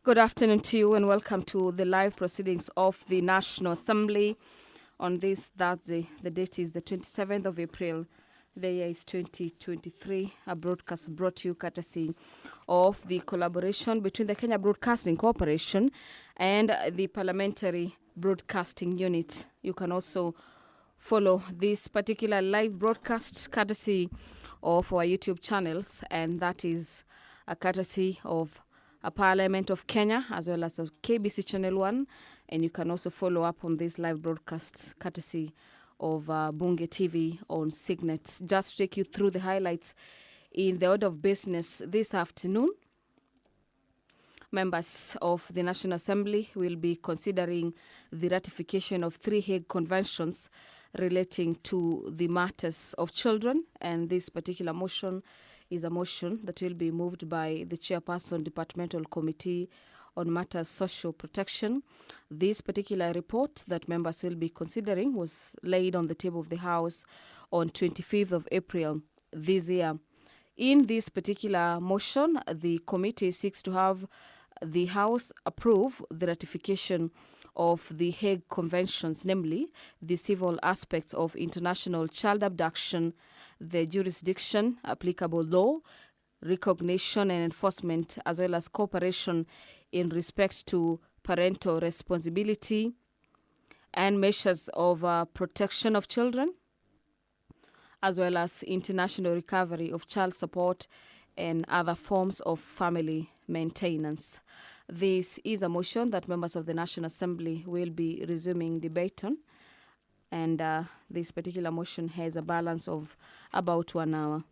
Good afternoon to you and welcome to the live proceedings of the National Assembly on this Thursday. The date is the 27th of April. The year is 2023. A broadcast brought to you courtesy of the collaboration between the Kenya Broadcasting Corporation and the Parliamentary Broadcasting Unit. You can also follow this particular live broadcast courtesy of our YouTube channels, and that is a courtesy of a Parliament of Kenya as well as a KBC Channel 1. And you can also follow up on this live broadcast courtesy of Bunge TV on Signet. Just to take you through the highlights in the order of business this afternoon. Members of the National Assembly will be considering the ratification of 3 Hague Conventions relating to the matters of children, and this particular motion is a motion that will be moved by the Chairperson Departmental Committee on Matters Social Protection. This particular report that members will be considering was laid on the table of the House on 25th of April this year. In this particular motion, the committee seeks to have the House approve the ratification of the Hague Conventions, namely the civil aspects of international child abduction, the jurisdiction, applicable law, recognition and enforcement, as well as cooperation in respect to parental responsibility and measures of protection of children, as well as international recovery of child support and other forms of family maintenance. This is a motion that members of the National Assembly will be resuming debate on, and this particular motion has a balance of about 1 hour.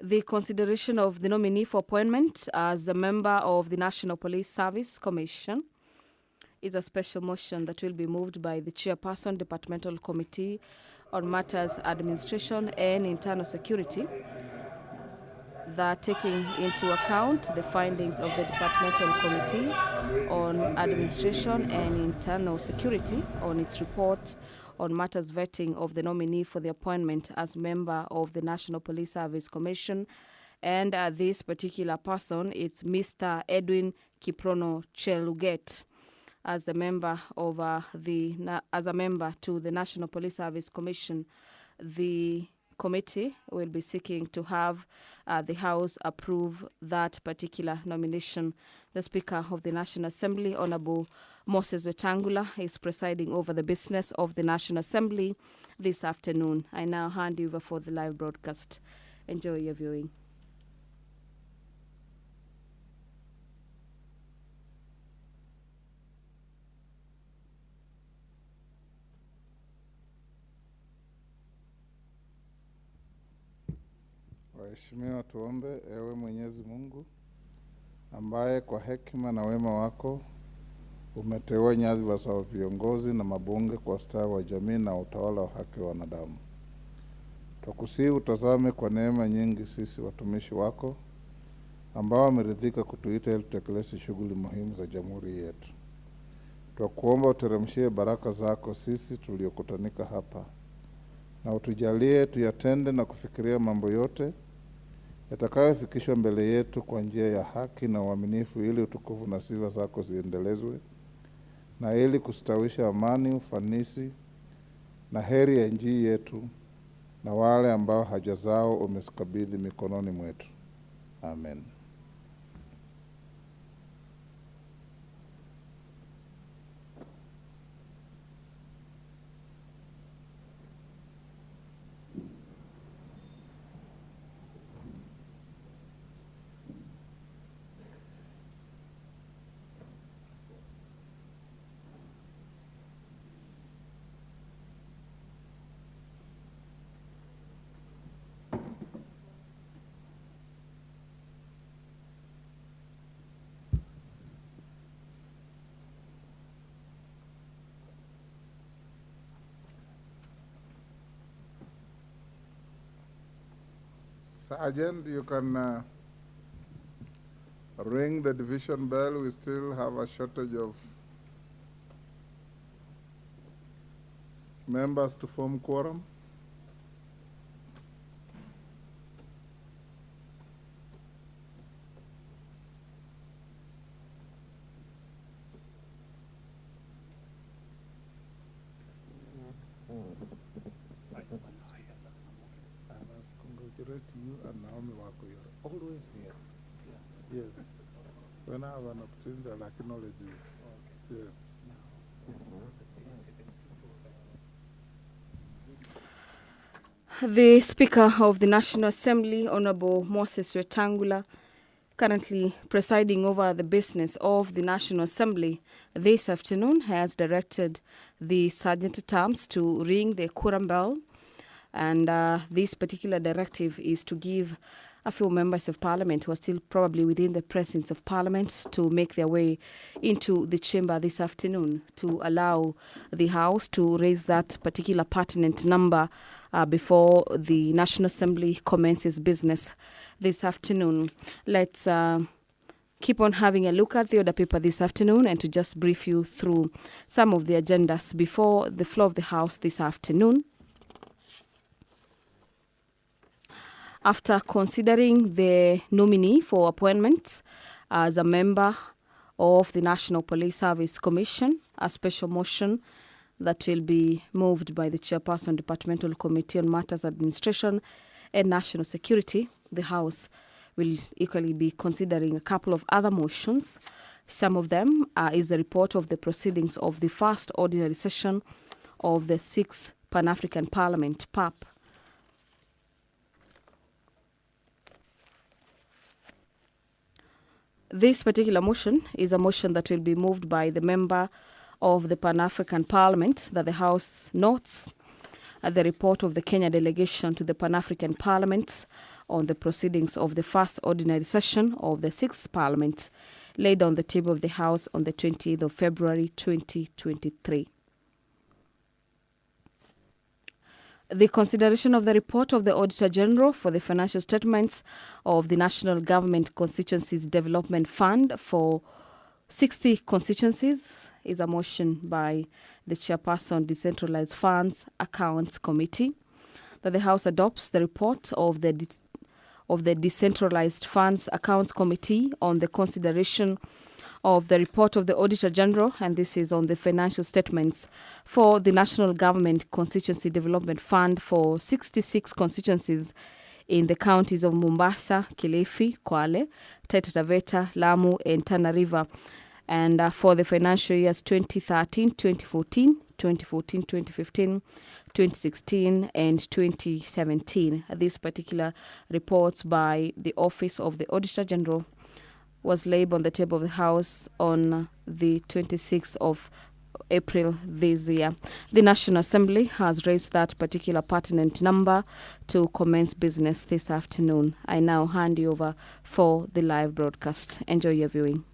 The consideration of the nominee for appointment as a member of the National Police Service Commission is a special motion that will be moved by the Chairperson Departmental Committee on Matters Administration and Internal Security, that taking into account the findings of the Departmental Committee on Administration and Internal Security on its report on matters vetting of the nominee for the appointment as member of the National Police Service Commission. And this particular person is Mr. Edwin Kiprono Cheluget as a member of as a member to the National Police Service Commission. The committee will be seeking to have the House approve that particular nomination. The Speaker of the National Assembly, Honorable Moses Wetangula, is presiding over the business of the National Assembly this afternoon. I now hand you over for the live broadcast. Enjoy your viewing. Waheshimiwa, tuombe. Ewe Mwenyezi Mungu, ambaye kwa hekima na wema wako umeteua nyadhifa za viongozi na mabunge kwa ustawi wa jamii na utawala wa haki wa wanadamu, tukusihi utazame kwa neema nyingi sisi watumishi wako ambao wameridhika kutuita ili tutekeleze shughuli muhimu za jamhuri yetu. Tukuomba uteremshie baraka zako sisi tuliokutanika hapa, na utujalie tuyatende na kufikiria mambo yote yatakayofikishwa mbele yetu kwa njia ya haki na uaminifu, ili utukufu na sifa zako ziendelezwe, na ili kustawisha amani, ufanisi na heri ya nchi yetu na wale ambao haja zao umezikabidhi mikononi mwetu. Amen. Sergeant, you can ring the division bell. We still have a shortage of members to form quorum. congratulate you and Naomi Wako. You're always here. Yes. When I have an opportunity, I'll acknowledge you. Yes. The Speaker of the National Assembly, Honorable Moses Wetangula, currently presiding over the business of the National Assembly this afternoon, has directed the Sergeant-at-Arms to ring the Quorum bell. And this particular directive is to give a few members of Parliament who are still probably within the presence of Parliament to make their way into the chamber this afternoon to allow the House to raise that particular pertinent number before the National Assembly commences business this afternoon. Let's keep on having a look at the order paper this afternoon and to just brief you through some of the agendas before the floor of the House this afternoon. After considering the nominee for appointment as a member of the National Police Service Commission, a special motion that will be moved by the Chairperson Departmental Committee on Matters Administration and National Security, the House will equally be considering a couple of other motions. Some of them is the report of the proceedings of the first ordinary session of the 6th Pan-African Parliament, PAP. This particular motion is a motion that will be moved by the member of the Pan-African Parliament, that the House notes the report of the Kenya delegation to the Pan-African Parliament on the proceedings of the first ordinary session of the 6th Parliament, laid on the table of the House on the 20th of February 2023. The consideration of the report of the Auditor General for the financial statements of the National Government Constituencies Development Fund for 60 constituencies is a motion by the Chairperson Decentralized Funds Accounts Committee, that the House adopts the report of the Decentralized Funds Accounts Committee on the consideration of the report of the Auditor General, and this is on the financial statements for the National Government Constituency Development Fund for 66 constituencies in the counties of Mombasa, Kilifi, Kwale, Taita Taveta, Lamu, and Tana River, and for the financial years 2013, 2014, 2014, 2015, 2016, and 2017. These particular reports by the Office of the Auditor General was laid on the table of the House on the 26th of April this year. The National Assembly has raised that particular pertinent number to commence business this afternoon. I now hand you over for the live broadcast. Enjoy your viewing.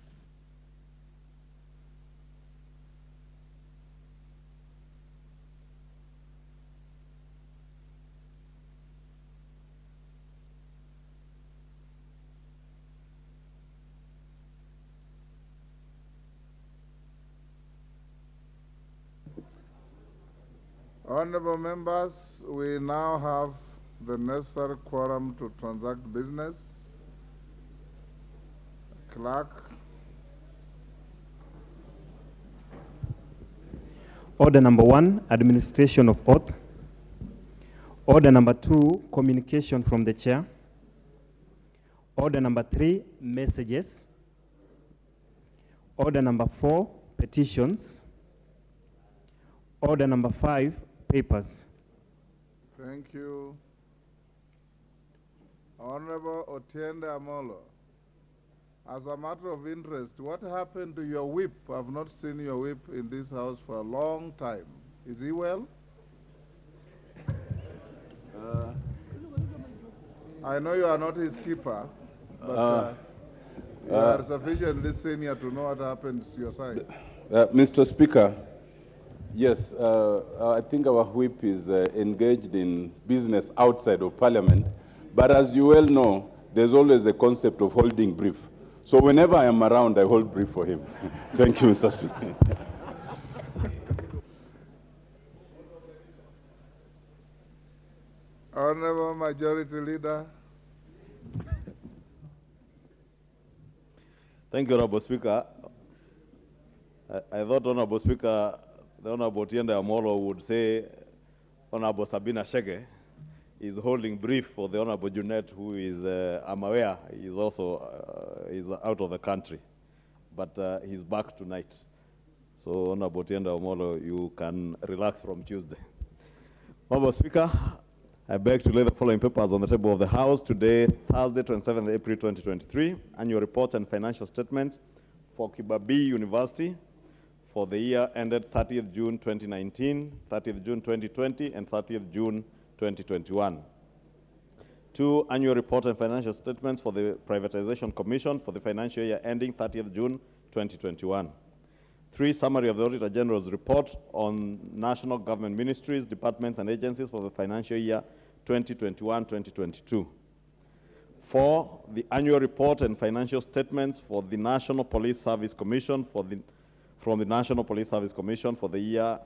Honorable members, we now have the necessary quorum to transact business. Clerk. Order number 1, administration of oath. Order number 2, communication from the chair. Order number 3, messages. Order number 4, petitions. Order number 5, papers. Thank you. Honorable Otiende Amolo, as a matter of interest, what happened to your whip? I've not seen your whip in this house for a long time. Is he well? I know you are not his keeper, but you are sufficiently senior to know what happens to your side. Mr. Speaker, yes, I think our whip is engaged in business outside of Parliament, but as you well know, there's always the concept of holding brief. So whenever I am around, I hold brief for him. Thank you, Mr. Speaker. Honorable Majority Leader. Thank you, Honorable Speaker. I thought, Honorable Speaker, the Honorable Otiende Amolo would say Honorable Sabina Shege. is holding brief for the Honorable Junet, who is, I'm aware, is also is out of the country. But he's back tonight. So, Honorable Tienda Omolo, you can relax from Tuesday. Honorable Speaker, I beg to lay the following papers on the table of the House today, Thursday, 27th April 2023. Annual report and financial statements for Kibabii University for the year ended 30th June 2019, 30th June 2020, and 30th June 2021. 2, annual report and financial statements for the Privatization Commission for the financial year ending 30th June 2021. 3, summary of the Auditor General's report on national government ministries, departments, and agencies for the financial year 2021-2022. 4, the annual report and financial statements for the National Police Service Commission from the National Police Service Commission for the year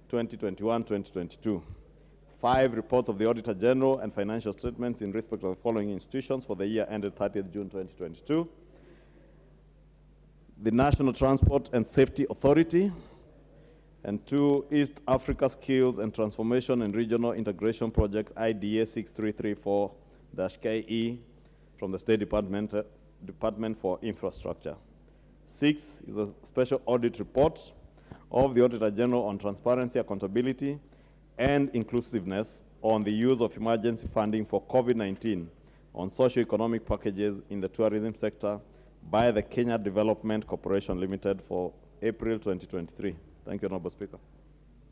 2021-2022. 5, reports of the Auditor General and financial statements in respect of the following institutions for the year ended 30th June 2022. The National Transport and Safety Authority, and 2, East Africa Skills and Transformation and Regional Integration Project IDA 6334-KE from the State Department for Infrastructure. 6 is a special audit report of the Auditor General on transparency, accountability, and inclusiveness on the use of emergency funding for COVID-19 on socio-economic packages in the tourism sector by the Kenya Development Corporation Limited for April 2023. Thank you, Honorable Speaker.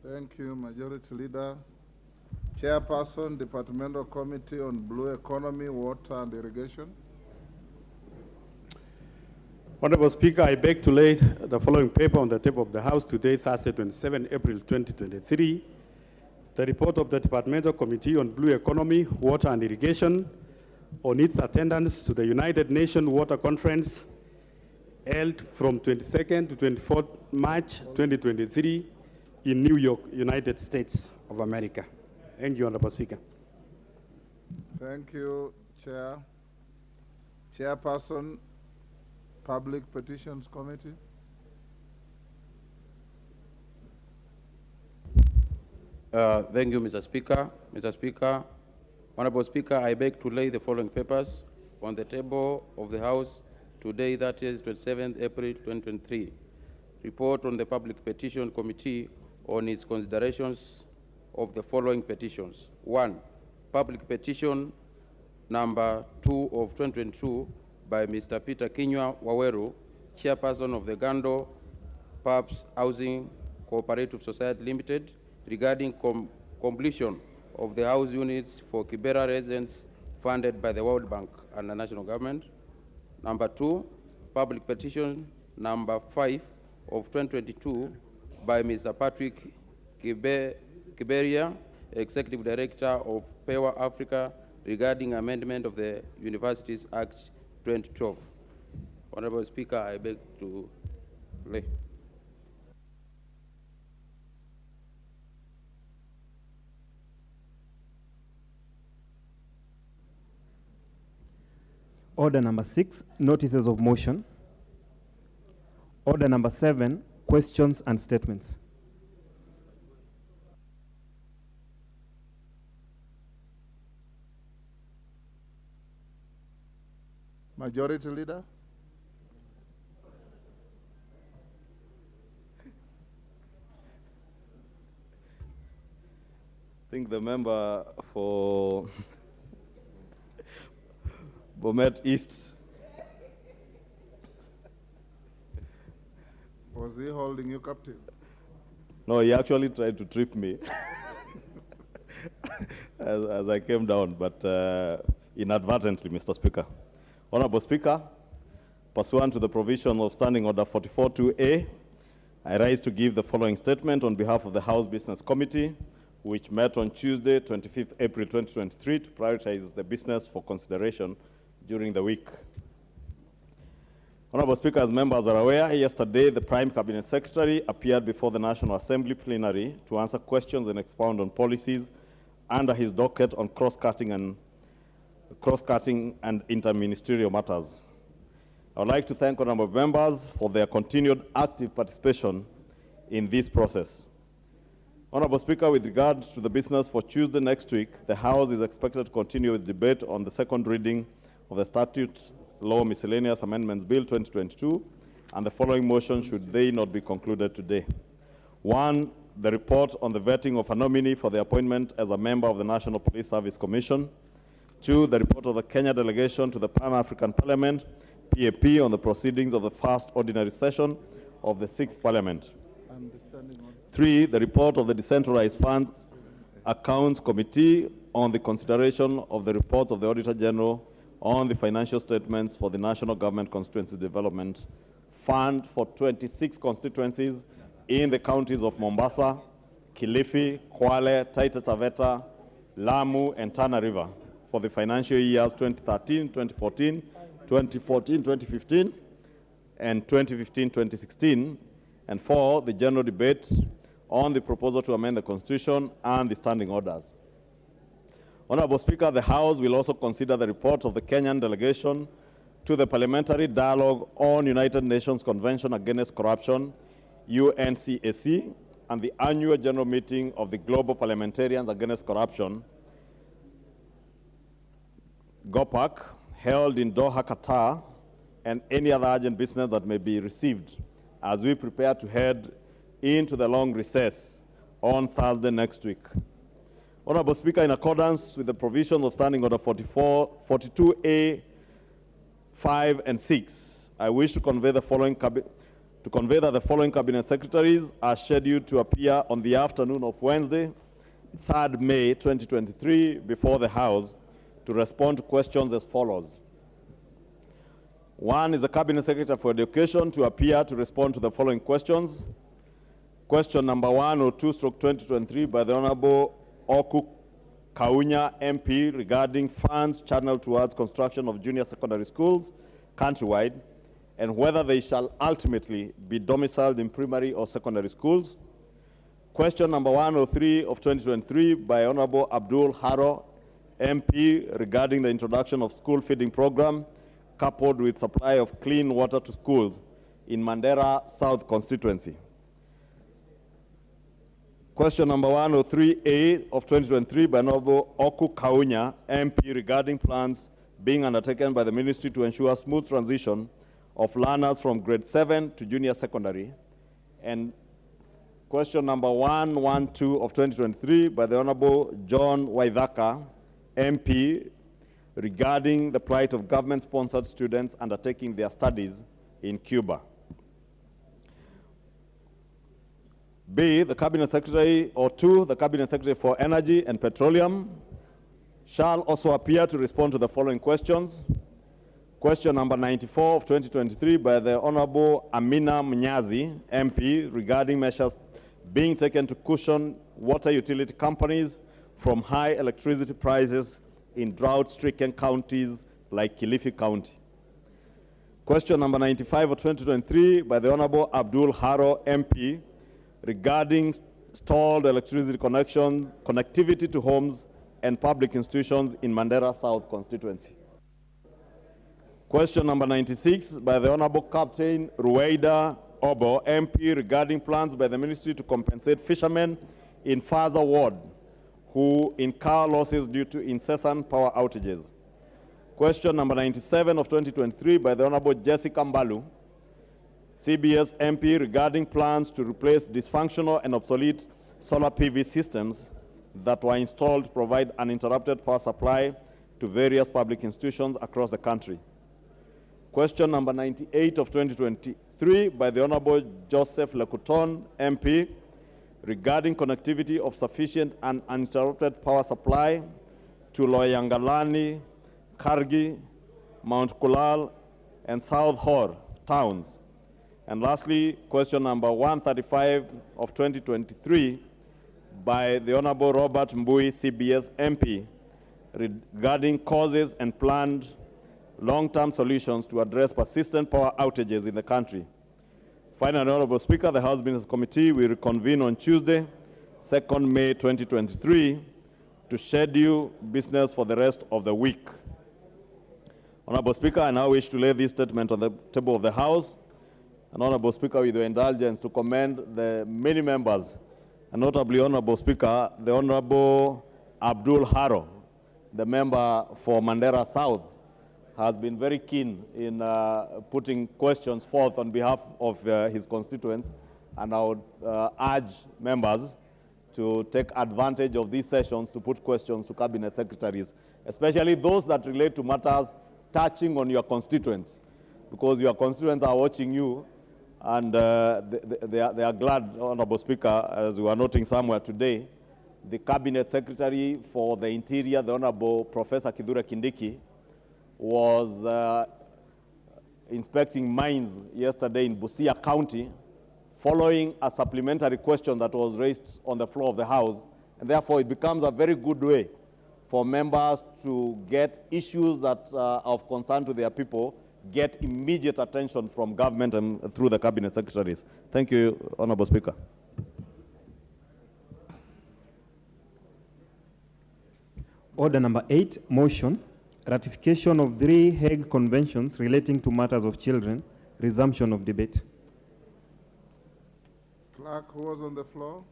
Thank you, Majority Leader. Chairperson, Departmental Committee on Blue Economy, Water and Irrigation. Honorable Speaker, I beg to lay the following paper on the table of the House today, Thursday, 27 April 2023. The report of the Departmental Committee on Blue Economy, Water and Irrigation on its attendance to the United Nations Water Conference held from 22nd to 24th March 2023 in New York, United States of America. Thank you, Honorable Speaker. Thank you, Chair. Chairperson, Public Petitions Committee. Thank you, Mr. Speaker. Mr. Speaker, Honorable Speaker, I beg to lay the following papers on the table of the House today, that is 27th April 2023. Report on the Public Petition Committee on its considerations of the following petitions. 1, Public Petition number 2 of 2022 by Mr. Peter Kinywa Waweru, Chairperson of the Gando Pubs Housing Cooperative Society Limited, regarding completion of the house units for Kibera residents funded by the World Bank and the national government. Number 2, Public Petition number 5 of 2022 by Mr. Patrick Kiberia, Executive Director of PEWA Africa, regarding amendment of the Universities Act 2012. Honorable Speaker, I beg to lay. Order number 6, notices of motion. Order number 7, questions and statements. Majority Leader. I think the member for Bomet East. Was he holding you captive? No, he actually tried to trip me as I came down, but inadvertently, Mr. Speaker. Honorable Speaker, pursuant to the provision of Standing Order 44.2a, I rise to give the following statement on behalf of the House Business Committee, which met on Tuesday, 25th April 2023, to prioritize the business for consideration during the week. Honorable Speaker, as members are aware, yesterday the Prime Cabinet Secretary appeared before the National Assembly plenary to answer questions and expound on policies under his docket on cross-cutting and interministerial matters. I would like to thank honorable members for their continued active participation in this process. Honorable Speaker, with regard to the business for Tuesday next week, the House is expected to continue with debate on the second reading of the Statute Law Miscellaneous Amendments Bill 2022, and the following motion should they not be concluded today. 1, the report on the vetting of a nominee for the appointment as a member of the National Police Service Commission. 2, the report of the Kenya delegation to the Pan-African Parliament, PAP, on the proceedings of the first ordinary session of the 6th Parliament. 3, the report of the Decentralized Funds Accounts Committee on the consideration of the reports of the Auditor General on the financial statements for the National Government Constituency Development Fund for 26 constituencies in the counties of Mombasa, Kilifi, Kwale, Taita Taveta, Lamu, and Tana River for the financial years 2013, 2014, 2014, 2015, and 2015, 2016. And 4, the general debate on the proposal to amend the Constitution and the standing orders. Honorable Speaker, the House will also consider the report of the Kenyan delegation to the Parliamentary Dialogue on United Nations Convention Against Corruption, UNCAC, and the annual general meeting of the Global Parliamentarians Against Corruption, GOPAC, held in Doha, Qatar, and any other urgent business that may be received as we prepare to head into the long recess on Thursday next week. Honorable Speaker, in accordance with the provisions of Standing Order 42A, 5, and 6, I wish to convey that the following cabinet secretaries are scheduled to appear on the afternoon of Wednesday, 3rd May 2023, before the House to respond to questions as follows. 1 is the Cabinet Secretary for Education to appear to respond to the following questions. Question number 102/2023 by the Honorable Oku Kaunya MP regarding funds channeled towards construction of junior secondary schools countrywide, and whether they shall ultimately be domiciled in primary or secondary schools. Question number 103/2023 by Honorable Abdul Haro MP regarding the introduction of school feeding program coupled with supply of clean water to schools in Mandera South constituency. Question number 103A/2023 by Honorable Oku Kaunya MP regarding plans being undertaken by the ministry to ensure smooth transition of learners from grade 7 to junior secondary. And question number 112/2023 by the Honorable John Waithaka MP regarding the plight of government-sponsored students undertaking their studies in Cuba. B, the Cabinet Secretary, or 2, the Cabinet Secretary for Energy and Petroleum shall also appear to respond to the following questions. Question number 94/2023 by the Honorable Amina Mnyazi MP regarding measures being taken to cushion water utility companies from high electricity prices in drought-stricken counties like Kilifi County. Question number 95/2023 by the Honorable Abdul Haro MP regarding stalled electricity connectivity to homes and public institutions in Mandera South constituency. Question number 96 by the Honorable Captain Ruwaida Obo MP regarding plans by the ministry to compensate fishermen in Faza Ward who incur losses due to incessant power outages. Question number 97/2023 by the Honorable Jessica Mbalu, CBS MP regarding plans to replace dysfunctional and obsolete solar PV systems that were installed to provide uninterrupted power supply to various public institutions across the country. Question number 98/2023 by the Honorable Joseph Lekuton MP regarding connectivity of sufficient and uninterrupted power supply to Loyangalani, Kargi, Mount Kulal, and South Hor towns. And lastly, question number 135/2023 by the Honorable Robert Mbui, CBS MP, regarding causes and planned long-term solutions to address persistent power outages in the country. Finally, Honorable Speaker, the House Business Committee will reconvene on Tuesday, 2nd May 2023, to schedule business for the rest of the week. Honorable Speaker, I now wish to lay this statement on the table of the House. And Honorable Speaker, with your indulgence, to commend the many members And notably, Honorable Speaker, the Honorable Abdul Haro, the member for Mandera South, has been very keen in putting questions forth on behalf of his constituents, and I would urge members to take advantage of these sessions to put questions to cabinet secretaries, especially those that relate to matters touching on your constituents, because your constituents are watching you, and they are glad, Honorable Speaker, as we were noting somewhere today, the Cabinet Secretary for the Interior, the Honorable Professor Kithure Kindiki, was inspecting mines yesterday in Busia County, following a supplementary question that was raised on the floor of the House, and therefore it becomes a very good way for members to get issues that are of concern to their people, get immediate attention from government and through the cabinet secretaries. Thank you, Honorable Speaker. Order number 8, motion, ratification of 3 Hague Conventions relating to matters of children, resumption of debate. Clerk, who was on the floor?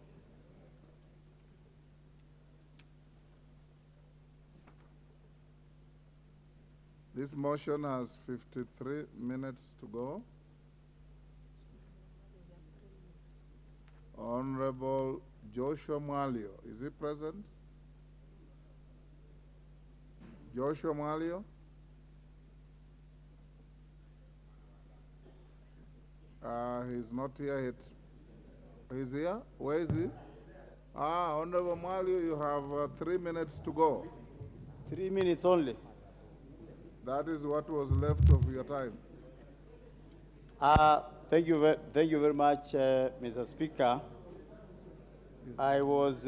This motion has 53 minutes to go. Honorable Joshua Mwalio, is he present? Joshua Mwalio? He's not here. He's here? Where is he? Honorable Mwalio, you have 3 minutes to go. 3 minutes only. That is what was left of your time. Thank you very much, Mr. Speaker. I was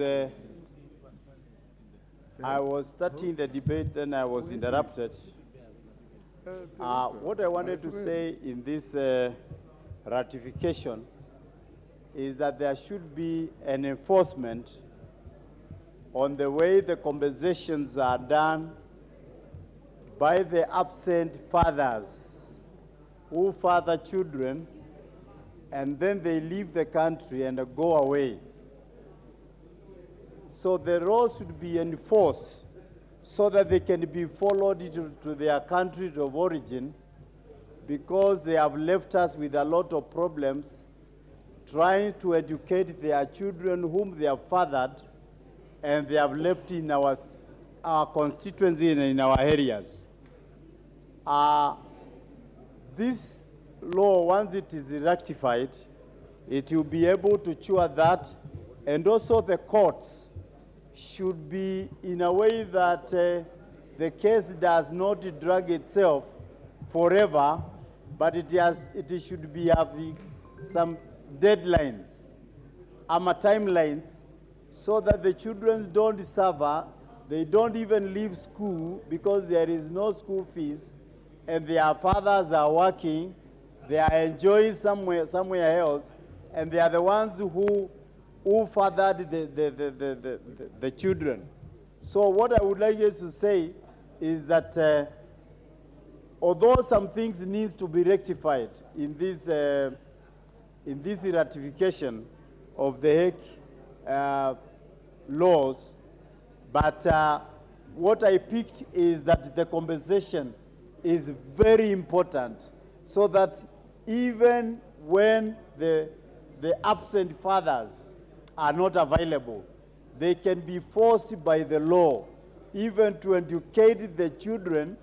starting the debate, then I was interrupted. What I wanted to say in this ratification is that there should be an enforcement on the way the compensations are done by the absent fathers who father children, and then they leave the country and go away. So the laws should be enforced so that they can be followed to their country of origin, because they have left us with a lot of problems trying to educate their children whom they have fathered and they have left in our constituency and in our areas. This law, once it is ratified, it will be able to cure that, and also the courts should be in a way that the case does not drag itself forever, but it should be having some deadlines, timelines, so that the children don't suffer, they don't even leave school because there is no school fees, and their fathers are working, they are enjoying somewhere else, and they are the ones who fathered the children. So what I would like you to say is that although some things needs to be rectified in this ratification of the Hague laws, but what I picked is that the compensation is very important, so that even when the absent fathers are not available, they can be forced by the law even to educate the children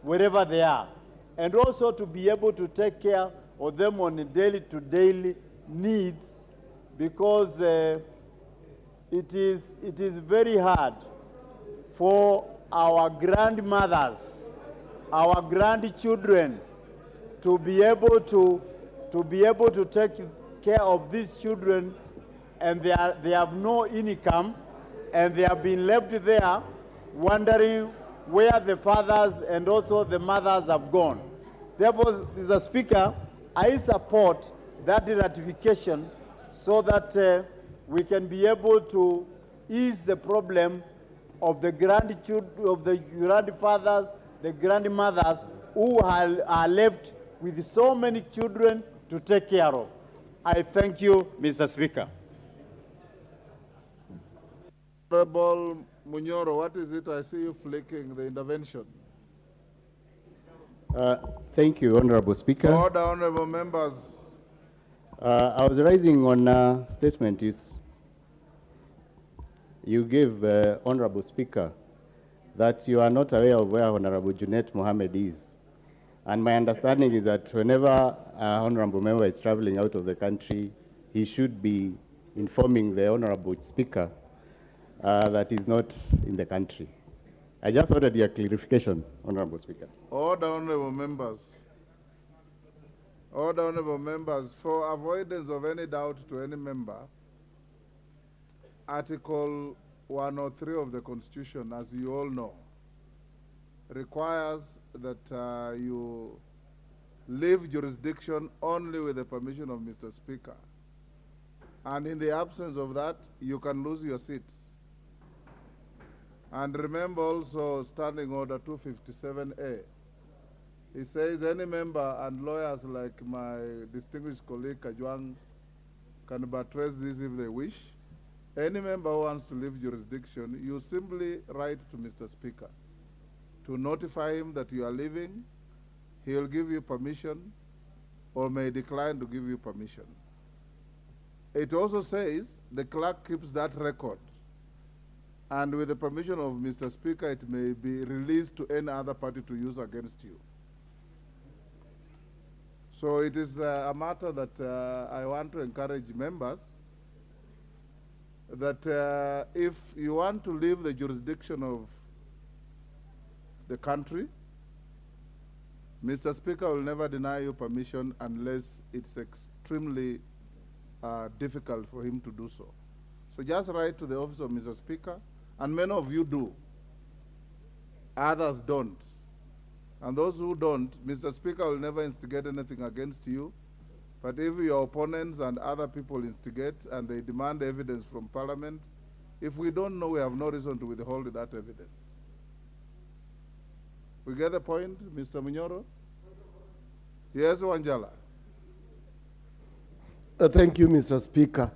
wherever they are, and also to be able to take care of them on a daily needs, because it is very hard for our grandmothers, our grandchildren, to be able to take care of these children, and they have no income, and they have been left there wondering where the fathers and also the mothers have gone. Therefore, Mr. Speaker, I support that ratification so that we can be able to ease the problem of the grandchildren, of the grandfathers, the grandmothers who are left with so many children to take care of. I thank you, Mr. Speaker. Honorable Munyoro, what is it? I see you flicking the intervention. Thank you, Honorable Speaker. Order, honorable members. I was raising on a statement you gave, Honorable Speaker, that you are not aware of where Honorable Junet Mohammed is. And my understanding is that whenever an honorable member is traveling out of the country, he should be informing the Honorable Speaker that he's not in the country. I just wanted your clarification, Honorable Speaker. Order, honorable members. Order, honorable members. For avoidance of any doubt to any member, Article 103 of the Constitution, as you all know, requires that you leave jurisdiction only with the permission of Mr. Speaker. And in the absence of that, you can lose your seat. And remember also Standing Order 257A. It says any member, and lawyers like my distinguished colleague Kajwang can buttress this if they wish. Any member who wants to leave jurisdiction, you simply write to Mr. Speaker to notify him that you are leaving. He will give you permission or may decline to give you permission. It also says the clerk keeps that record, and with the permission of Mr. Speaker, it may be released to any other party to use against you. So it is a matter that I want to encourage members that if you want to leave the jurisdiction of the country, Mr. Speaker will never deny you permission unless it's extremely difficult for him to do so. So just write to the office of Mr. Speaker, and many of you do. Others don't. And those who don't, Mr. Speaker will never instigate anything against you. But if your opponents and other people instigate and they demand evidence from Parliament, if we don't know, we have no reason to withhold that evidence. We get the point, Mr. Munyoro? Yes, Wanjala. Thank you, Mr. Speaker.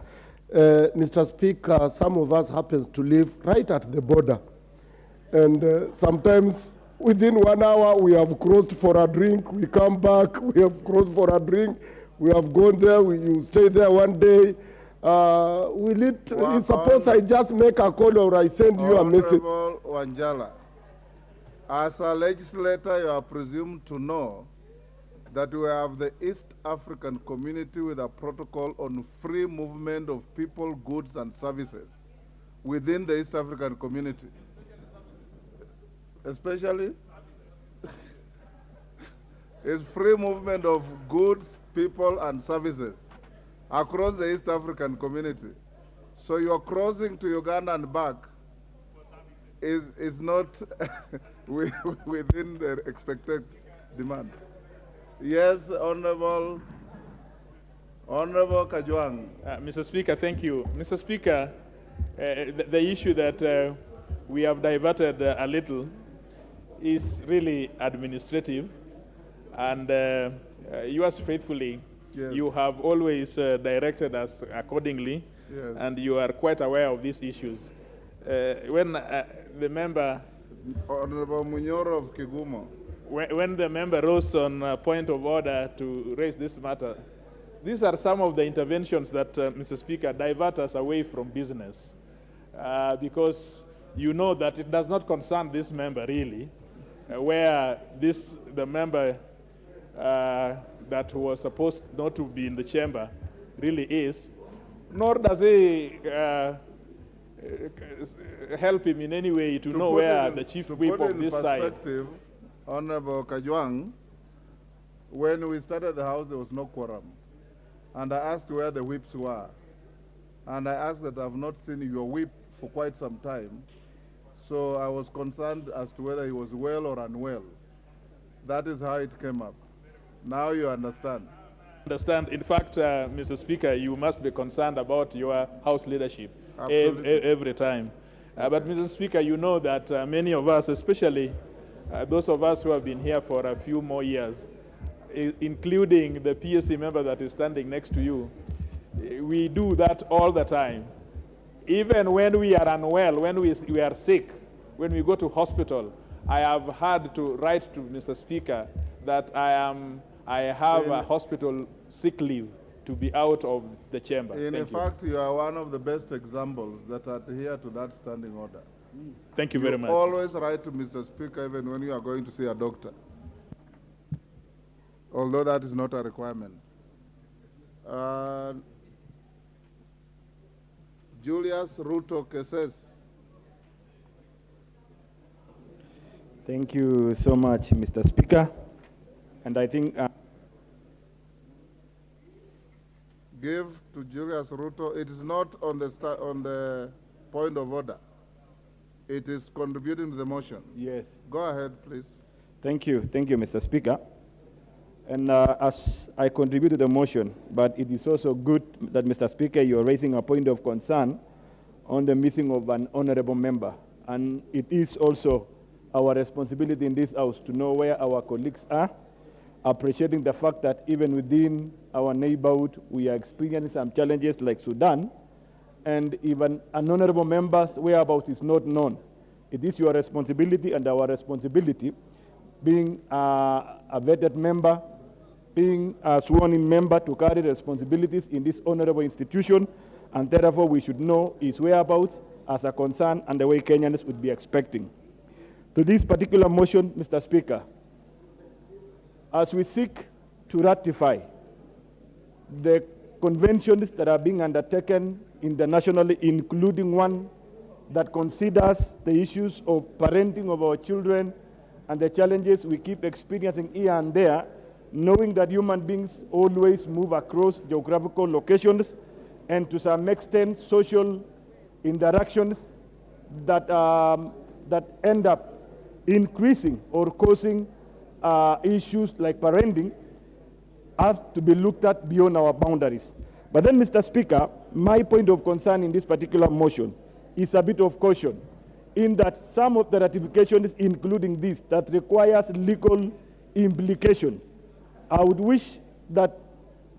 Mr. Speaker, some of us happens to live right at the border. And sometimes within 1 hour, we have crossed for a drink, we come back, we have crossed for a drink, we have gone there, you stay there one day. Suppose I just make a call or I send you a message. Honorable Wanjala, as a legislator, you are presumed to know that we have the East African Community with a protocol on free movement of people, goods, and services within the East African Community. Especially, it's free movement of goods, people, and services across the East African Community. So your crossing to Uganda and back is not within the expected demands. Yes, Honorable Kajwang. Mr. Speaker, thank you. Mr. Speaker, the issue that we have diverted a little is really administrative, and yours faithfully, yes, you have always directed us accordingly, yes, and you are quite aware of these issues. When the member... Honorable Munyoro of Kigumo. When the member rose on a point of order to raise this matter, these are some of the interventions that, Mr. Speaker, divert us away from business, because you know that it does not concern this member really, where the member that was supposed not to be in the chamber really is, nor does he help him in any way to know where the chief whip of this side. Honorable Kajwang, when we started the House, there was no quorum. And I asked where the whips were. And I asked that I have not seen your whip for quite some time. So I was concerned as to whether he was well or unwell. That is how it came up. Now you understand. Understand. In fact, Mr. Speaker, you must be concerned about your House leadership every time. But Mr. Speaker, you know that many of us, especially those of us who have been here for a few more years, including the PSC member that is standing next to you, we do that all the time. Even when we are unwell, when we are sick, when we go to hospital, I have had to write to Mr. Speaker that I have a hospital sick leave to be out of the chamber. In fact, you are one of the best examples that adhere to that standing order. Thank you very much. Always write to Mr. Speaker even when you are going to see a doctor, although that is not a requirement. Julius Ruto Keses. Thank you so much, Mr. Speaker. And I think Give to Julius Ruto. It is not on the point of order. It is contributing to the motion. yes. Go ahead, please. Thank you, Mr. Speaker. And as I contribute to the motion, but it is also good that, Mr. Speaker, you are raising a point of concern on the missing of an honorable member. And it is also our responsibility in this House to know where our colleagues are, appreciating the fact that even within our neighborhood, we are experiencing some challenges like Sudan, and even an honorable member's whereabouts is not known. It is your responsibility and our responsibility, being a vetted member, being a sworn-in member, to carry responsibilities in this honorable institution, and therefore we should know his whereabouts as a concern and the way Kenyans would be expecting. To this particular motion, Mr. Speaker, as we seek to ratify the conventions that are being undertaken internationally, including one that considers the issues of parenting of our children and the challenges we keep experiencing here and there, knowing that human beings always move across geographical locations and to some extent social interactions that, that end up increasing or causing issues like parenting, have to be looked at beyond our boundaries. But then, Mr. Speaker, my point of concern in this particular motion is a bit of caution, in that some of the ratifications, including this, that requires legal implication. I would wish that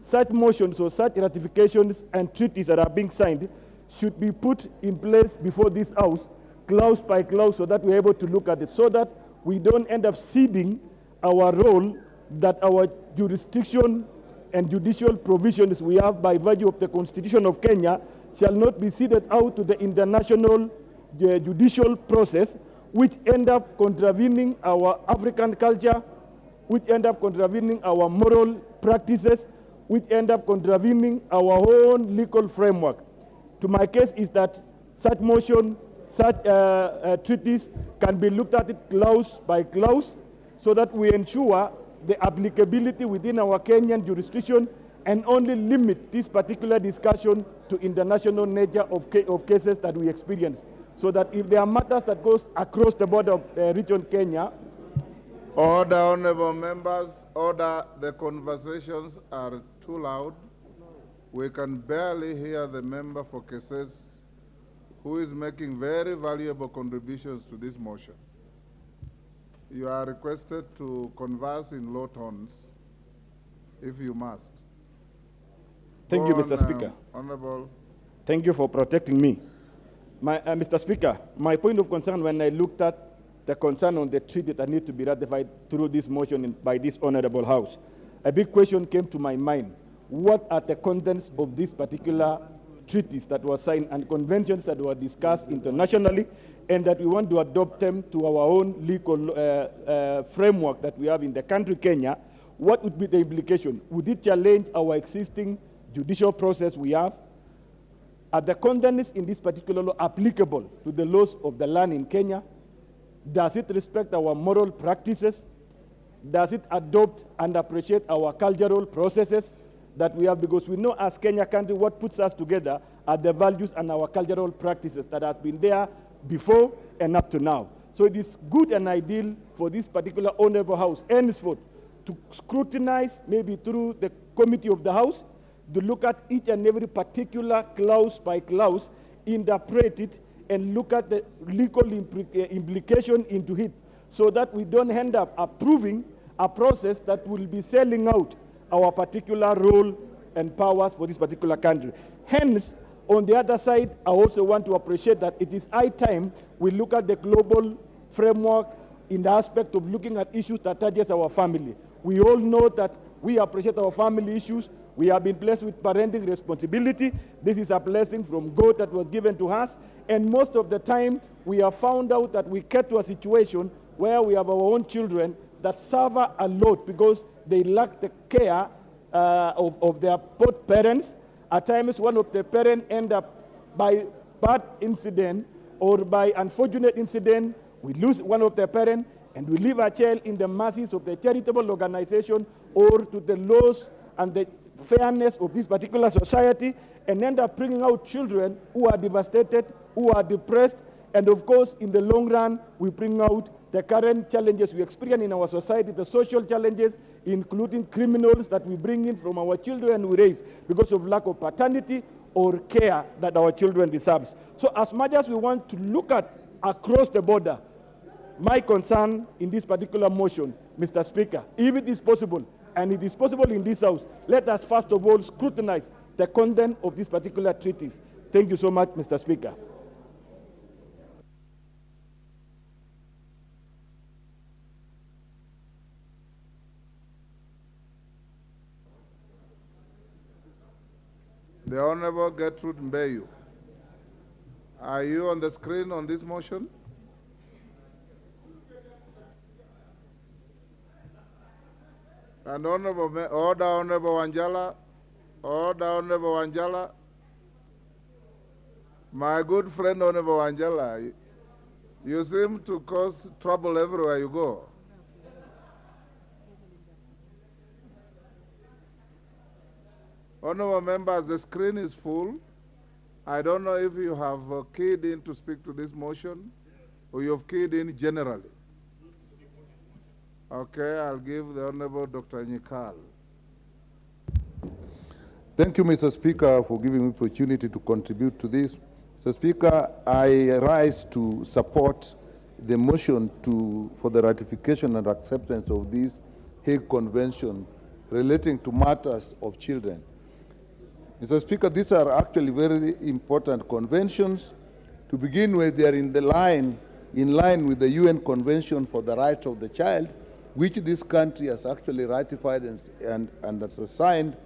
such motions or such ratifications and treaties that are being signed should be put in place before this House, clause by clause, so that we're able to look at it, so that we don't end up ceding our role that our jurisdiction and judicial provisions we have by virtue of the Constitution of Kenya shall not be ceded out to the international judicial process, which end up contravening our African culture, which end up contravening our moral practices, which end up contravening our own legal framework. To my case is that such motion, such treaties can be looked at it clause by clause, so that we ensure the applicability within our Kenyan jurisdiction and only limit this particular discussion to international nature of cases that we experience. So that if there are matters that goes across the border of region Kenya. Order, honorable members, order. The conversations are too loud. We can barely hear the member for cases who is making very valuable contributions to this motion. You are requested to converse in low tones, if you must. Thank you, Mr. Speaker. Honorable. Thank you for protecting me. Mr. Speaker, my point of concern when I looked at the concern on the treaty that need to be ratified through this motion by this honorable House, a big question came to my mind. What are the contents of these particular treaties that were signed and conventions that were discussed internationally, and that we want to adopt them to our own legal framework that we have in the country, Kenya? What would be the implication? Would it challenge our existing judicial process we have? Are the contents in this particular law applicable to the laws of the land in Kenya? Does it respect our moral practices? Does it adopt and appreciate our cultural processes that we have? Because we know as Kenya country, what puts us together are the values and our cultural practices that have been there before and up to now. So it is good and ideal for this particular honorable House, henceforth, to scrutinize, maybe through the committee of the House, to look at each and every particular clause by clause, interpret it, and look at the legal implication into it, so that we don't end up approving a process that will be selling out our particular role and powers for this particular country. Hence, On the other side, I also want to appreciate that it is high time we look at the global framework in the aspect of looking at issues that touches our family. We all know that we appreciate our family issues. We have been blessed with parenting responsibility. This is a blessing from God that was given to us. And most of the time, we have found out that we get to a situation where we have our own children that suffer a lot because they lack the care of their both parents. At times, one of the parents end up by bad incident or by unfortunate incident, we lose one of the parents and we leave our child in the mercies of the charitable organization or to the laws and the fairness of this particular society, and end up bringing out children who are devastated, who are depressed, and of course, in the long run, we bring out the current challenges we experience in our society, the social challenges, including criminals that we bring in from our children we raise because of lack of paternity or care that our children deserve. So as much as we want to look at across the border, my concern in this particular motion, Mr. Speaker, if it is possible, and it is possible in this House, let us first of all scrutinize the content of this particular treaties. Thank you so much, Mr. Speaker. The Honorable Gertrude Mbeyu. Are you on the screen on this motion? And Order Honorable Wanjala. Order Honorable Wanjala. My good friend Honorable Wanjala, you seem to cause trouble everywhere you go. Honorable members, the screen is full. I don't know if you have keyed in to speak to this motion or you have keyed in generally. Okay, I'll give the Honorable Dr. Nyikal. Thank you, Mr. Speaker, for giving me the opportunity to contribute to this. Mr. Speaker, I rise to support the motion for the ratification and acceptance of this Hague Convention relating to matters of children. Mr. Speaker, these are actually very important conventions. To begin with, they are in line with the UN Convention for the Rights of the Child, which this country has actually ratified and has signed.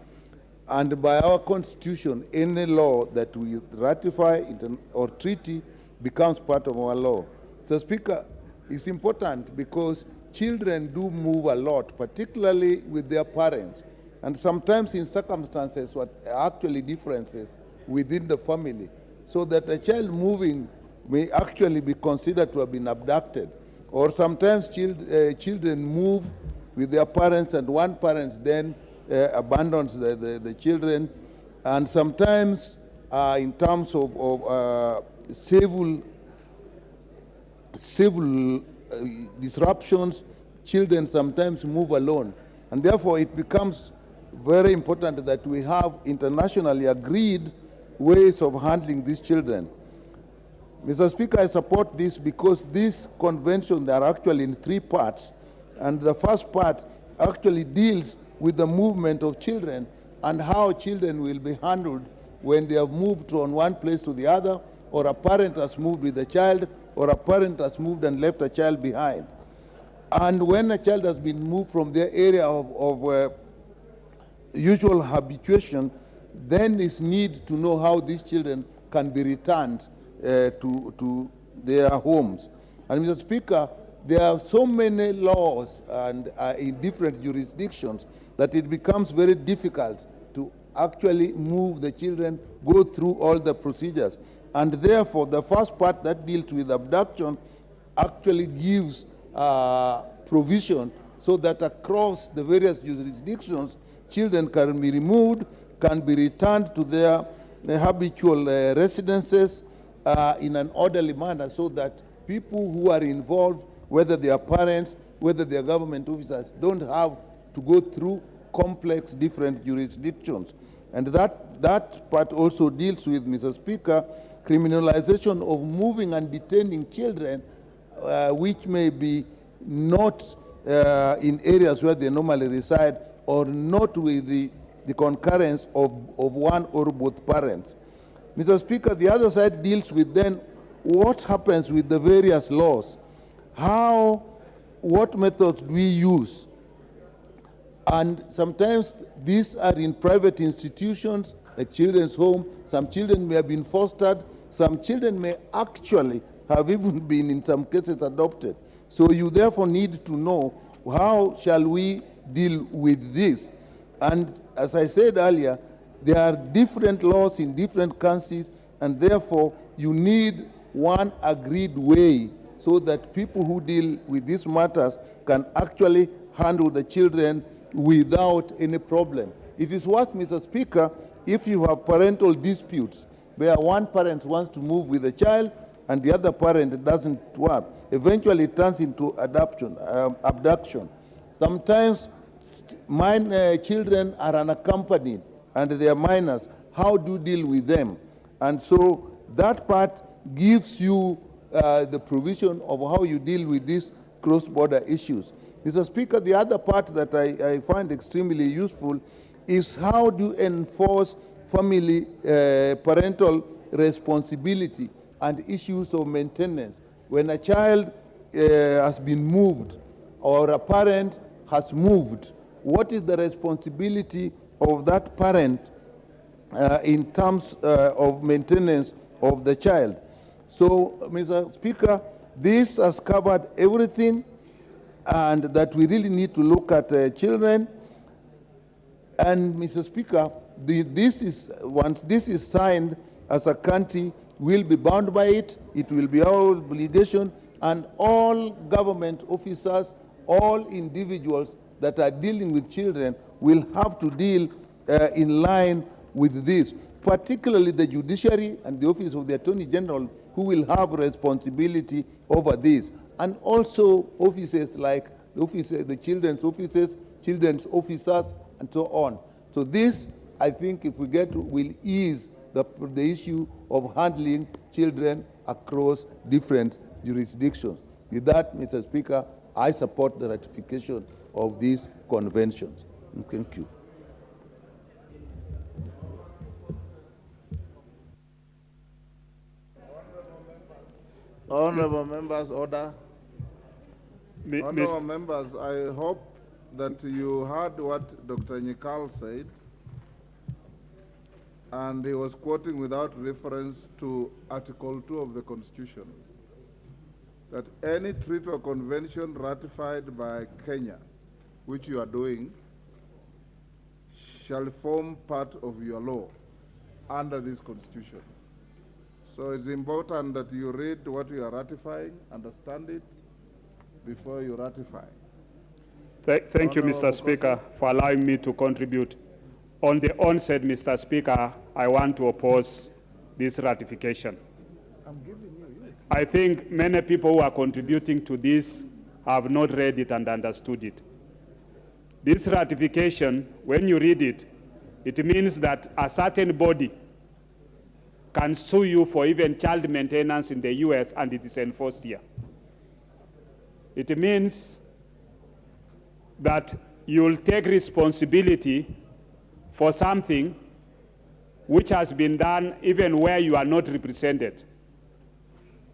And by our constitution, any law that we ratify or treaty becomes part of our law. So, Speaker, it's important because children do move a lot, particularly with their parents, and sometimes in circumstances what actually differences within the family, so that a child moving may actually be considered to have been abducted. Or sometimes children move with their parents and one parent then abandons the children. And sometimes in terms of civil disruptions, children sometimes move alone. And therefore it becomes very important that we have internationally agreed ways of handling these children. Mr. Speaker, I support this because these conventions are actually in 3 parts. And the first part actually deals with the movement of children and how children will be handled when they have moved from one place to the other, or a parent has moved with a child, or a parent has moved and left a child behind. And when a child has been moved from their area of usual habituation, then is need to know how these children can be returned to their homes. And Mr. Speaker, there are so many laws and in different jurisdictions that it becomes very difficult to actually move the children, go through all the procedures. And therefore, the first part that deals with abduction actually gives provision so that across the various jurisdictions, children can be removed, can be returned to their habitual residences in an orderly manner, so that people who are involved, whether they are parents, whether they are government officers, don't have to go through complex different jurisdictions. And that part also deals with, Mr. Speaker, criminalization of moving and detaining children which may be not in areas where they normally reside, or not with the concurrence of one or both parents. Mr. Speaker, the other side deals with then what happens with the various laws. What methods do we use? And sometimes these are in private institutions, like children's home. Some children may have been fostered. Some children may actually have even been, in some cases, adopted. So you therefore need to know how shall we deal with this. And as I said earlier, there are different laws in different countries, and therefore you need one agreed way so that people who deal with these matters can actually handle the children without any problem. It is worse, Mr. Speaker, if you have parental disputes where one parent wants to move with the child and the other parent doesn't work. Eventually it turns into abduction. Sometimes children are unaccompanied and they are minors. How do you deal with them? And so that part gives you the provision of how you deal with these cross-border issues. Mr. Speaker, the other part that I find extremely useful is how do you enforce family parental responsibility and issues of maintenance. When a child has been moved or a parent has moved, what is the responsibility of that parent in terms of maintenance of the child? So, Mr. Speaker, this has covered everything, and that we really need to look at children. And, Mr. Speaker, once this is signed, as a country, we'll be bound by it. It will be our obligation, and all government officers, all individuals that are dealing with children will have to deal in line with this, particularly the judiciary and the Office of the Attorney General, who will have responsibility over this, and also offices like the children's offices, children's officers, and so on. So this, I think, if we get to, will ease the issue of handling children across different jurisdictions. With that, Mr. Speaker, I support the ratification of these conventions. Thank you. Honorable members, order. Honorable members, I hope that you heard what Dr. Nyikal said, and he was quoting without reference to Article 2 of the Constitution, that any treaty or convention ratified by Kenya, which you are doing, shall form part of your law under this Constitution. So it's important that you read what you are ratifying, understand it, before you ratify. Thank you, Mr. Speaker, for allowing me to contribute. On the onset, Mr. Speaker, I want to oppose this ratification. I'm giving you, yes. I think many people who are contributing to this have not read it and understood it. This ratification, when you read it, it means that a certain body can sue you for even child maintenance in the US, and it is enforced here. It means that you'll take responsibility for something which has been done even where you are not represented,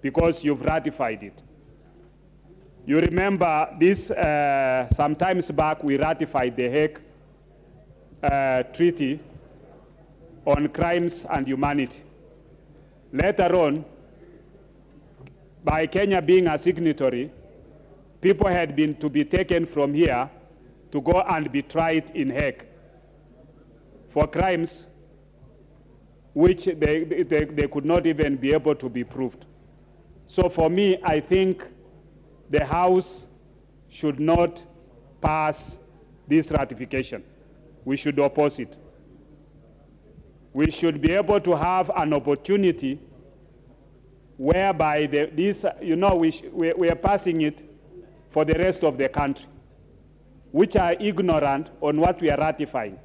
because you've ratified it. You remember this, sometimes back we ratified the Hague Treaty on Crimes and Humanity. Later on, by Kenya being a signatory, people had been to be taken from here to go and be tried in Hague for crimes which they could not even be able to be proved. So for me, I think the House should not pass this ratification. We should oppose it. We should be able to have an opportunity whereby we are passing it for the rest of the country, which are ignorant on what we are ratifying.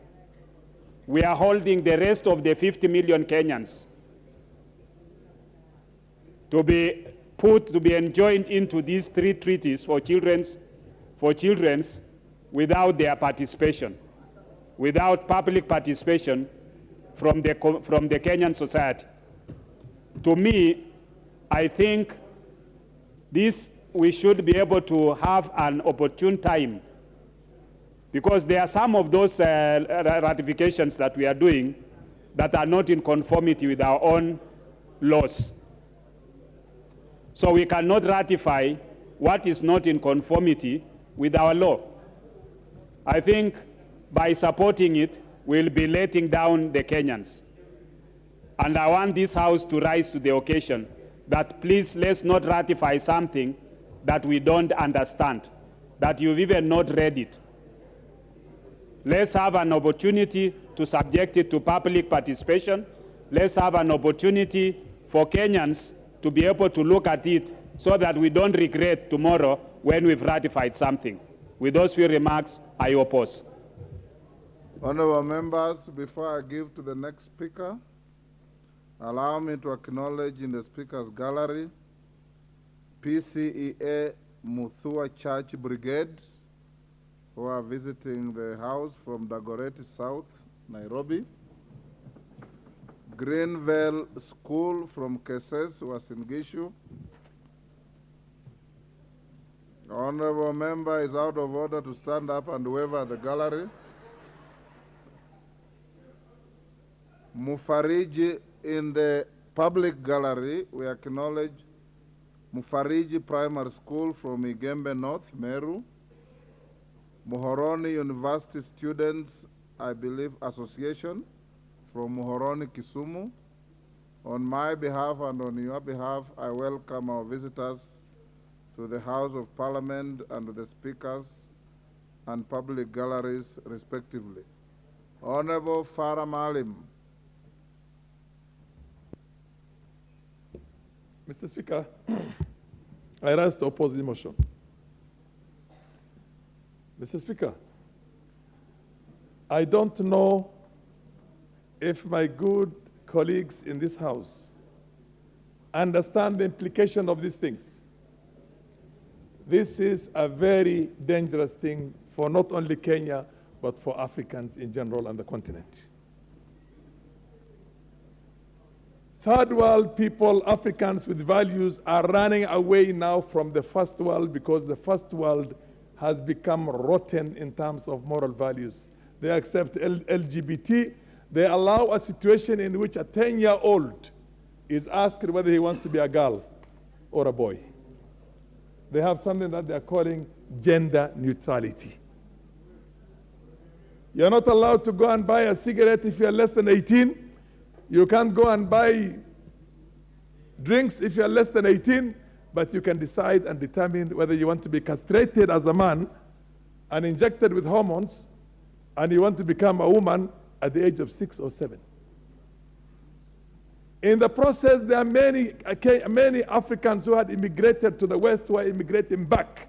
We are holding the rest of the 50 million Kenyans to be enjoined into these three treaties for children's without their participation, without public participation from the Kenyan society. to me, I think this, we should be able to have an opportune time, because there are some of those ratifications that we are doing that are not in conformity with our own laws. So we cannot ratify what is not in conformity with our law. I think by supporting it, we'll be letting down the Kenyans. And I want this House to rise to the occasion that please, let's not ratify something that we don't understand, that you've even not read it. Let's have an opportunity to subject it to public participation. Let's have an opportunity for Kenyans to be able to look at it so that we don't regret tomorrow when we've ratified something. With those few remarks, I oppose. Honorable members, before I give to the next speaker, allow me to acknowledge in the speaker's gallery PCEA Muthua Church Brigade, who are visiting the house from Dagoretti South, Nairobi. Greenville School from Keses, Uasin Gishu. The honorable member is out of order to stand up and wave at the gallery. Mufariji in the public gallery, we acknowledge Mufariji Primary School from Igembe North, Meru. Muhoroni University Students, I believe, Association from Muhoroni, Kisumu. On my behalf and on your behalf, I welcome our visitors to the House of Parliament and the speakers and public galleries, respectively. Honorable Farah Malim. Mr. Speaker, I rise to oppose the motion. Mr. Speaker, I don't know if my good colleagues in this House understand the implication of these things. This is a very dangerous thing for not only Kenya, but for Africans in general and the continent. Third world people, Africans with values, are running away now from the first world because the first world has become rotten in terms of moral values. They accept LGBT. They allow a situation in which a 10-year-old is asked whether he wants to be a girl or a boy. They have something that they're calling gender neutrality. You're not allowed to go and buy a cigarette if you're less than 18. You can't go and buy drinks if you're less than 18, but you can decide and determine whether you want to be castrated as a man and injected with hormones, and you want to become a woman at the age of 6 or 7. In the process, there are many Africans who had immigrated to the West who are immigrating back.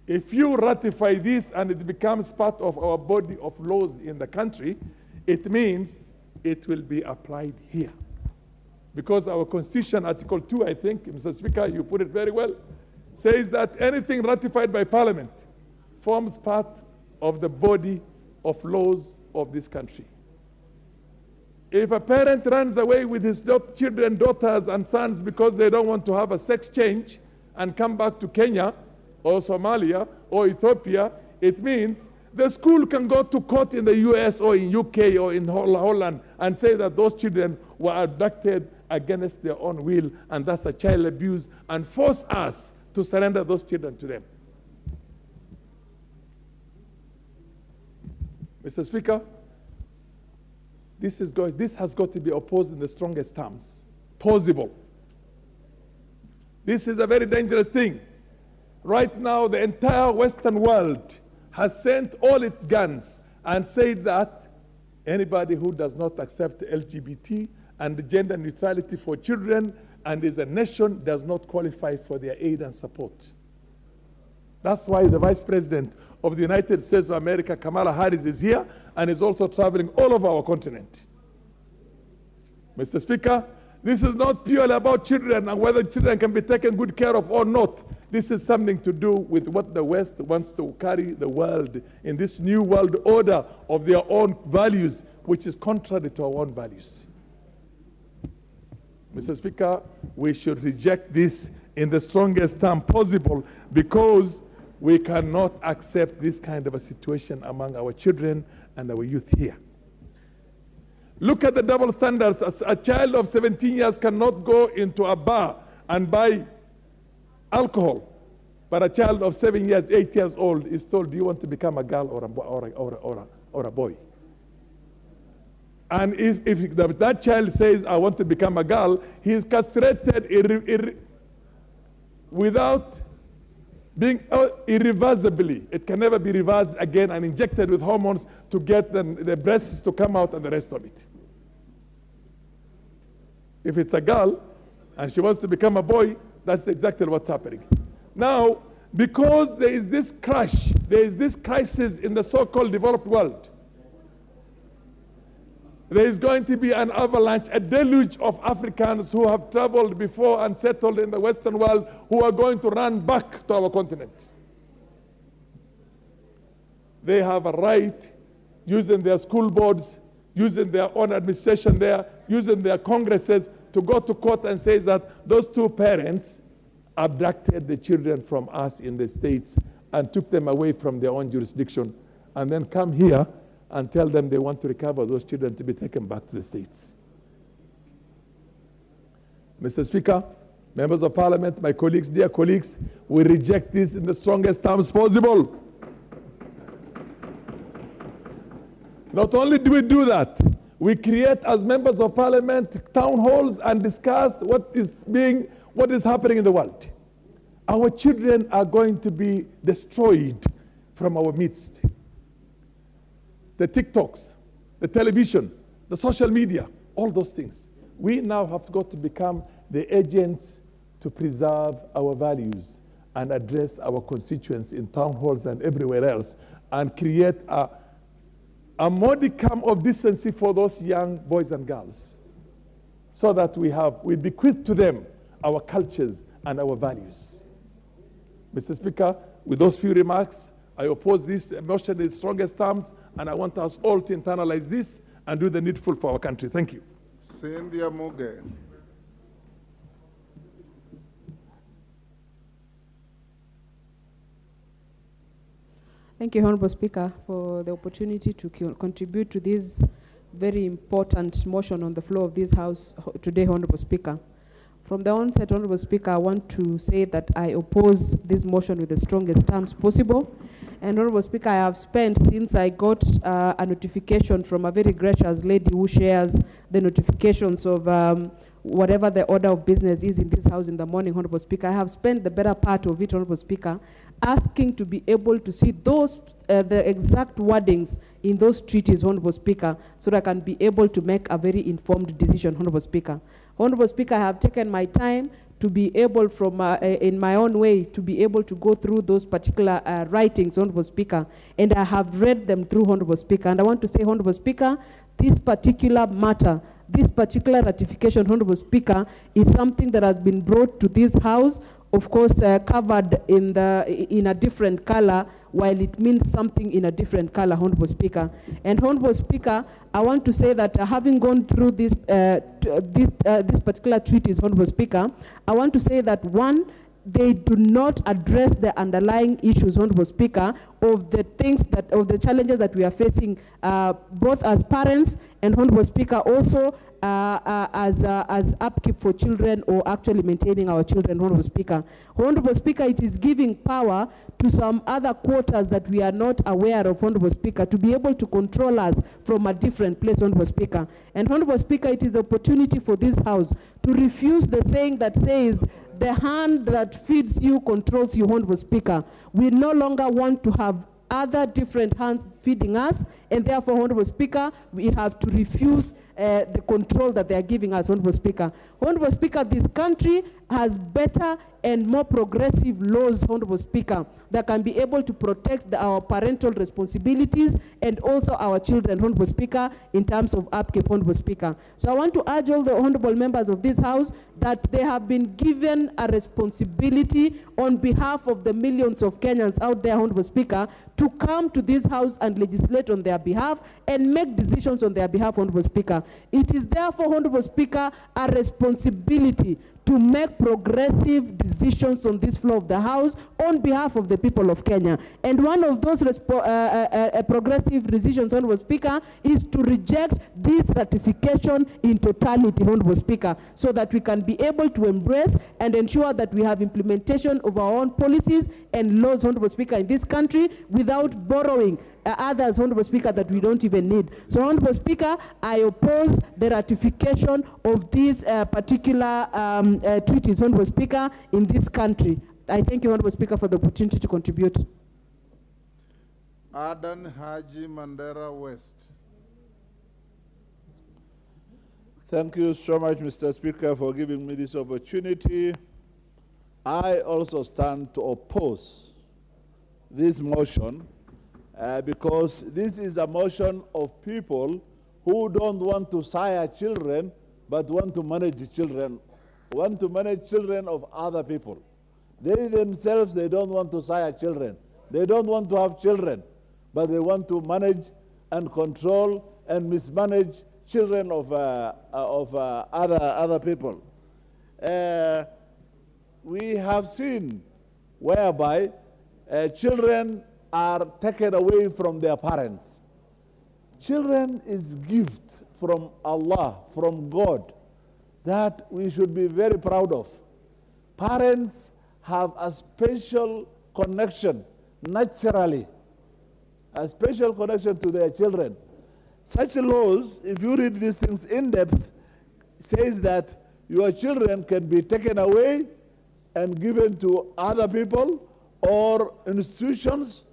If you ratify this and it becomes part of our body of laws in the country, it means it will be applied here. Because our Constitution, Article 2, I think, Mr. Speaker, you put it very well, says that anything ratified by Parliament forms part of the body of laws of this country. If a parent runs away with his children, daughters, and sons because they don't want to have a sex change and come back to Kenya or Somalia or Ethiopia, it means the school can go to court in the US or in UK or in Holland and say that those children were abducted against their own will, and that's a child abuse, and force us to surrender those children to them. Mr. Speaker, this has got to be opposed in the strongest terms possible. This is a very dangerous thing. Right now, the entire Western world has sent all its guns and said that anybody who does not accept LGBT and gender neutrality for children and is a nation does not qualify for their aid and support. That's why the Vice President of the United States of America, Kamala Harris, is here and is also traveling all over our continent. Mr. Speaker, this is not purely about children and whether children can be taken good care of or not. This is something to do with what the West wants to carry the world in this new world order of their own values, which is contrary to our own values. Mr. Speaker, we should reject this in the strongest term possible, because we cannot accept this kind of a situation among our children and our youth here. Look at the double standards. A child of 17 years cannot go into a bar and buy alcohol, but a child of 7 years, 8 years old is told, do you want to become a girl or a boy? And if that child says, I want to become a girl, he is castrated without being irreversibly. It can never be reversed again and injected with hormones to get the breasts to come out and the rest of it. If it's a girl and she wants to become a boy, that's exactly what's happening. Now, because there is this crash, there is this crisis in the so-called developed world, there is going to be an avalanche, a deluge of Africans who have traveled before and settled in the Western world, who are going to run back to our continent. They have a right, using their school boards, using their own administration there, using their congresses, to go to court and say that those two parents abducted the children from us in the States and took them away from their own jurisdiction, and then come here and tell them they want to recover those children to be taken back to the States. Mr. Speaker, members of Parliament, my colleagues, dear colleagues, we reject this in the strongest terms possible. Not only do we do that, we create as members of Parliament town halls and discuss what is happening in the world. Our children are going to be destroyed from our midst. The TikToks, the television, the social media, all those things. We now have got to become the agents to preserve our values and address our constituents in town halls and everywhere else, and create a modicum of decency for those young boys and girls, so that we bequeath to them our cultures and our values. Mr. Speaker, with those few remarks, I oppose this motion in the strongest terms, and I want us all to internalize this and do the needful for our country. Thank you. Cynthia Muge. Thank you, Honorable Speaker, for the opportunity to contribute to this very important motion on the floor of this House today, Honorable Speaker. From the onset, Honorable Speaker, I want to say that I oppose this motion with the strongest terms possible. And Honorable Speaker, I have spent, since I got a notification from a very gracious lady who shares the notifications of whatever the order of business is in this House in the morning, Honorable Speaker, I have spent the better part of it, Honorable Speaker, asking to be able to see those, the exact wordings in those treaties, Honorable Speaker, so that I can be able to make a very informed decision, Honorable Speaker. Honorable Speaker, I have taken my time to be able, from in my own way, to be able to go through those particular writings, Honorable Speaker, and I have read them through, Honorable Speaker. And I want to say, Honorable Speaker, this particular matter, this particular ratification, Honorable Speaker, is something that has been brought to this House, of course, covered in a different color, while it means something in a different color, Honorable Speaker. And Honorable Speaker, I want to say that having gone through this particular treaties, Honorable Speaker, I want to say that one, they do not address the underlying issues, Honorable Speaker, of the things that, of the challenges that we are facing, both as parents and, Honorable Speaker, also as upkeep for children, or actually maintaining our children, Honorable Speaker. Honorable Speaker, it is giving power to some other quarters that we are not aware of, Honorable Speaker, to be able to control us from a different place, Honorable Speaker. And Honorable Speaker, it is an opportunity for this House to refuse the saying that says, the hand that feeds you controls you, Honorable Speaker. We no longer want to have other different hands feeding us, and therefore, Honorable Speaker, we have to refuse the control that they are giving us, Honorable Speaker. Honorable Speaker, this country has better and more progressive laws, Honorable Speaker, that can be able to protect our parental responsibilities and also our children, Honorable Speaker, in terms of upkeep, Honorable Speaker. So I want to urge all the honorable members of this House that they have been given a responsibility on behalf of the millions of Kenyans out there, Honorable Speaker, to come to this House and and legislate on their behalf and make decisions on their behalf, Honorable Speaker. It is therefore, Honorable Speaker, a responsibility to make progressive decisions on this floor of the House on behalf of the people of Kenya. And one of those progressive decisions, Honorable Speaker, is to reject this ratification in totality, Honorable Speaker, so that we can be able to embrace and ensure that we have implementation of our own policies and laws, Honorable Speaker, in this country without borrowing others, Honorable Speaker, that we don't even need. So, Honorable Speaker, I oppose the ratification of these particular treaties, Honorable Speaker, in this country. I thank you, Honorable Speaker, for the opportunity to contribute. Adan Haji Mandera West. Thank you so much, Mr. Speaker, for giving me this opportunity. I also stand to oppose this motion because this is a motion of people who don't want to sire children, but want to manage children, of other people. They themselves, they don't want to sire children. They don't want to have children, but they want to manage and control and mismanage children of other people. We have seen whereby children are taken away from their parents. Children is gift from Allah, from God, that we should be very proud of. Parents have a special connection, naturally, a special connection to their children. Such laws, if you read these things in depth, says that your children can be taken away and given to other people or institutions,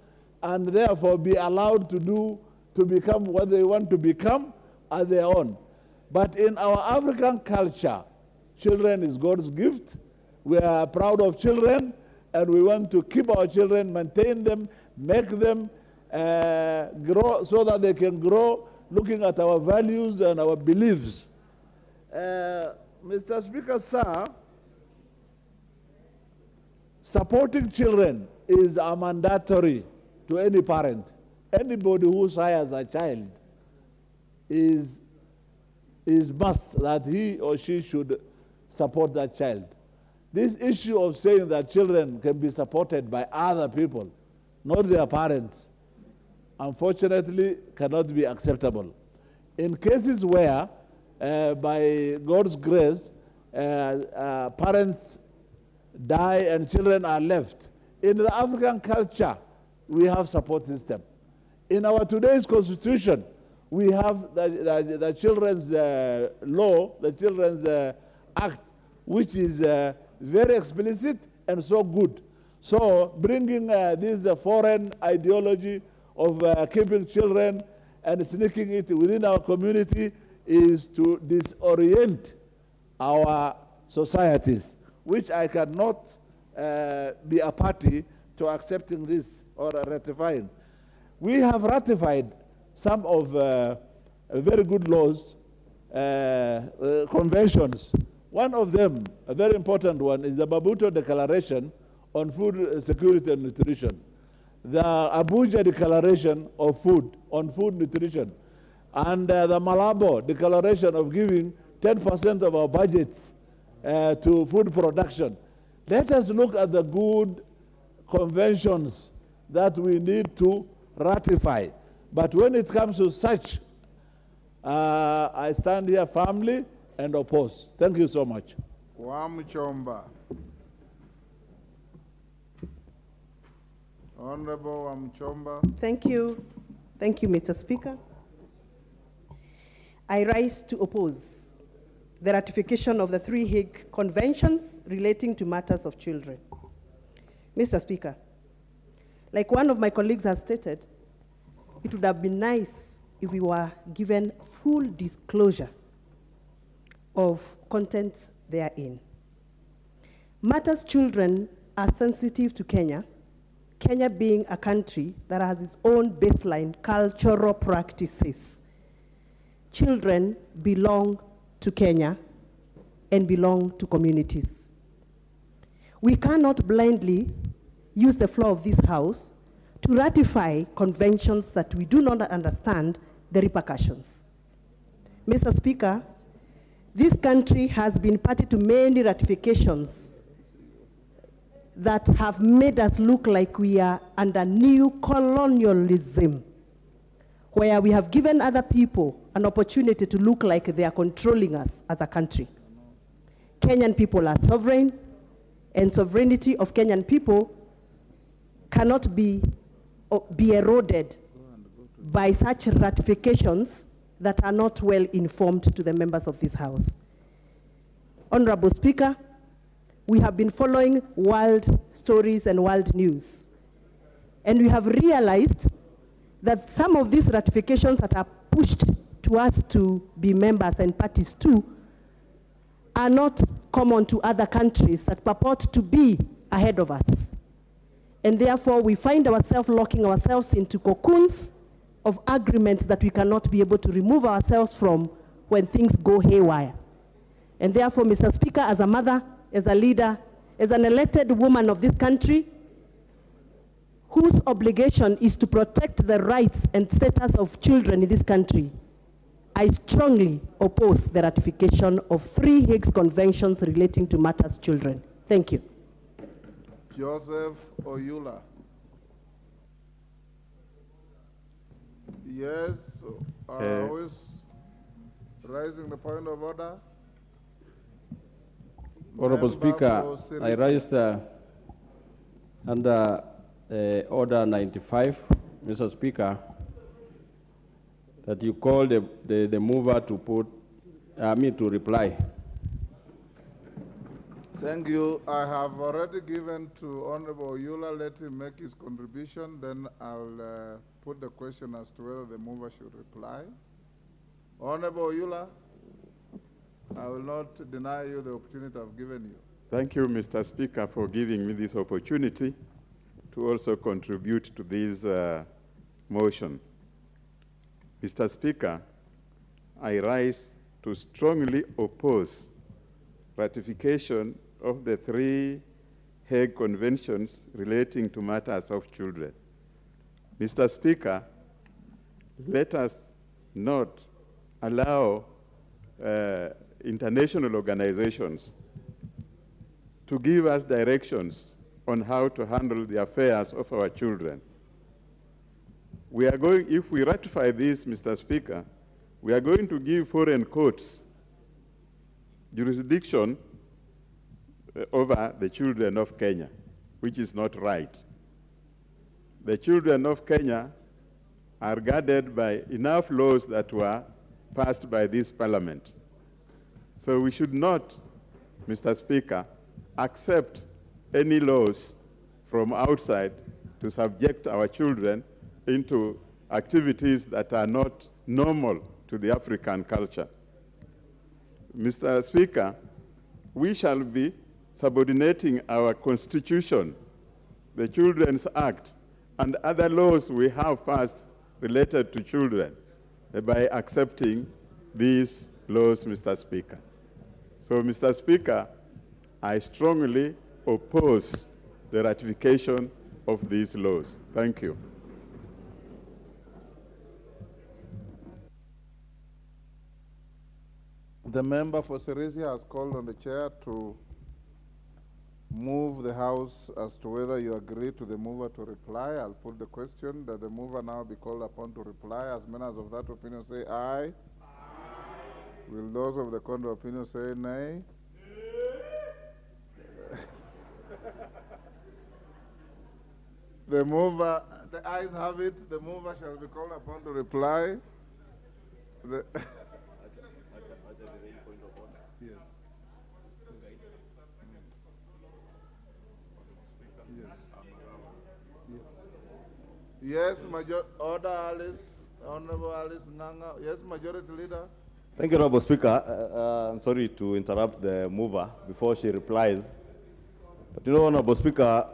and therefore be allowed to become what they want to become as their own. But in our African culture, children is God's gift. We are proud of children, and we want to keep our children, maintain them, make them grow so that they can grow looking at our values and our beliefs. Mr. Speaker, sir, supporting children is a mandatory to any parent. Anybody who sires a child is must that he or she should support that child. This issue of saying that children can be supported by other people, not their parents, unfortunately cannot be acceptable. In cases where, by God's grace, parents die and children are left, in the African culture, we have support system. In our today's constitution, we have the children's law, the children's act, which is very explicit and so good. So bringing this foreign ideology of keeping children and sneaking it within our community is to disorient our societies, which I cannot be a party to accepting this or ratifying. We have ratified some of very good laws, conventions. One of them, a very important one, is the Maputo Declaration on Food Security and Nutrition, the Abuja Declaration of Food, on food nutrition, and the Malabo Declaration of giving 10% of our budgets to food production. Let us look at the good conventions that we need to ratify. But when it comes to such, I stand here firmly and oppose. Thank you so much. Wamchomba. Honorable Wamchomba. Thank you. Thank you, Mr. Speaker. I rise to oppose the ratification of the 3 Hague Conventions relating to matters of children. Mr. Speaker, like one of my colleagues has stated, it would have been nice if we were given full disclosure of contents therein. Matters children are sensitive to Kenya, Kenya being a country that has its own baseline cultural practices. Children belong to Kenya and belong to communities. We cannot blindly use the floor of this House to ratify conventions that we do not understand the repercussions. Mr. Speaker, this country has been party to many ratifications that have made us look like we are under new colonialism, where we have given other people an opportunity to look like they are controlling us as a country. Kenyan people are sovereign, and sovereignty of Kenyan people cannot be eroded by such ratifications that are not well informed to the members of this House. Honorable Speaker, we have been following world stories and world news, and we have realized that some of these ratifications that are pushed to us to be members and parties to are not common to other countries that purport to be ahead of us. And therefore, we find ourselves locking ourselves into cocoons of agreements that we cannot be able to remove ourselves from when things go haywire. And therefore, Mr. Speaker, as a mother, as a leader, as an elected woman of this country, whose obligation is to protect the rights and status of children in this country, I strongly oppose the ratification of 3 Hague Conventions relating to matters children. Thank you. Joseph Oyula. Yes, who is raising the point of order? Honorable Speaker, I raised under Order 95, Mr. Speaker, that you call the mover to put to reply. Thank you. I have already given to Honorable Oyula. Let him make his contribution. Then I'll put the question as to whether the mover should reply. Honorable Oyula, I will not deny you the opportunity I've given you. Thank you, Mr. Speaker, for giving me this opportunity to also contribute to this motion. Mr. Speaker, I rise to strongly oppose ratification of the 3 Hague Conventions relating to matters of children. Mr. Speaker, let us not allow international organizations to give us directions on how to handle the affairs of our children. We are going, if we ratify this, Mr. Speaker, we are going to give foreign courts jurisdiction over the children of Kenya, which is not right. The children of Kenya are guarded by enough laws that were passed by this parliament. So we should not, Mr. Speaker, accept any laws from outside to subject our children into activities that are not normal to the African culture. Mr. Speaker, we shall be subordinating our Constitution, the Children's Act, and other laws we have passed related to children by accepting these laws, Mr. Speaker. So, Mr. Speaker, I strongly oppose the ratification of these laws. Thank you. The member for Sirisia has called on the chair to move the House as to whether you agree to the mover to reply. I'll put the question that the mover now be called upon to reply. As many as of that opinion say aye. Aye. Will those of the contrary opinion say nay? The mover, the ayes have it, the mover shall be called upon to reply. Yes, Order Alice, Honorable Alice Nganga. Yes, Majority Leader. Thank you, Honorable Speaker. I'm sorry to interrupt the mover before she replies. But you know, Honorable Speaker,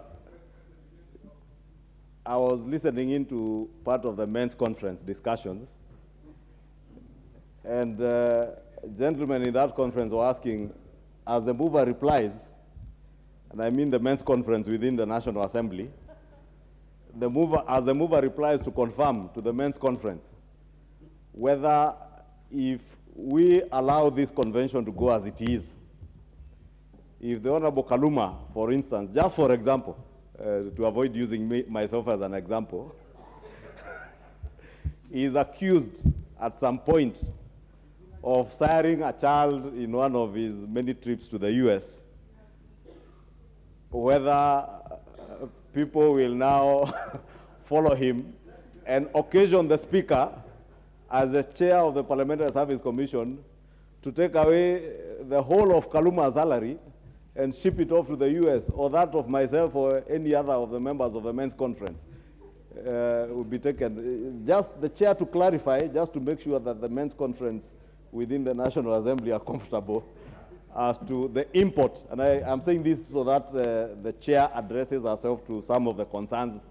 I was listening into part of the men's conference discussions, and gentlemen in that conference were asking, as the mover replies, and I mean the men's conference within the National Assembly, the mover replies to confirm to the men's conference whether if we allow this convention to go as it is, if the Honorable Kaluma, for instance, just for example, to avoid using myself as an example, is accused at some point of siring a child in one of his many trips to the US, whether people will now follow him and occasion the Speaker, as the chair of the Parliamentary Service Commission, to take away the whole of Kaluma's salary and ship it off to the US, or that of myself or any other of the members of the men's conference will be taken. Just the chair to clarify, just to make sure that the men's conference within the National Assembly are comfortable as to the import. And I'm saying this so that the chair addresses herself to some of the concerns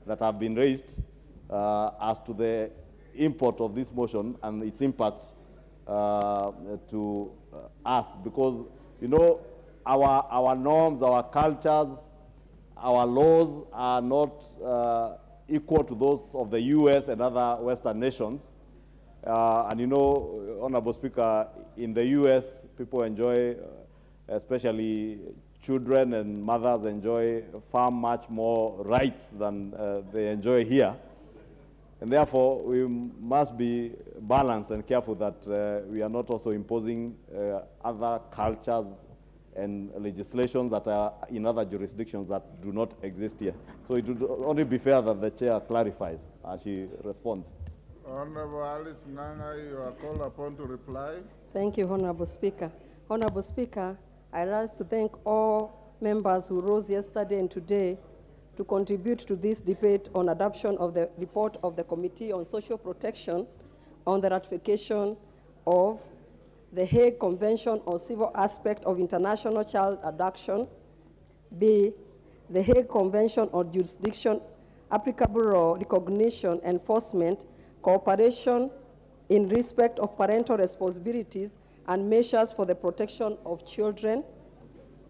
that have been raised as to the import of this motion and its impact to us. Because, you know, our norms, our cultures, our laws are not equal to those of the US and other Western nations. And you know, Honorable Speaker, in the US, people enjoy, especially children and mothers enjoy far much more rights than they enjoy here. And therefore, we must be balanced and careful that we are not also imposing other cultures and legislations that are in other jurisdictions that do not exist here. So it would only be fair that the chair clarifies as she responds. Honorable Alice Nganga, you are called upon to reply. Thank you, Honorable Speaker. Honorable Speaker, I rise to thank all members who rose yesterday and today to contribute to this debate on adoption of the report of the Committee on Social Protection on the ratification of the Hague Convention on Civil Aspect of International Child Abduction, B, the Hague Convention on Jurisdiction, Applicable Law, Recognition, Enforcement, Cooperation in respect of parental responsibilities and measures for the protection of children,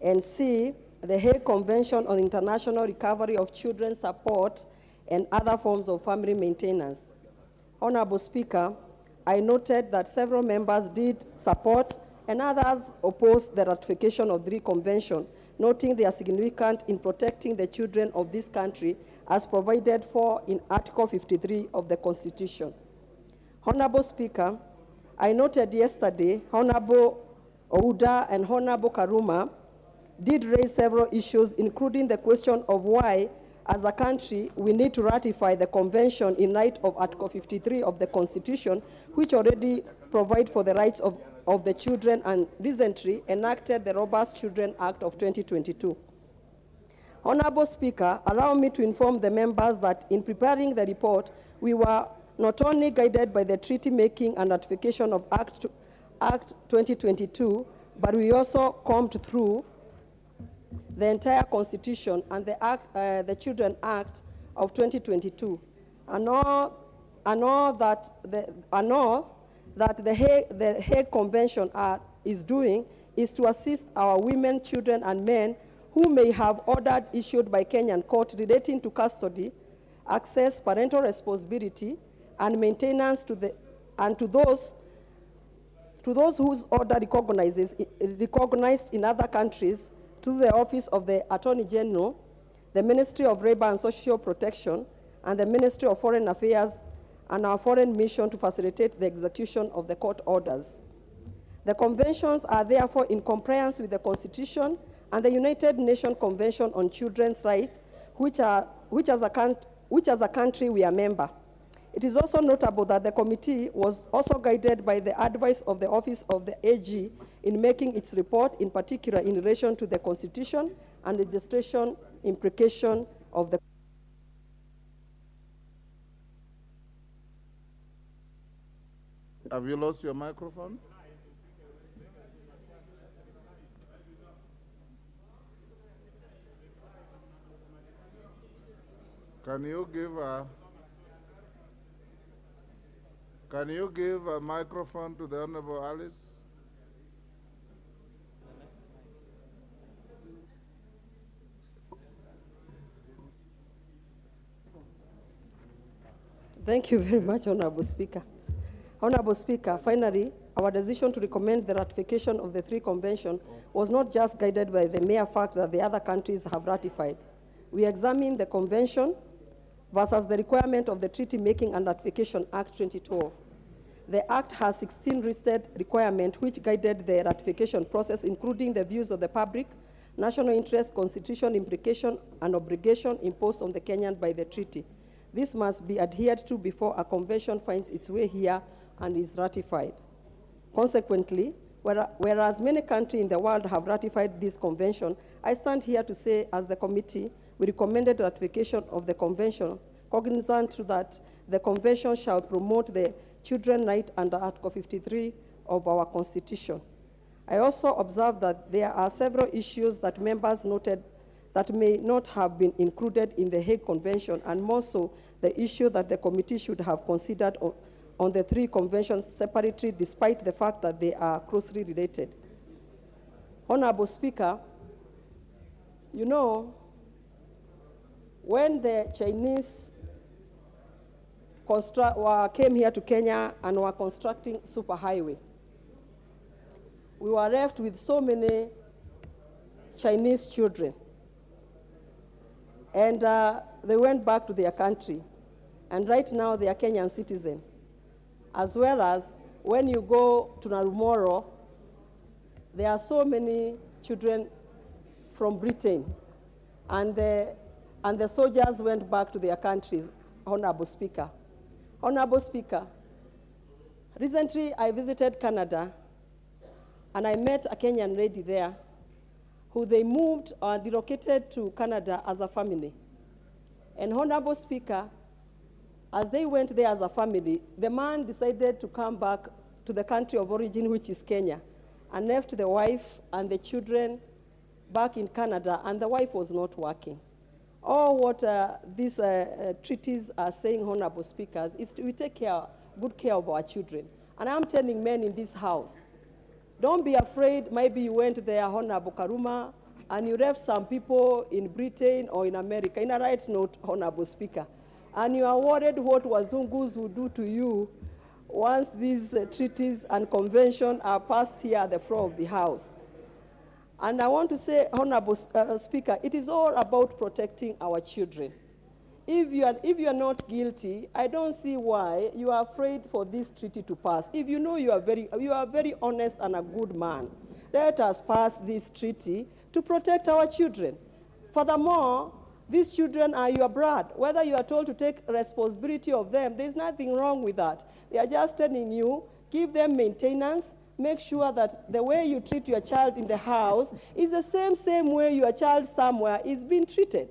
and C, the Hague Convention on International Recovery of Children's Support and other forms of family maintenance. Honorable Speaker, I noted that several members did support and others opposed the ratification of the convention, noting they are significant in protecting the children of this country as provided for in Article 53 of the Constitution. Honorable Speaker, I noted yesterday Honorable Ouda and Honorable Karuma did raise several issues, including the question of why, as a country, we need to ratify the convention in light of Article 53 of the Constitution, which already provide for the rights of the children and recently enacted the Robust Children Act of 2022. Honorable Speaker, allow me to inform the members that in preparing the report, we were not only guided by the treaty making and ratification of Act 2022, but we also combed through the entire Constitution and the Children Act of 2022, and all that the Hague Convention is doing is to assist our women, children, and men who may have orders issued by Kenyan court relating to custody, access, parental responsibility, and maintenance to those whose order recognized in other countries, to the Office of the Attorney General, the Ministry of Labor and Social Protection, and the Ministry of Foreign Affairs, and our foreign mission to facilitate the execution of the court orders. The conventions are therefore in compliance with the Constitution and the United Nations Convention on Children's Rights, which as a country we are member. It is also notable that the committee was also guided by the advice of the Office of the AG in making its report, in particular in relation to the Constitution and legislation implication of the. Have you lost your microphone? Can you give a microphone to the Honorable Alice? Thank you very much, Honorable Speaker. Honorable Speaker, finally, our decision to recommend the ratification of the 3 conventions was not just guided by the mere fact that the other countries have ratified. We examined the convention versus the requirement of the Treaty Making and Ratification Act 2012. The Act has 16 listed requirements which guided the ratification process, including the views of the public, national interest, constitutional implication, and obligation imposed on the Kenyan by the treaty. This must be adhered to before a convention finds its way here and is ratified. Consequently, whereas many countries in the world have ratified this convention, I stand here to say, as the committee, we recommended ratification of the convention, cognizant that the convention shall promote the children's right under Article 53 of our Constitution. I also observed that there are several issues that members noted that may not have been included in the Hague Convention, and more so the issue that the committee should have considered on the 3 conventions separately, despite the fact that they are closely related. Honorable Speaker, you know, when the Chinese came here to Kenya and were constructing superhighway, we were left with so many Chinese children. And they went back to their country. And right now they are Kenyan citizens. As well as when you go to Narumoro, there are so many children from Britain. And the soldiers went back to their countries, Honorable Speaker. Honorable Speaker, recently I visited Canada, and I met a Kenyan lady there who they moved or relocated to Canada as a family. And Honorable Speaker, as they went there as a family, the man decided to come back to the country of origin, which is Kenya, and left the wife and the children back in Canada, and the wife was not working. All what these treaties are saying, Honorable Speakers, is we take good care of our children. And I'm telling men in this house, don't be afraid. Maybe you went there, Honorable Karuma, and you left some people in Britain or in America, in a right note, Honorable Speaker, and you are worried what Wazungus will do to you once these treaties and conventions are passed here at the floor of the House. And I want to say, Honorable Speaker, it is all about protecting our children. If you are not guilty, I don't see why you are afraid for this treaty to pass. If you know you are very honest and a good man, let us pass this treaty to protect our children. Furthermore, these children are your blood. Whether you are told to take responsibility of them, there's nothing wrong with that. They are just telling you, give them maintenance, make sure that the way you treat your child in the house is the same way your child somewhere is being treated.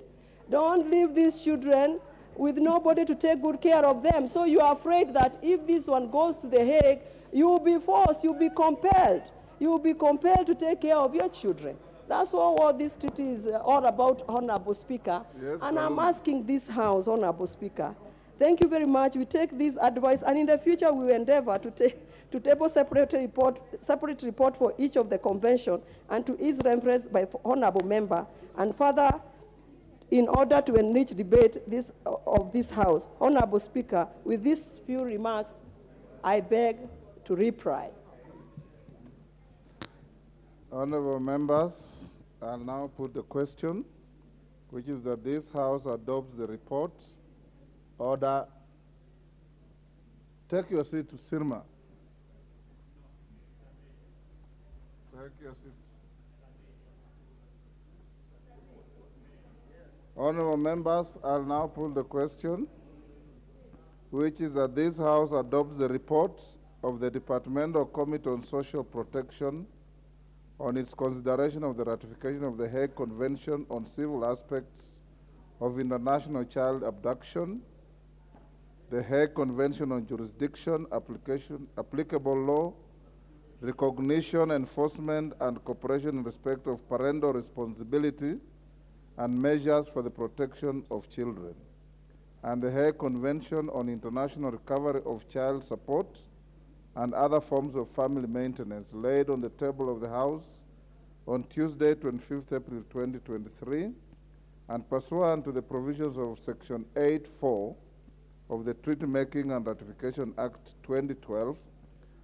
Don't leave these children with nobody to take good care of them. So you are afraid that if this one goes to The Hague, you will be forced, you'll be compelled. You will be compelled to take care of your children. That's what this treaty is all about, Honorable Speaker. Yes, and I'm asking this House, Honorable Speaker, thank you very much. We take this advice, and in the future we will endeavor to table separate report for each of the convention and to ease reference by Honorable Member, and further, in order to enrich debate of this House. Honorable Speaker, with these few remarks, I beg to reply. Honorable members, I'll now put the question, which is that this House adopts the report. Order. Take your seat, Sirma. Take your seat. Honorable members, I'll now put the question, which is that this House adopts the report of the Departmental Committee on Social Protection on its consideration of the ratification of the Hague Convention on Civil Aspects of International Child Abduction, the Hague Convention on Jurisdiction, applicable law, recognition, enforcement, and cooperation in respect of parental responsibility, and measures for the protection of children, and the Hague Convention on International Recovery of Child Support and other forms of family maintenance, laid on the table of the House on Tuesday, 25th April 2023, and pursuant to the provisions of Section 8.4 of the Treaty Making and Ratification Act 2012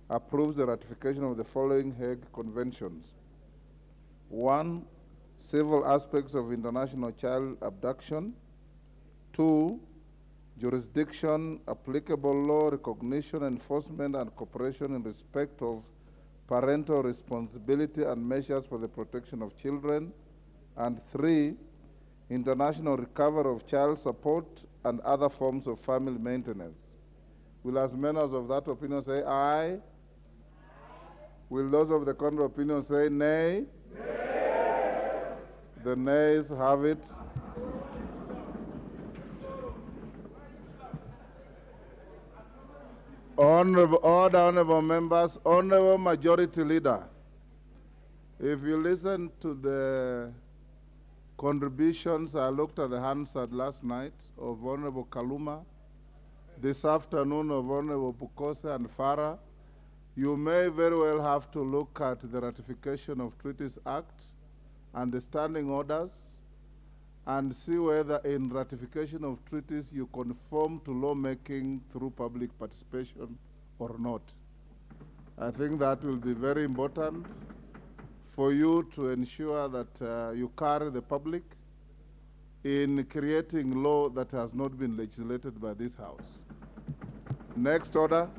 approves the ratification of the following Hague Conventions. 1. Civil aspects of international child abduction. 2. Jurisdiction, applicable law, recognition, enforcement, and cooperation in respect of parental responsibility and measures for the protection of children. And 3. International recovery of child support and other forms of family maintenance. Will as many as of that opinion say aye? Will those of the contrary opinion say nay? Nay. The nays have it. Honorable, all the honorable members, honorable majority leader, if you listen to the contributions, I looked at the Hansard last night of Honorable Kaluma, this afternoon of Honorable Bukose and Farah, you may very well have to look at the Ratification of Treaties Act and the standing orders and see whether in ratification of treaties you conform to lawmaking through public participation or not. I think that will be very important for you to ensure that you carry the public in creating law that has not been legislated by this House. Next order.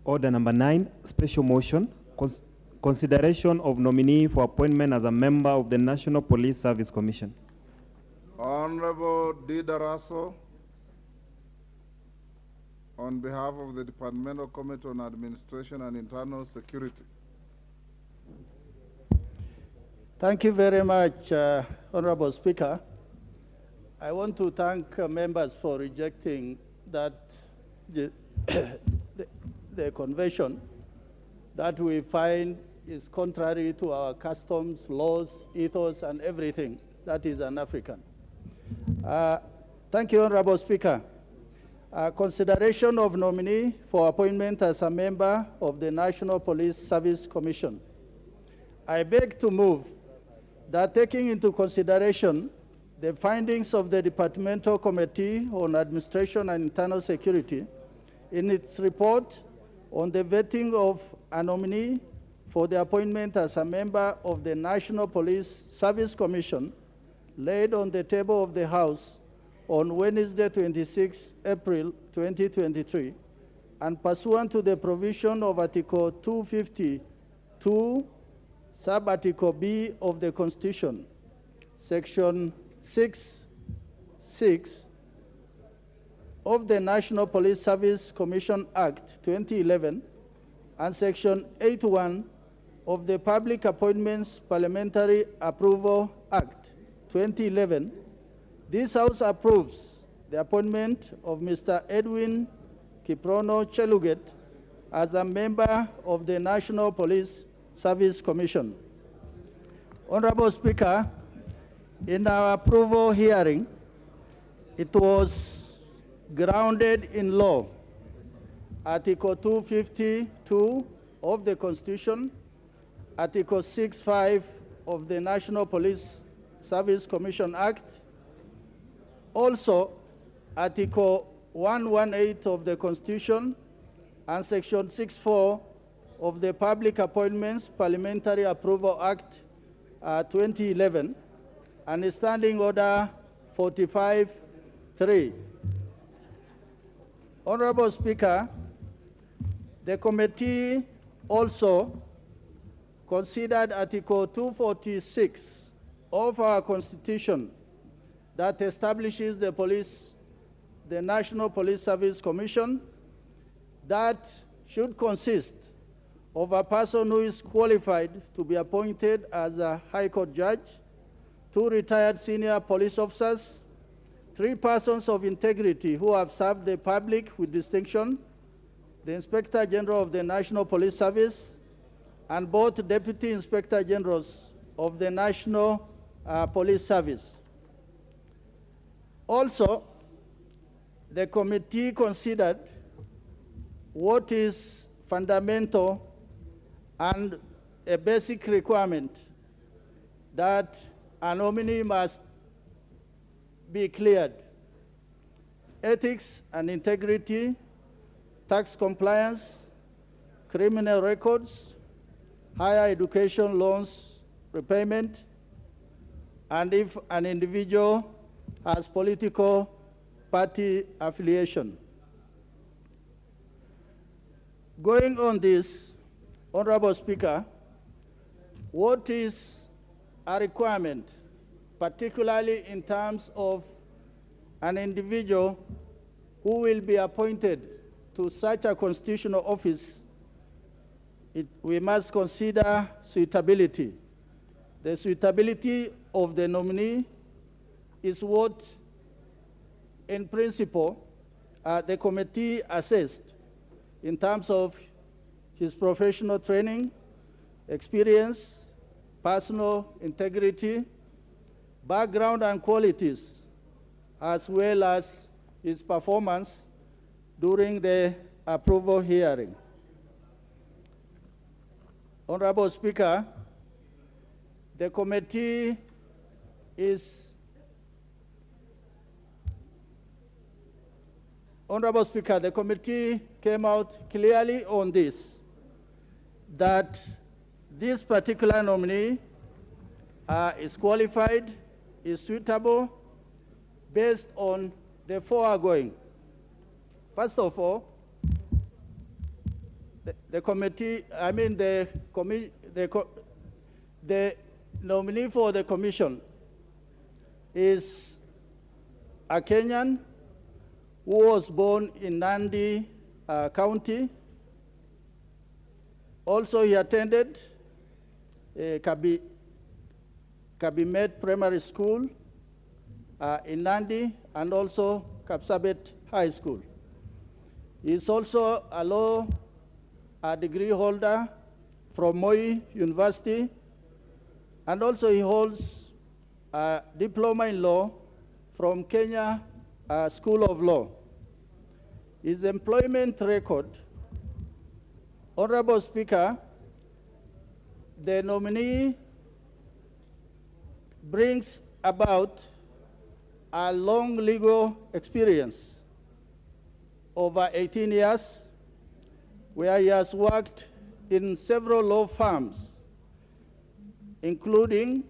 Order number 9, special motion, consideration of nominee for appointment as a member of the National Police Service Commission. Honorable Didaraso, on behalf of the Departmental Committee on Administration and Internal Security. Thank you very much, Honorable Speaker. I want to thank members for rejecting that the convention that we find is contrary to our customs, laws, ethos, and everything that is an African. Thank you, Honorable Speaker. Consideration of nominee for appointment as a member of the National Police Service Commission. I beg to move that, taking into consideration the findings of the Departmental Committee on Administration and Internal Security in its report on the vetting of a nominee for the appointment as a member of the National Police Service Commission, laid on the table of the House on Wednesday, 26 April 2023, and pursuant to the provision of Article 252, Sub-Article B of the Constitution, Section 6(6) of the National Police Service Commission Act 2011, and Section 8(1) of the Public Appointments Parliamentary Approval Act 2011, this House approves the appointment of Mr. Edwin Kiprono Cheluget as a member of the National Police Service Commission. Honorable Speaker, in our approval hearing, it was grounded in law, Article 252 of the Constitution, Article 6(5) of the National Police Service Commission Act, also Article 118 of the Constitution, and Section 6(4) of the Public Appointments Parliamentary Approval Act 2011, and Standing Order 45(3). Honorable Speaker, the committee also considered Article 246 of our Constitution that establishes the National Police Service Commission, that should consist of a person who is qualified to be appointed as a High Court judge, 2 retired senior police officers, 3 persons of integrity who have served the public with distinction, the Inspector General of the National Police Service, and both Deputy Inspector Generals of the National Police Service. Also, the committee considered what is fundamental and a basic requirement, that a nominee must be cleared ethics and integrity, tax compliance, criminal records, higher education loans repayment, and if an individual has political party affiliation. Going on this, Honorable Speaker, what is a requirement, particularly in terms of an individual who will be appointed to such a constitutional office? We must consider suitability. The suitability of the nominee is what, in principle, the committee assessed in terms of his professional training, experience, personal integrity, background and qualities, as well as his performance during the approval hearing. Honorable Speaker, the committee is Honorable Speaker, the committee came out clearly on this, that this particular nominee is qualified, is suitable, based on the foregoing. First of all, the committee, I mean the nominee for the commission is a Kenyan who was born in Nandi County. Also, he attended Kabimet Primary School in Nandi and also Kapsabet High School. He is also a law degree holder from Moi University, and also he holds a diploma in law from Kenya School of Law. His employment record, Honorable Speaker, the nominee brings about a long legal experience, over 18 years, where he has worked in several law firms, including,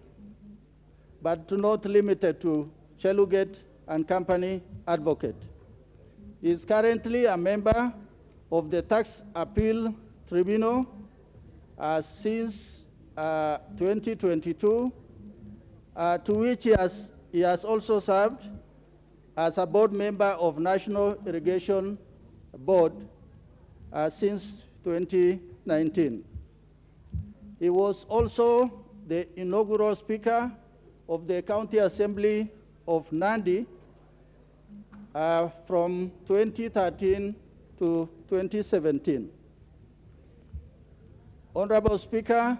but not limited to, Chelugate and Company Advocate. He is currently a member of the Tax Appeal Tribunal since 2022, to which he has also served as a board member of National Irrigation Board since 2019. He was also the inaugural Speaker of the County Assembly of Nandi from 2013 to 2017. Honorable Speaker,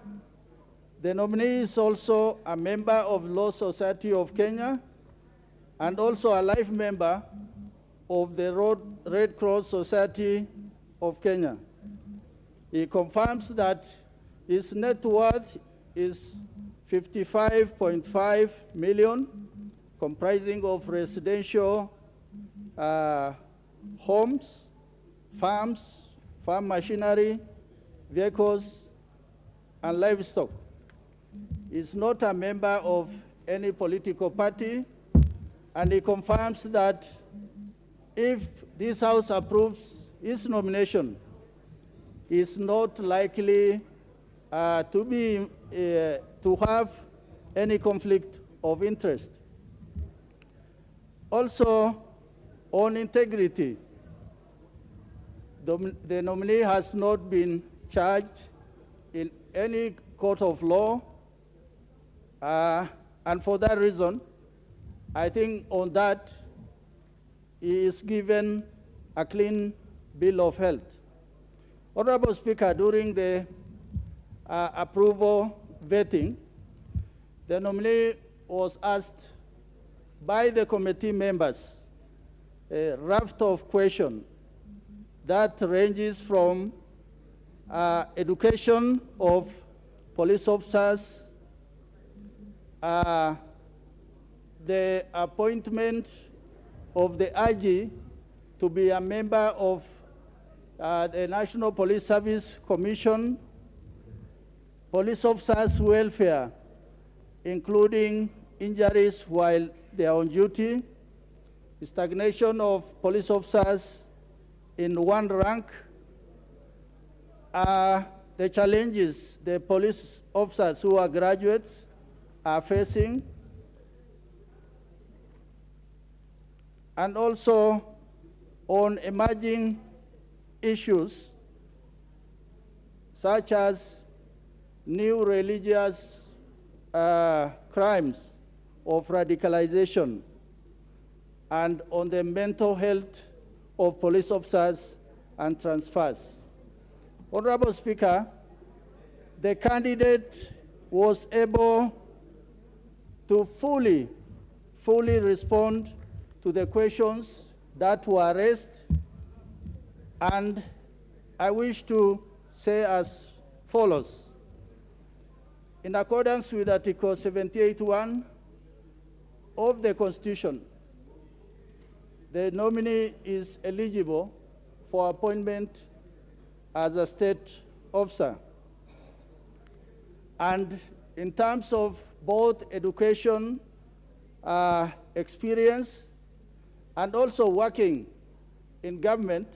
the nominee is also a member of Law Society of Kenya and also a life member of the Red Cross Society of Kenya. He confirms that his net worth is 55.5 million, comprising of residential homes, farms, farm machinery, vehicles, and livestock. He is not a member of any political party, and he confirms that if this House approves his nomination, he is not likely to have any conflict of interest. Also, on integrity, the nominee has not been charged in any court of law, and for that reason, I think on that, he is given a clean bill of health. Honorable Speaker, during the approval vetting, the nominee was asked by the committee members a raft of questions that ranges from education of police officers, the appointment of the IG to be a member of the National Police Service Commission, police officers' welfare, including injuries while they are on duty, stagnation of police officers in one rank, the challenges the police officers who are graduates are facing, and also on emerging issues such as new religious crimes of radicalization, and on the mental health of police officers and transfers. Honorable Speaker, the candidate was able to fully respond to the questions that were raised, and I wish to say as follows. In accordance with Article 78(1) of the Constitution, the nominee is eligible for appointment as a state officer. And in terms of both education experience and also working in government,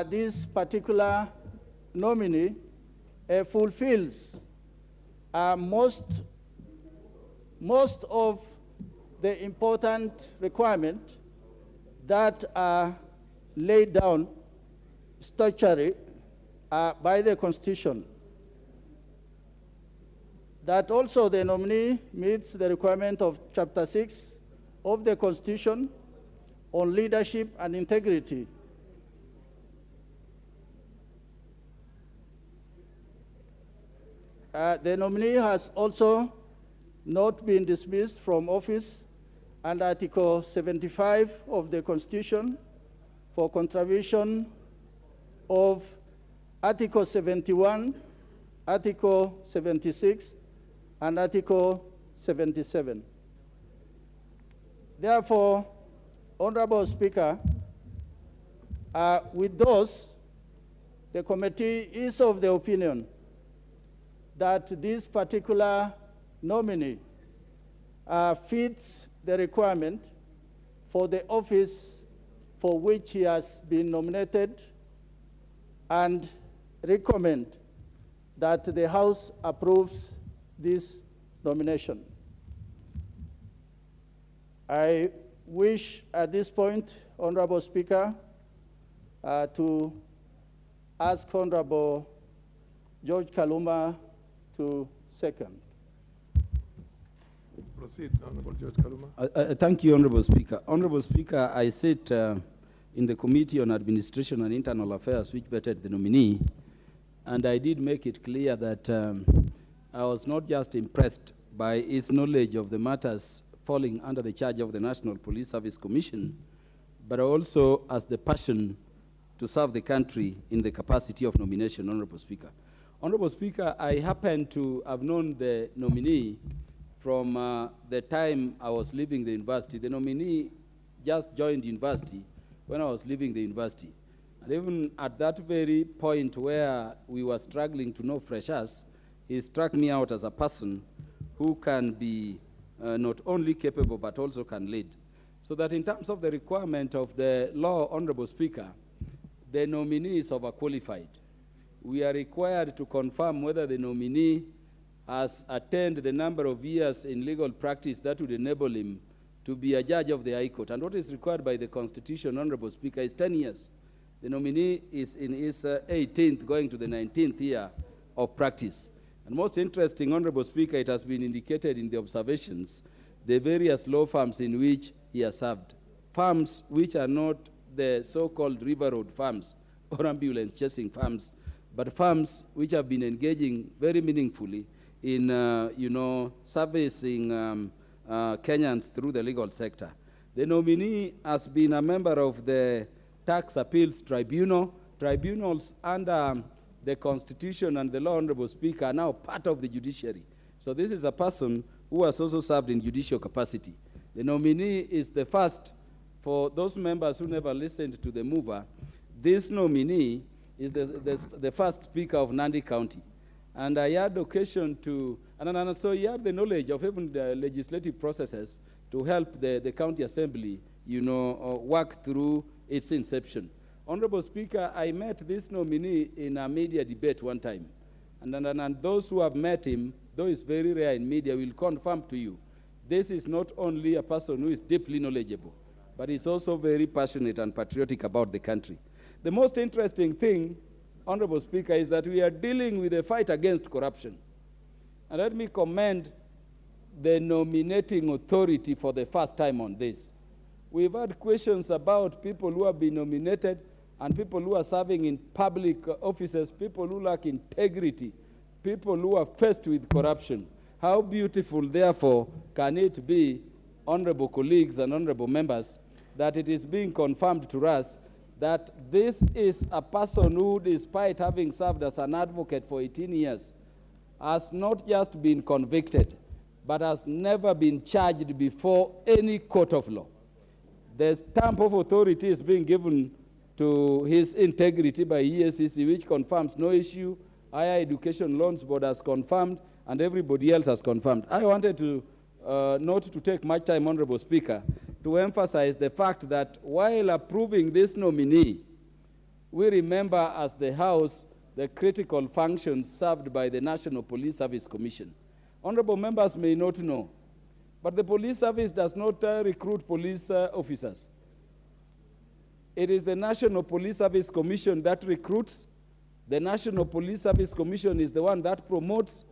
this particular nominee fulfills most of the important requirements that are laid down statutorily by the Constitution. That also the nominee meets the requirement of Chapter 6 of the Constitution on leadership and integrity. The nominee has also not been dismissed from office under Article 75 of the Constitution for contravention of Article 71, Article 76, and Article 77. Therefore, Honorable Speaker, with those, the committee is of the opinion that this particular nominee fits the requirement for the office for which he has been nominated, and recommend that the House approves this nomination. I wish at this point, Honorable Speaker, to ask Honorable George Kaluma to second. Proceed, Honorable George Kaluma. Thank you, Honorable Speaker. Honorable Speaker, I sit in the Committee on Administration and Internal Affairs, which vetted the nominee, and I did make it clear that I was not just impressed by his knowledge of the matters falling under the charge of the National Police Service Commission, but also as the passion to serve the country in the capacity of nomination, Honorable Speaker. Honorable Speaker, I happen to have known the nominee from the time I was leaving the university. The nominee just joined university when I was leaving the university. And even at that very point where we were struggling to know freshers, he struck me out as a person who can be not only capable but also can lead. So that in terms of the requirement of the law, Honorable Speaker, the nominee is overqualified. We are required to confirm whether the nominee has attained the number of years in legal practice that would enable him to be a judge of the High Court. And what is required by the Constitution, Honorable Speaker, is 10 years. The nominee is in his 18th, going to the 19th year of practice. And most interesting, Honorable Speaker, it has been indicated in the observations, the various law firms in which he has served. Firms which are not the so-called river road firms or ambulance chasing firms, but firms which have been engaging very meaningfully in, servicing Kenyans through the legal sector. The nominee has been a member of the Tax Appeals Tribunal. Tribunals under the Constitution and the law, Honorable Speaker, are now part of the judiciary. So this is a person who has also served in judicial capacity. The nominee is the first for those members who never listened to the mover, this nominee is the first speaker of Nandi County. And I had occasion to, and so he had the knowledge of even the legislative processes to help the county assembly, work through its inception. Honorable Speaker, I met this nominee in a media debate one time. And those who have met him, though it's very rare in media, will confirm to you, this is not only a person who is deeply knowledgeable, but he's also very passionate and patriotic about the country. The most interesting thing, Honorable Speaker, is that we are dealing with a fight against corruption. And let me commend the nominating authority for the first time on this. We've had questions about people who have been nominated and people who are serving in public offices, people who lack integrity, people who are faced with corruption. How beautiful, therefore, can it be, honorable colleagues and honorable members, that it is being confirmed to us that this is a person who, despite having served as an advocate for 18 years, has not just been convicted, but has never been charged before any court of law. The stamp of authority is being given to his integrity by EACC, which confirms no issue. Higher Education Loans Board has confirmed, and everybody else has confirmed. I wanted to, not to take much time, Honorable Speaker, to emphasize the fact that while approving this nominee, we remember as the House the critical functions served by the National Police Service Commission. Honorable members may not know, but the police service does not recruit police officers. It is the National Police Service Commission that recruits. The National Police Service Commission is the one that promotes.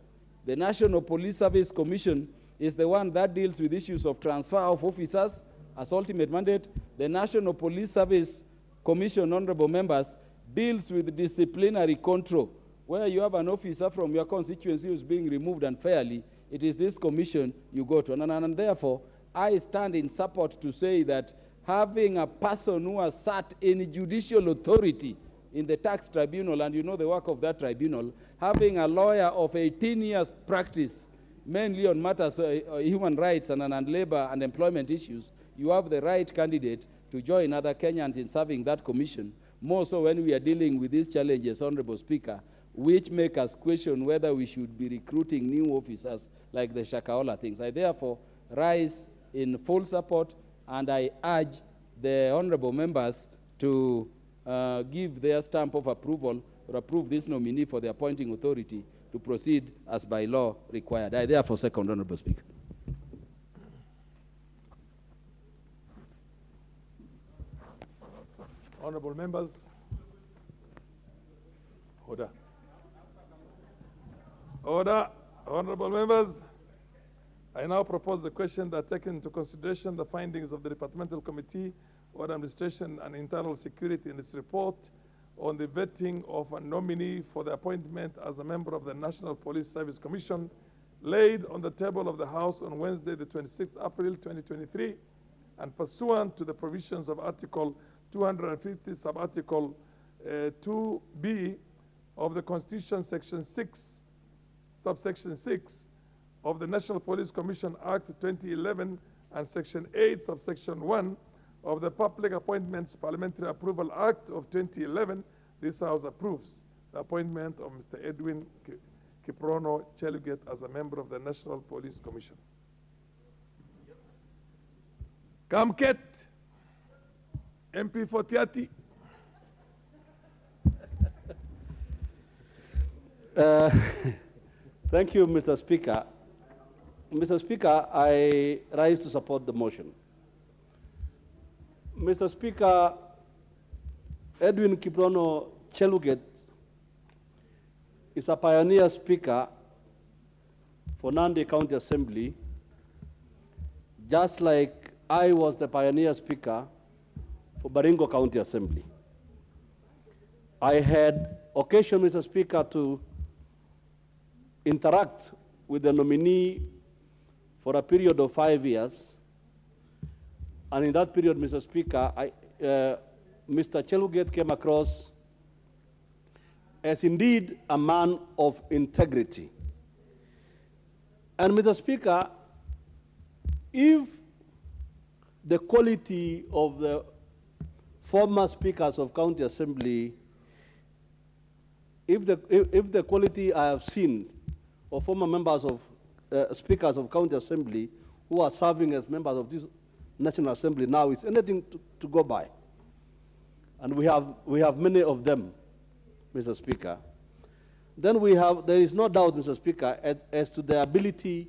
The National Police Service Commission is the one that deals with issues of transfer of officers as ultimate mandate. The National Police Service Commission, honorable members, deals with disciplinary control. Where you have an officer from your constituency who is being removed unfairly, it is this commission you go to. And therefore, I stand in support to say that having a person who has sat in judicial authority in the tax tribunal, and you know the work of that tribunal, having a lawyer of 18 years practice, mainly on matters human rights and labor and employment issues, you have the right candidate to join other Kenyans in serving that commission, more so when we are dealing with these challenges, Honorable Speaker, which make us question whether we should be recruiting new officers like the Shakahola things. I therefore rise in full support, and I urge the honorable members to give their stamp of approval or approve this nominee for the appointing authority to proceed as by law required. I therefore second, Honorable Speaker. Honorable members. Order. Order. Honorable members. I now propose the question that taken into consideration the findings of the Departmental Committee on Administration and Internal Security in its report on the vetting of a nominee for the appointment as a member of the National Police Service Commission, laid on the table of the House on Wednesday, the 26th April 2023, and pursuant to the provisions of Article 250, Sub-Article 2B of the Constitution, Section 6, Subsection 6, of the National Police Commission Act 2011 and Section 8, Subsection 1 of the Public Appointments Parliamentary Approval Act of 2011, this House approves the appointment of Mr. Edwin Kiprono Cheluget as a member of the National Police Commission. Kamket, MP for Tiati. Thank you, Mr. Speaker. Mr. Speaker, I rise to support the motion. Mr. Speaker, Edwin Kiprono Cheluget is a pioneer speaker for Nandi County Assembly, just like I was the pioneer speaker for Baringo County Assembly. I had occasion, Mr. Speaker, to interact with the nominee for a period of 5 years. And in that period, Mr. Speaker, Mr. Cheluget came across as indeed a man of integrity. And Mr. Speaker, if the quality of the former speakers of county assembly, if the quality I have seen of former members of speakers of county assembly who are serving as members of this National Assembly now is anything to go by, and we have many of them, Mr. Speaker, then there is no doubt, Mr. Speaker, as to the ability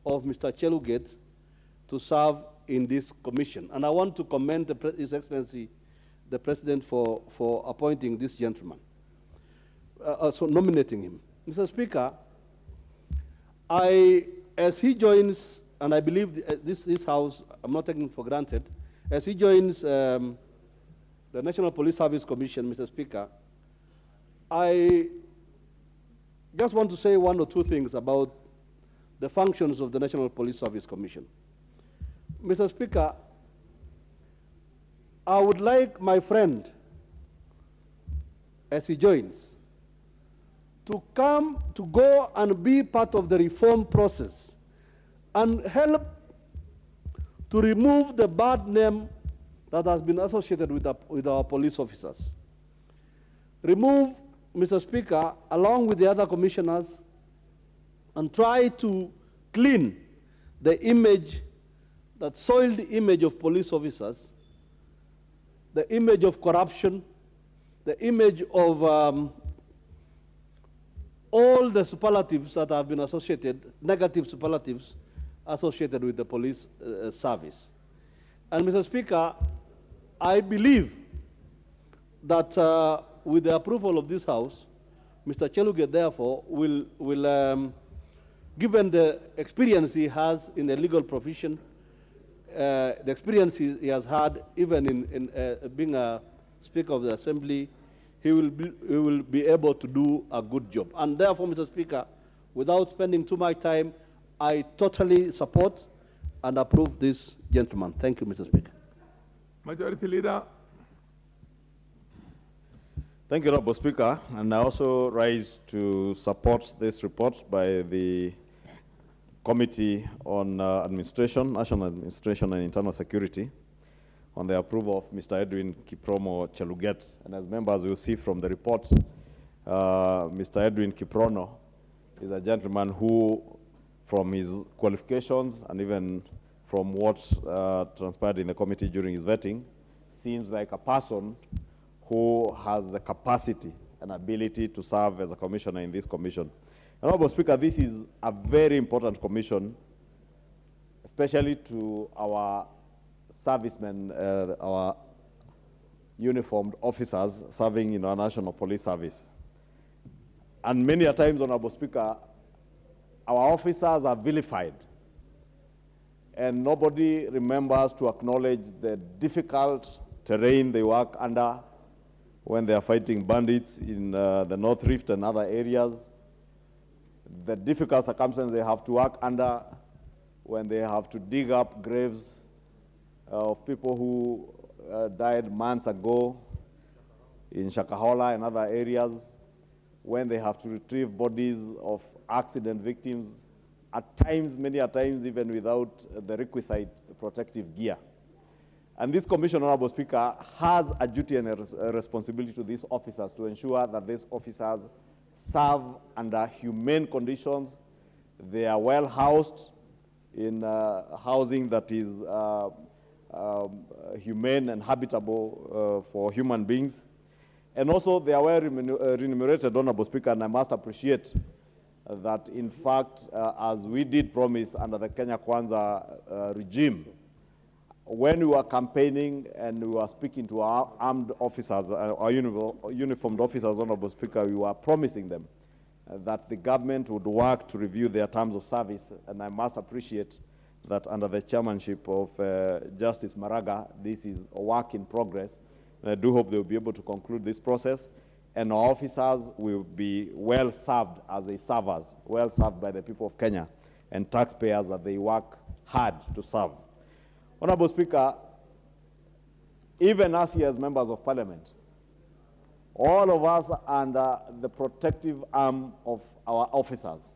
of Mr. Cheluget to serve in this commission. And I want to commend His Excellency, the President, for appointing this gentleman, so nominating him. Mr. Speaker, as he joins, and I believe this House, I'm not taking it for granted, as he joins the National Police Service Commission, Mr. Speaker, I just want to say one or two things about the functions of the National Police Service Commission. Mr. Speaker, I would like my friend, as he joins, to go and be part of the reform process and help to remove the bad name that has been associated with our police officers. Remove, Mr. Speaker, along with the other commissioners, and try to clean the image, that soiled image of police officers, the image of corruption, the image of all the superlatives that have been associated, negative superlatives associated with the police service. And Mr. Speaker, I believe that with the approval of this House, Mr. Cheluget, therefore, will given the experience he has in the legal profession, the experience he has had even in being a Speaker of the Assembly, he will be able to do a good job. And therefore, Mr. Speaker, without spending too much time, I totally support and approve this gentleman. Thank you, Mr. Speaker. Majority Leader. Thank you, Honorable Speaker. And I also rise to support this report by the Committee on Administration, National Administration and Internal Security on the approval of Mr. Edwin Kiprono Cheluget. And as members will see from the report, Mr. Edwin Kiprono is a gentleman who, from his qualifications and even from what transpired in the committee during his vetting, seems like a person who has the capacity and ability to serve as a commissioner in this commission. Honorable Speaker, this is a very important commission, especially to our servicemen, our uniformed officers serving in our National Police Service. And many a times, Honorable Speaker, our officers are vilified, and nobody remembers to acknowledge the difficult terrain they work under when they are fighting bandits in the North Rift and other areas, the difficult circumstances they have to work under when they have to dig up graves of people who died months ago in Shakahola and other areas, when they have to retrieve bodies of accident victims, at times, many a times, even without the requisite protective gear. And this commission, Honorable Speaker, has a duty and a responsibility to these officers to ensure that these officers serve under humane conditions. They are well housed in housing that is humane and habitable for human beings. And also they are well remunerated, Honorable Speaker, and I must appreciate that, in fact, as we did promise under the Kenya Kwanza regime, when we were campaigning and we were speaking to our armed officers, our uniformed officers, Honorable Speaker, we were promising them that the government would work to review their terms of service. And I must appreciate that under the chairmanship of Justice Maraga, this is a work in progress. And I do hope they will be able to conclude this process. And our officers will be well served as they serve us, well served by the people of Kenya and taxpayers that they work hard to serve. Honorable Speaker, even us here as members of Parliament, all of us are under the protective arm of our officers,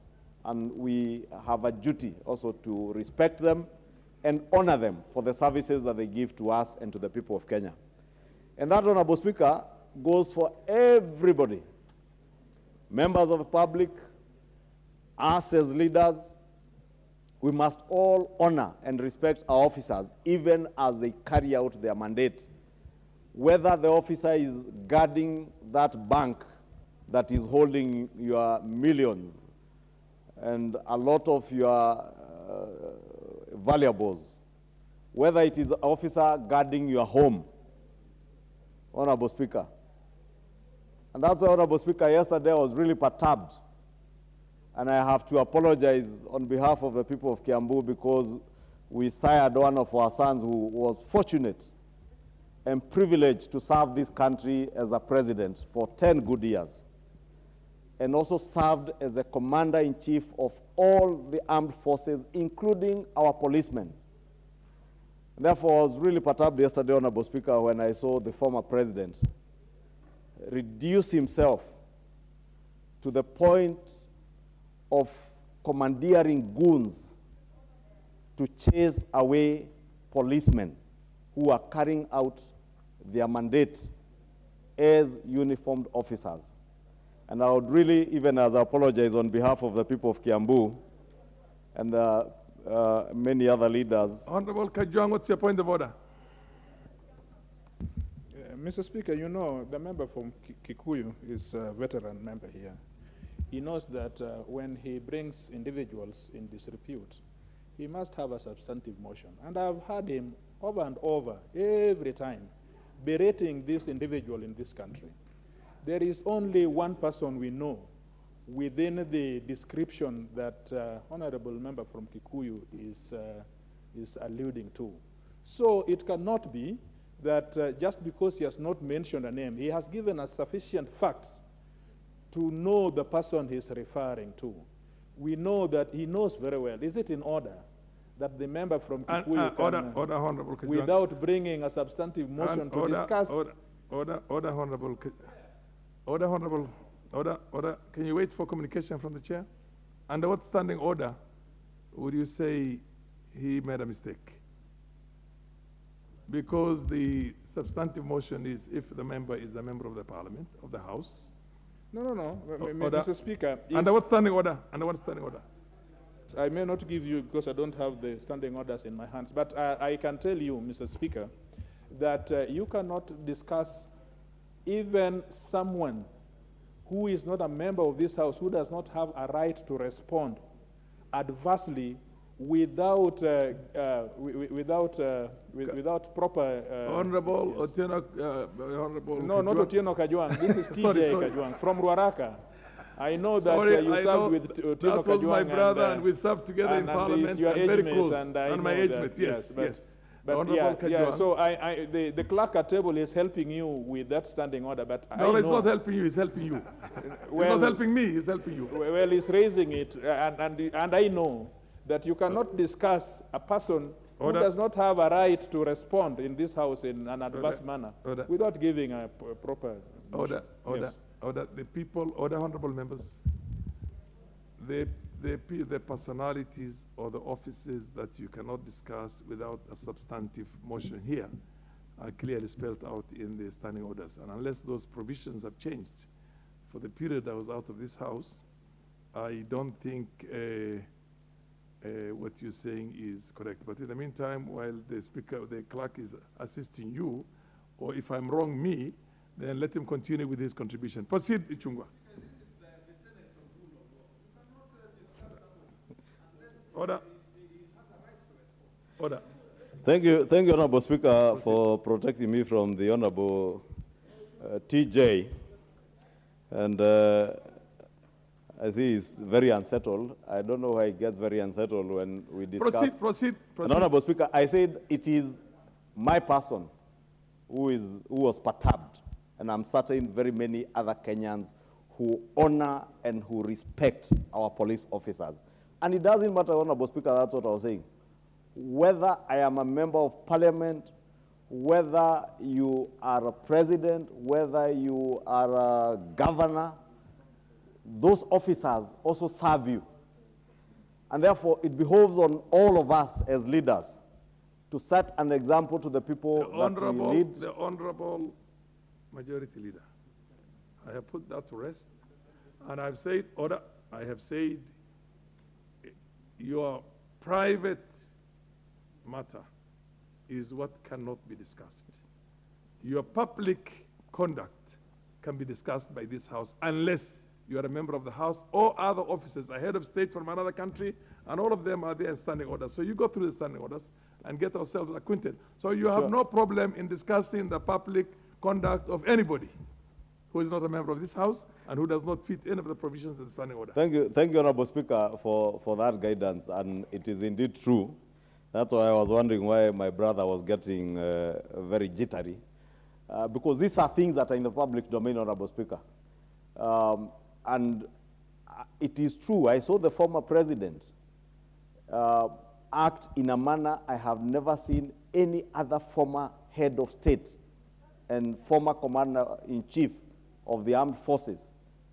and we have a duty also to respect them and honor them for the services that they give to us and to the people of Kenya. And that, Honorable Speaker, goes for everybody, members of the public, us as leaders. We must all honor and respect our officers, even as they carry out their mandate. Whether the officer is guarding that bank that is holding your millions and a lot of your valuables, whether it is an officer guarding your home, Honorable Speaker. And that's why, Honorable Speaker, yesterday I was really perturbed. And I have to apologize on behalf of the people of Kiambu because we sired one of our sons who was fortunate and privileged to serve this country as a president for 10 good years, and also served as a commander-in-chief of all the armed forces, including our policemen. Therefore, I was really perturbed yesterday, Honorable Speaker, when I saw the former president reduce himself to the point of commandeering goons to chase away policemen who are carrying out their mandate as uniformed officers. And I would really, even as I apologize on behalf of the people of Kiambu and many other leaders. Honorable Kajwang, what's your point of order? Mr. Speaker, you know, the member from Kikuyu is a veteran member here. He knows that when he brings individuals in disrepute, he must have a substantive motion. And I've heard him over and over, every time, berating this individual in this country. There is only one person we know within the description that honorable member from Kikuyu is alluding to. So it cannot be that just because he has not mentioned a name, he has given us sufficient facts to know the person he's referring to. We know that he knows very well. Is it in order that the member from Kikuyu can, order, Honorable Kajwang, without bringing a substantive motion to discuss? Order, Honorable. Order. Can you wait for communication from the chair? Under what standing order would you say he made a mistake? Because the substantive motion is if the member is a member of the parliament, of the house. No. Mr. Speaker. Under what standing order? Under what standing order? I may not give you because I don't have the standing orders in my hands, but I can tell you, Mr. Speaker, that you cannot discuss even someone who is not a member of this house, who does not have a right to respond adversely without proper. Honorable yes. Honorable. No, not Otieno Kajwang. This is TJ Kajwang from Ruaraka. I know that you served with Otieno Kajwang. That was my brother, and we served together in Parliament. Your and very mate, close. And my age mate, yes. But so the clerk at table is helping you with that standing order, but no, it's not helping you, it's helping you. Well, it's not helping me, it's helping you. Well, he's raising it, and I know that you cannot discuss a person who does not have a right to respond in this house in an adverse manner without giving a proper motion. Order. The people, honorable members, the personalities or the offices that you cannot discuss without a substantive motion here are clearly spelled out in the standing orders. And unless those provisions have changed for the period I was out of this house, I don't think what you're saying is correct. But in the meantime, while the clerk is assisting you, or if I'm wrong, me, then let him continue with his contribution. Proceed, Ichungwa. Order. Thank you, Honorable Speaker, for protecting me from the Honorable TJ. And as he is very unsettled, I don't know why he gets very unsettled when we discuss. Proceed. And Honorable Speaker, I said it is my person who was perturbed, and I'm certain very many other Kenyans who honor and who respect our police officers. And it doesn't matter, Honorable Speaker, that's what I was saying. Whether I am a member of parliament, whether you are a president, whether you are a governor, those officers also serve you. And therefore, it behoves on all of us as leaders to set an example to the people that we lead. The Honorable Majority Leader, I have put that to rest, and I've said, I have said your private matter is what cannot be discussed. Your public conduct can be discussed by this House unless you are a member of the House or other officers, a head of state from another country, and all of them are there in standing orders. So you go through the standing orders and get ourselves acquainted. So you have no problem in discussing the public conduct of anybody who is not a member of this House and who does not fit any of the provisions of the standing order. Thank you, Honorable Speaker, for that guidance, and it is indeed true. That's why I was wondering why my brother was getting very jittery, because these are things that are in the public domain, Honorable Speaker. And it is true, I saw the former president act in a manner I have never seen any other former head of state and former commander-in-chief of the armed forces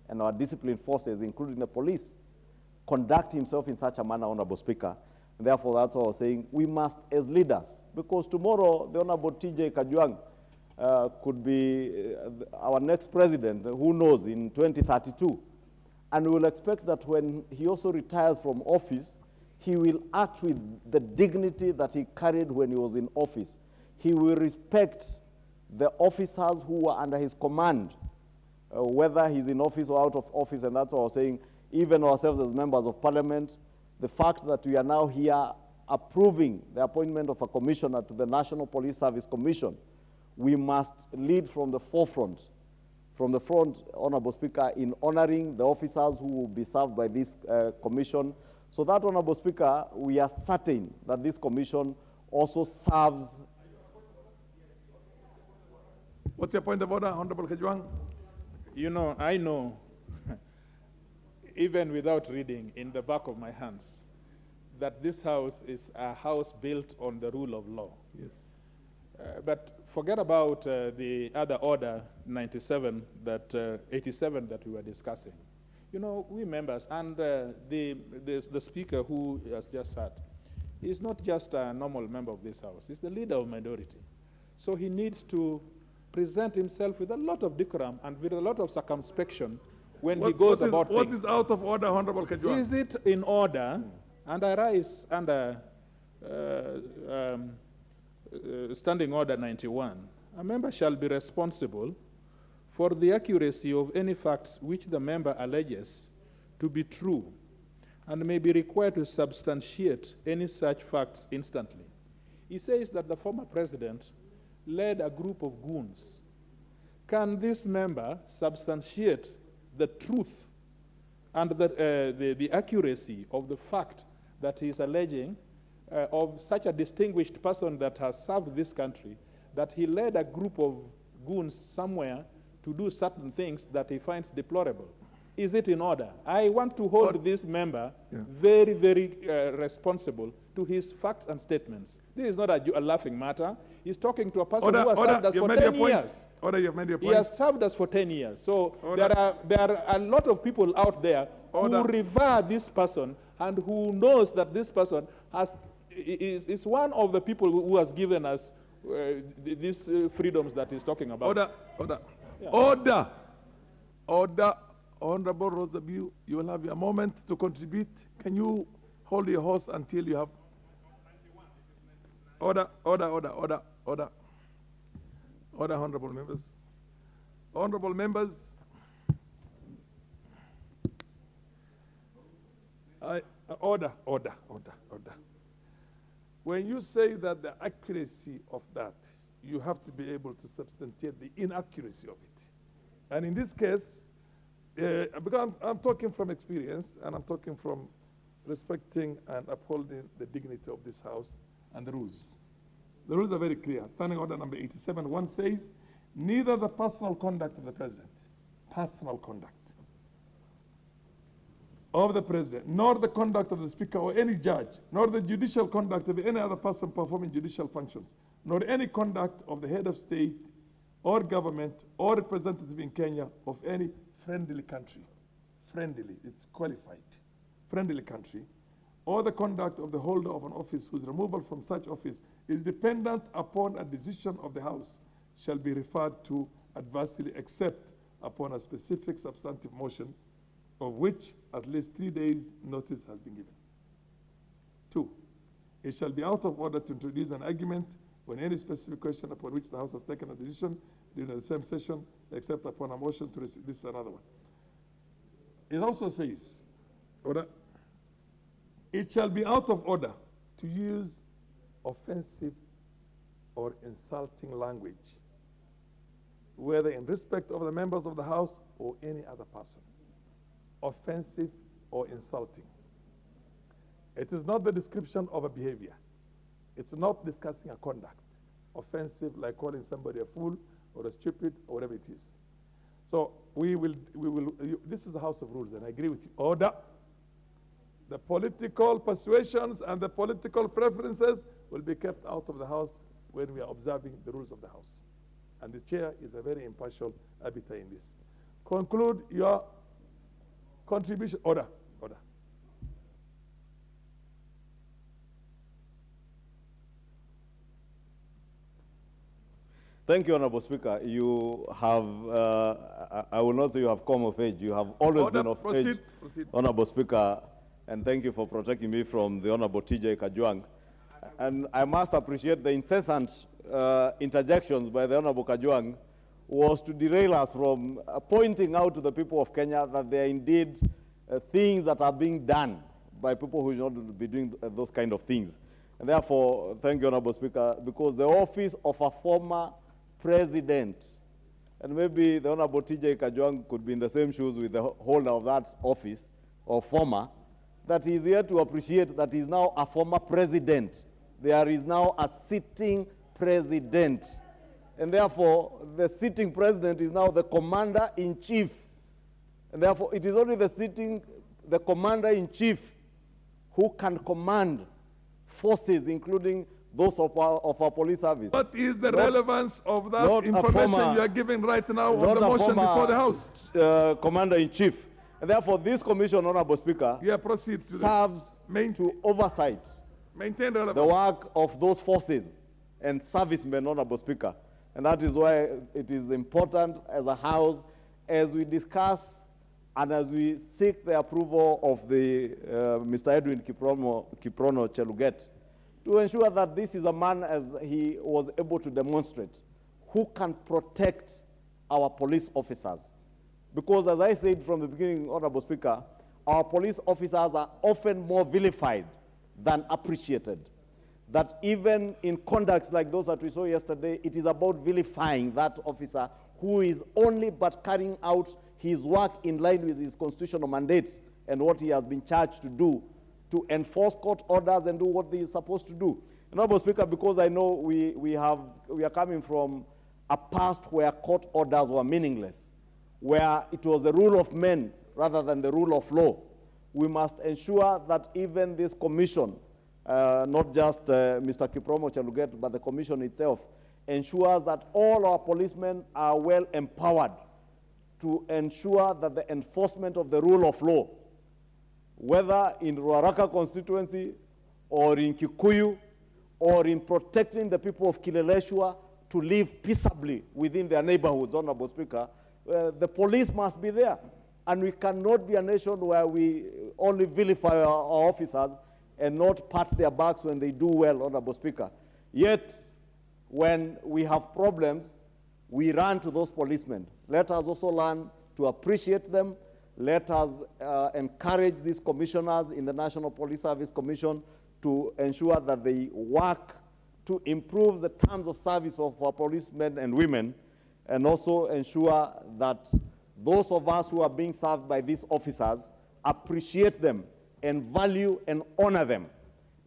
and our disciplined forces, including the police, conduct himself in such a manner, Honorable Speaker. And therefore, that's what I was saying. We must, as leaders, because tomorrow the Honorable T.J. Kajwang could be our next president, who knows, in 2032. And we will expect that when he also retires from office, he will act with the dignity that he carried when he was in office. He will respect the officers who are under his command, whether he's in office or out of office, and that's what I was saying. Even ourselves as members of parliament, the fact that we are now here approving the appointment of a commissioner to the National Police Service Commission, we must lead from the forefront, Honorable Speaker, in honoring the officers who will be served by this commission. So that, Honorable Speaker, we are certain that this commission also serves. What's your point of order, Honorable Kajwang? You know, I know, even without reading in the back of my hands, that this House is a house built on the rule of law. Yes. But forget about the other order, 97, 87 that we were discussing. You know, we members, and the speaker who has just sat, is not just a normal member of this House, he's the leader of minority. So he needs to present himself with a lot of decorum and with a lot of circumspection when he goes about things. What is out of order, Honorable Kajwang? Is it in order, and I rise under Standing Order 91, a member shall be responsible for the accuracy of any facts which the member alleges to be true and may be required to substantiate any such facts instantly. He says that the former president led a group of goons. Can this member substantiate the truth and the accuracy of the fact that he is alleging of such a distinguished person that has served this country, that he led a group of goons somewhere to do certain things that he finds deplorable? Is it in order? I want to hold this member very, very responsible to his facts and statements. This is not a laughing matter. He's talking to a person who has served us for 10 years. You've made your point. He has served us for 10 years. So there are a lot of people out there who revere this person and who knows that this person is one of the people who has given us these freedoms that he's talking about. Order. Honorable Rosabu, you will have your moment to contribute. Can you hold your horse until you have... Order, honorable members. Honorable members, order. When you say that the accuracy of that, you have to be able to substantiate the inaccuracy of it. And in this case, because I'm talking from experience, and I'm talking from respecting and upholding the dignity of this House and the rules. The rules are very clear. Standing Order number 87, 1 says, neither the personal conduct of the President, personal conduct of the President, nor the conduct of the Speaker or any judge, nor the judicial conduct of any other person performing judicial functions, nor any conduct of the head of state or government or representative in Kenya of any friendly country, friendly, it's qualified, friendly country, or the conduct of the holder of an office whose removal from such office is dependent upon a decision of the House shall be referred to adversely except upon a specific substantive motion of which at least 3 days notice has been given. 2, it shall be out of order to introduce an argument when any specific question upon which the House has taken a decision during the same session, except upon a motion to receive. This is another one. It also says, order, it shall be out of order to use offensive or insulting language, whether in respect of the members of the House or any other person. Offensive or insulting. It is not the description of a behavior. It's not discussing a conduct. Offensive, like calling somebody a fool or a stupid or whatever it is. So this is the House of Rules, and I agree with you. Order. The political persuasions and the political preferences will be kept out of the House when we are observing the rules of the House. And the chair is a very impartial arbiter in this. Conclude your contribution. Order. Order. Thank you, Honorable Speaker. You have, I will not say you have come of age. You have always been of age, Honorable Speaker, and thank you for protecting me from the Honorable TJ Kajwang. And I must appreciate the incessant interjections by the Honorable Kajwang was to derail us from pointing out to the people of Kenya that there are indeed things that are being done by people who should not be doing those kind of things. And therefore, thank you, Honorable Speaker, because the office of a former president, and maybe the Honorable TJ Kajwang could be in the same shoes with the holder of that office, or former, that he is here to appreciate that he is now a former president. There is now a sitting president. And therefore, the sitting president is now the commander-in-chief. And therefore, it is only the commander-in-chief who can command forces, including those of our police service. What is the relevance of that information you are giving right now on the motion before the House? Commander-in-chief. And therefore, this commission, Honorable Speaker, serves to oversight maintain relevance. The work of those forces and servicemen, Honorable Speaker. And that is why it is important as a House, as we discuss and as we seek the approval of the Mr. Edwin Kiprono Cheluget, to ensure that this is a man, as he was able to demonstrate, who can protect our police officers. Because as I said from the beginning, Honorable Speaker, our police officers are often more vilified than appreciated. That even in conducts like those that we saw yesterday, it is about vilifying that officer who is only but carrying out his work in line with his constitutional mandate and what he has been charged to do, to enforce court orders and do what he is supposed to do. Honorable Speaker, because I know we are coming from a past where court orders were meaningless, where it was the rule of men rather than the rule of law, we must ensure that even this commission, not just Mr. Kiprono Cheluget, but the commission itself, ensures that all our policemen are well empowered to ensure that the enforcement of the rule of law, whether in Ruaraka constituency or in Kikuyu or in protecting the people of Kileleshwa to live peaceably within their neighborhoods, Honorable Speaker, the police must be there. And we cannot be a nation where we only vilify our officers and not pat their backs when they do well, Honorable Speaker. Yet, when we have problems, we run to those policemen. Let us also learn to appreciate them. Let us encourage these commissioners in the National Police Service Commission to ensure that they work to improve the terms of service of our policemen and women, and also ensure that those of us who are being served by these officers appreciate them and value and honor them,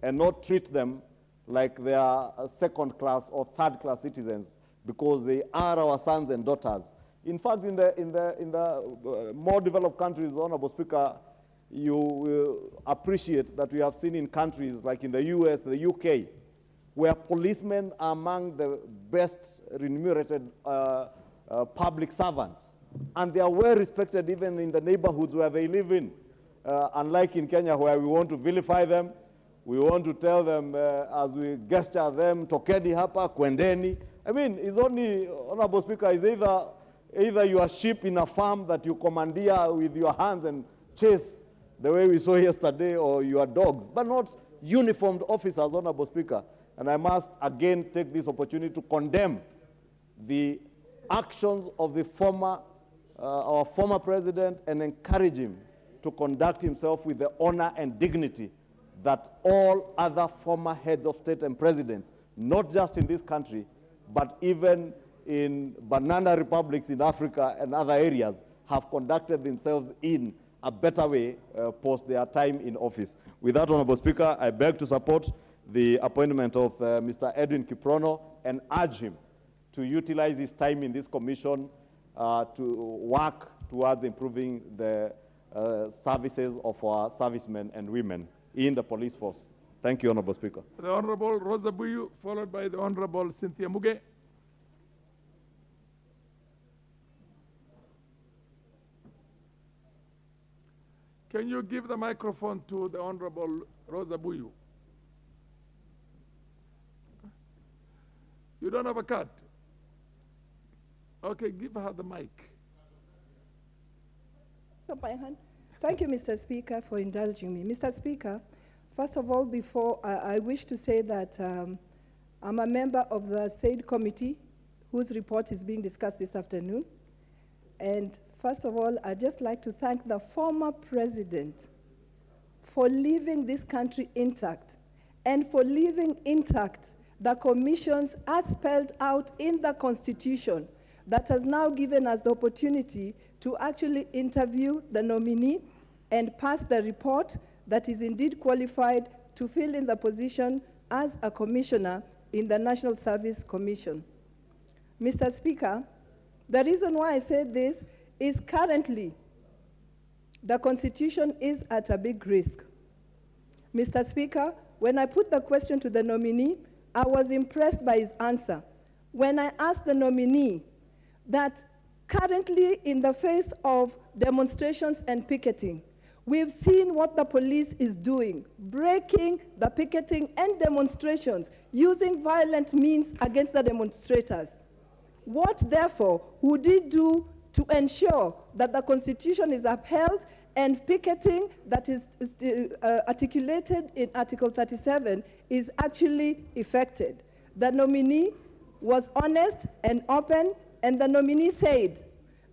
and not treat them like they are second-class or third-class citizens, because they are our sons and daughters. In fact, in the more developed countries, Honorable Speaker, you will appreciate that we have seen in countries like in the US, the UK, where policemen are among the best remunerated public servants. And they are well respected even in the neighborhoods where they live in. unlike in Kenya where we want to vilify them, we want to tell them as we gesture them, tokeni hapa, kwendeni. I mean, it's only, Honorable Speaker, is either you are sheep in a farm that you commandeer with your hands and chase the way we saw yesterday, or you are dogs, but not uniformed officers, Honorable Speaker. And I must again take this opportunity to condemn the actions of the our former president and encourage him to conduct himself with the honor and dignity that all other former heads of state and presidents, not just in this country, but even in banana republics in Africa and other areas, have conducted themselves in a better way post their time in office. With that, Honorable Speaker, I beg to support the appointment of Mr. Edwin Kiprono and urge him to utilize his time in this commission to work towards improving the services of our servicemen and women in the police force. Thank you, Honorable Speaker. The Honorable Rosa Buyu, followed by the Honorable Cynthia Muge. Can you give the microphone to the Honorable Rosa Buyu? You don't have a card? Okay, give her the mic. Thank you, Mr. Speaker, for indulging me. Mr. Speaker, first of all, before I wish to say that I'm a member of the SAID committee whose report is being discussed this afternoon. And first of all, I'd just like to thank the former president for leaving this country intact and for leaving intact the commissions as spelled out in the Constitution that has now given us the opportunity to actually interview the nominee and pass the report that is indeed qualified to fill in the position as a commissioner in the National Service Commission. Mr. Speaker, the reason why I said this is currently the Constitution is at a big risk. Mr. Speaker, when I put the question to the nominee, I was impressed by his answer. When I asked the nominee that currently in the face of demonstrations and picketing, we've seen what the police is doing, breaking the picketing and demonstrations, using violent means against the demonstrators. What, therefore, would he do to ensure that the Constitution is upheld and picketing that is articulated in Article 37 is actually effected? The nominee was honest and open, and the nominee said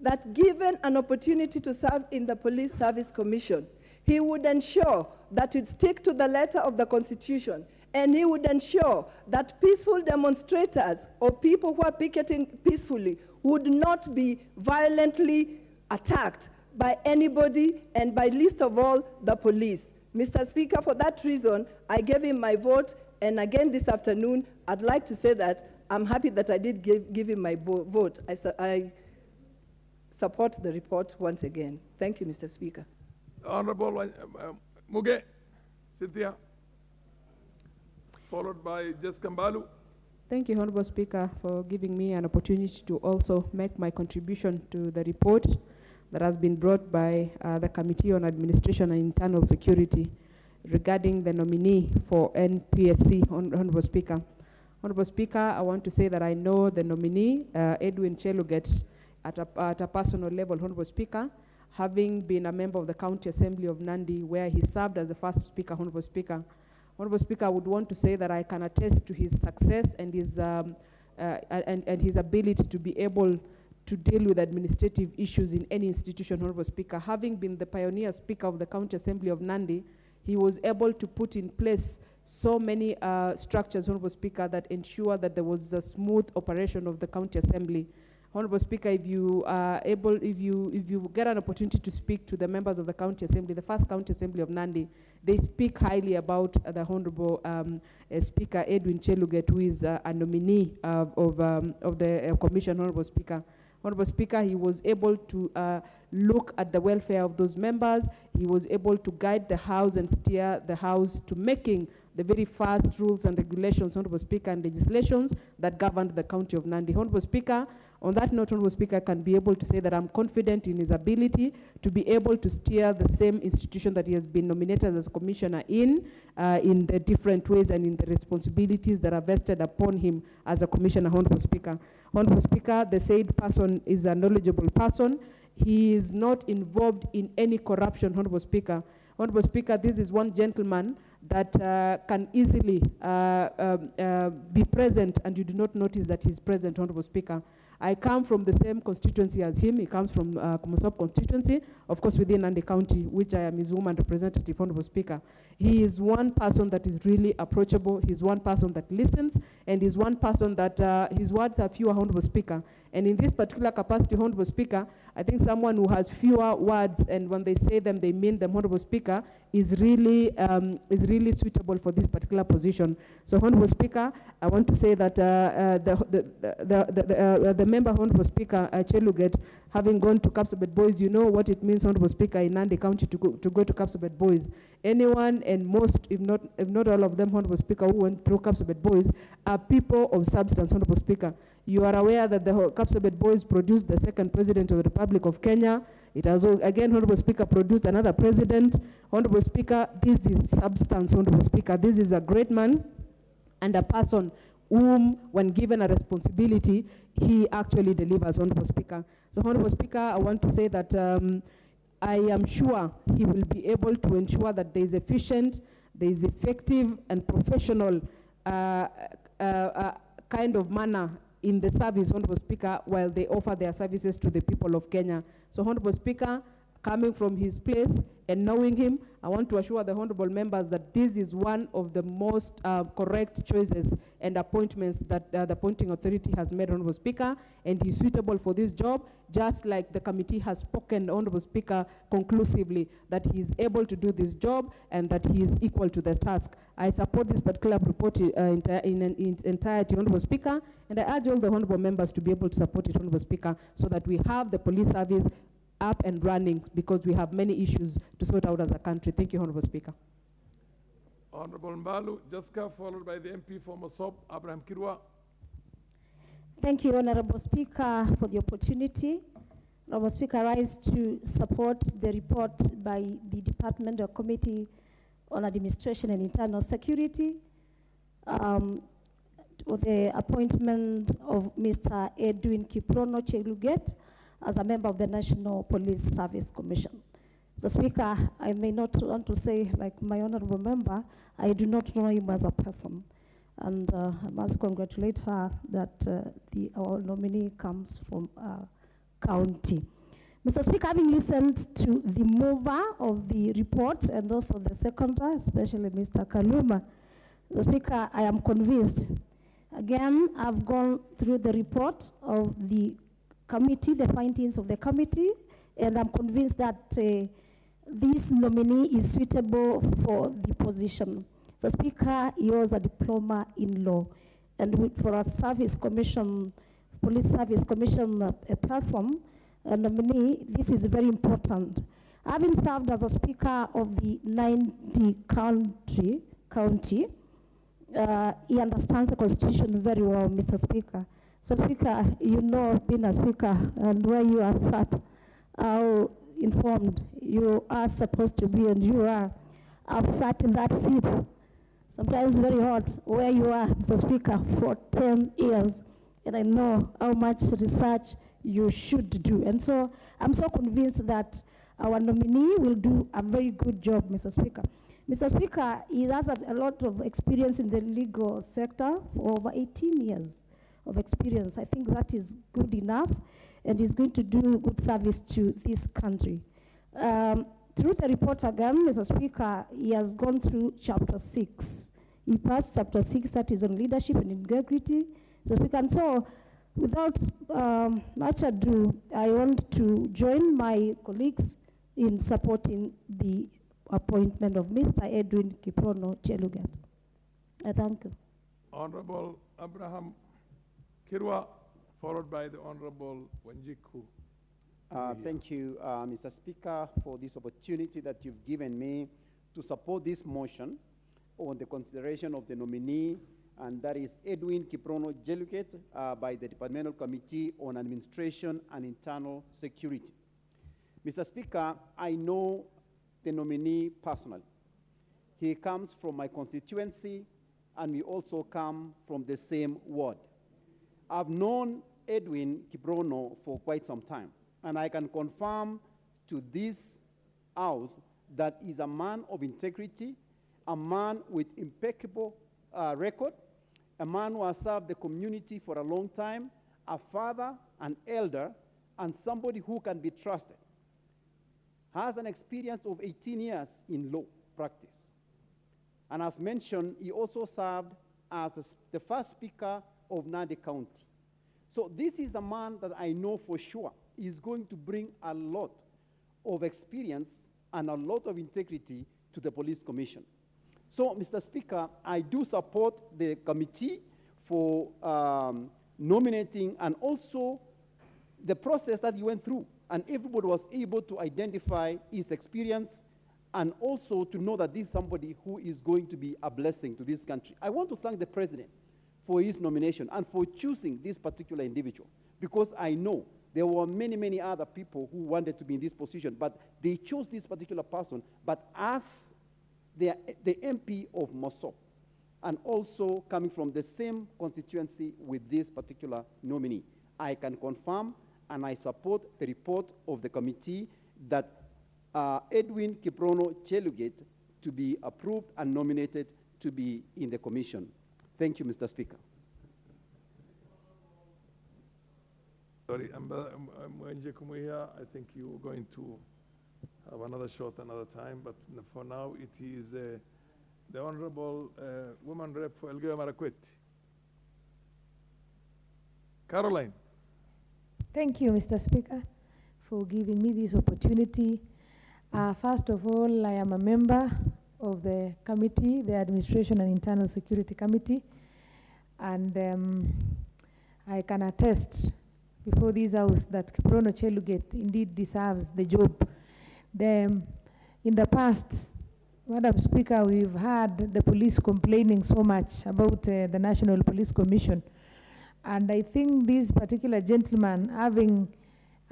that given an opportunity to serve in the Police Service Commission, he would ensure that it stick to the letter of the Constitution, and he would ensure that peaceful demonstrators or people who are picketing peacefully would not be violently attacked by anybody, and by least of all, the police. Mr. Speaker, for that reason, I gave him my vote, and again this afternoon, I'd like to say that I'm happy that I did give him my vote. I support the report once again. Thank you, Mr. Speaker. Honorable Muge, Cynthia, followed by Jess Kambalu. Thank you, Honorable Speaker, for giving me an opportunity to also make my contribution to the report that has been brought by the Committee on Administration and Internal Security regarding the nominee for NPSC, Honorable Speaker. Honorable Speaker, I want to say that I know the nominee, Edwin Cheluget, at a personal level, Honorable Speaker, having been a member of the County Assembly of Nandi, where he served as the first Speaker, Honorable Speaker. Honorable Speaker, I would want to say that I can attest to his success and his ability to be able to deal with administrative issues in any institution, Honorable Speaker. Having been the pioneer Speaker of the County Assembly of Nandi, he was able to put in place so many structures, Honorable Speaker, that ensure that there was a smooth operation of the County Assembly. Honorable Speaker, if you are able, if you get an opportunity to speak to the members of the County Assembly, the first County Assembly of Nandi, they speak highly about the Honorable Speaker Edwin Cheluget, who is a nominee of the Commission, Honorable Speaker. Honorable Speaker, he was able to look at the welfare of those members. He was able to guide the House and steer the House to making the very first rules and regulations, Honorable Speaker, and legislations that governed the county of Nandi. Honorable Speaker, on that note, Honorable Speaker, I can be able to say that I'm confident in his ability to be able to steer the same institution that he has been nominated as commissioner in the different ways and in the responsibilities that are vested upon him as a commissioner, Honorable Speaker. Honorable Speaker, the said person is a knowledgeable person. He is not involved in any corruption, Honorable Speaker. Honorable Speaker, this is one gentleman that can easily be present and you do not notice that he's present, Honorable Speaker. I come from the same constituency as him. He comes from Kumusop constituency, of course within Nandi County, which I am his woman representative, Honorable Speaker. He is one person that is really approachable. He's one person that listens, and he's one person that his words are fewer, Honorable Speaker. And in this particular capacity, Honorable Speaker, I think someone who has fewer words and when they say them, they mean them, Honorable Speaker, is really suitable for this particular position. So, Honorable Speaker, I want to say that the member, Honorable Speaker, Cheluget, having gone to Kapsabet Boys, you know what it means, Honorable Speaker, in Nandi County to go to Kapsabet Boys. Anyone and most, if not all of them, Honorable Speaker, who went through Kapsabet Boys are people of substance, Honorable Speaker. You are aware that the Kapsabet Boys produced the second president of the Republic of Kenya. It has, again, Honorable Speaker, produced another president. Honorable Speaker, this is substance, Honorable Speaker. This is a great man and a person whom, when given a responsibility, he actually delivers, Honorable Speaker. So, Honorable Speaker, I want to say that I am sure he will be able to ensure that there is efficient, there is effective and professional kind of manner in the service, Honorable Speaker, while they offer their services to the people of Kenya. So, Honorable Speaker, coming from his place and knowing him, I want to assure the honorable members that this is one of the most correct choices and appointments that the appointing authority has made, Honorable Speaker, and he's suitable for this job, just like the committee has spoken, Honorable Speaker, conclusively that he is able to do this job and that he is equal to the task. I support this particular report in its entirety, Honorable Speaker, and I urge all the honorable members to be able to support it, Honorable Speaker, so that we have the police service up and running, because we have many issues to sort out as a country. Thank you, Honorable Speaker. Honorable Mbalu Jessica, followed by the MP for Mosop, Abraham Kirwa. Thank you, Honorable Speaker, for the opportunity. Honorable Speaker, I rise to support the report by the Department or Committee on Administration and Internal Security for the appointment of Mr. Edwin Kiprono Cheluget as a member of the National Police Service Commission. So, Speaker, I may not want to say, like my honorable member, I do not know him as a person. And I must congratulate her that our nominee comes from county. Mr. Speaker, having listened to the mover of the report and also the seconder, especially Mr. Kaluma, Mr. Speaker, I am convinced. Again, I've gone through the report of the committee, the findings of the committee, and I'm convinced that this nominee is suitable for the position. So, Speaker, he has a diploma in law, and for a service commission, police service commission, a person, a nominee, this is very important. Having served as a speaker of the 90 county, he understands the constitution very well, Mr. Speaker. So, Speaker, you know, being a speaker and where you are sat, how informed you are supposed to be, and you are. I've sat in that seat, sometimes very hot, where you are, Mr. Speaker, for 10 years, and I know how much research you should do. And so I'm so convinced that our nominee will do a very good job, Mr. Speaker. Mr. Speaker, he has a lot of experience in the legal sector for over 18 years of experience. I think that is good enough, and is going to do good service to this country. Through the report again, Mr. Speaker, he has gone through chapter 6. He passed chapter 6, that is on leadership and integrity. Mr. Speaker, and so without much ado, I want to join my colleagues in supporting the appointment of Mr. Edwin Kiprono Cheluget. I thank you. Honorable Abraham Kirwa, followed by the Honorable Wanjiku. Thank you, Mr. Speaker, for this opportunity that you've given me to support this motion. on the consideration of the nominee, and that is Edwin Kiprono Jelukit by the Departmental Committee on Administration and Internal Security. Mr. Speaker, I know the nominee personally. He comes from my constituency, and we also come from the same ward. I've known Edwin Kiprono for quite some time, and I can confirm to this House that he's a man of integrity, a man with impeccable record, a man who has served the community for a long time, a father, an elder, and somebody who can be trusted. Has an experience of 18 years in law practice. And as mentioned, he also served as the first Speaker of Nandi County. So this is a man that I know for sure is going to bring a lot of experience and a lot of integrity to the Police Commission. So, Mr. Speaker, I do support the committee for nominating, and also the process that he went through. And everybody was able to identify his experience and also to know that this is somebody who is going to be a blessing to this country. I want to thank the President for his nomination and for choosing this particular individual, because I know there were many, many other people who wanted to be in this position, but they chose this particular person. But as the MP of Mosop, and also coming from the same constituency with this particular nominee, I can confirm and I support the report of the committee that Edwin Kiprono Chelugate to be approved and nominated to be in the commission. Thank you, Mr. Speaker. Sorry, I think you're going to have another shot another time, but for now it is the Honorable Woman Rep for Elgeyo Marakwet. Caroline. Thank you, Mr. Speaker, for giving me this opportunity. First of all, I am a member of the committee, the Administration and Internal Security Committee, and I can attest before this House that Kiprono Chelugate indeed deserves the job. In the past, Madam Speaker, we've had the police complaining so much about the National Police Commission, and I think this particular gentleman, having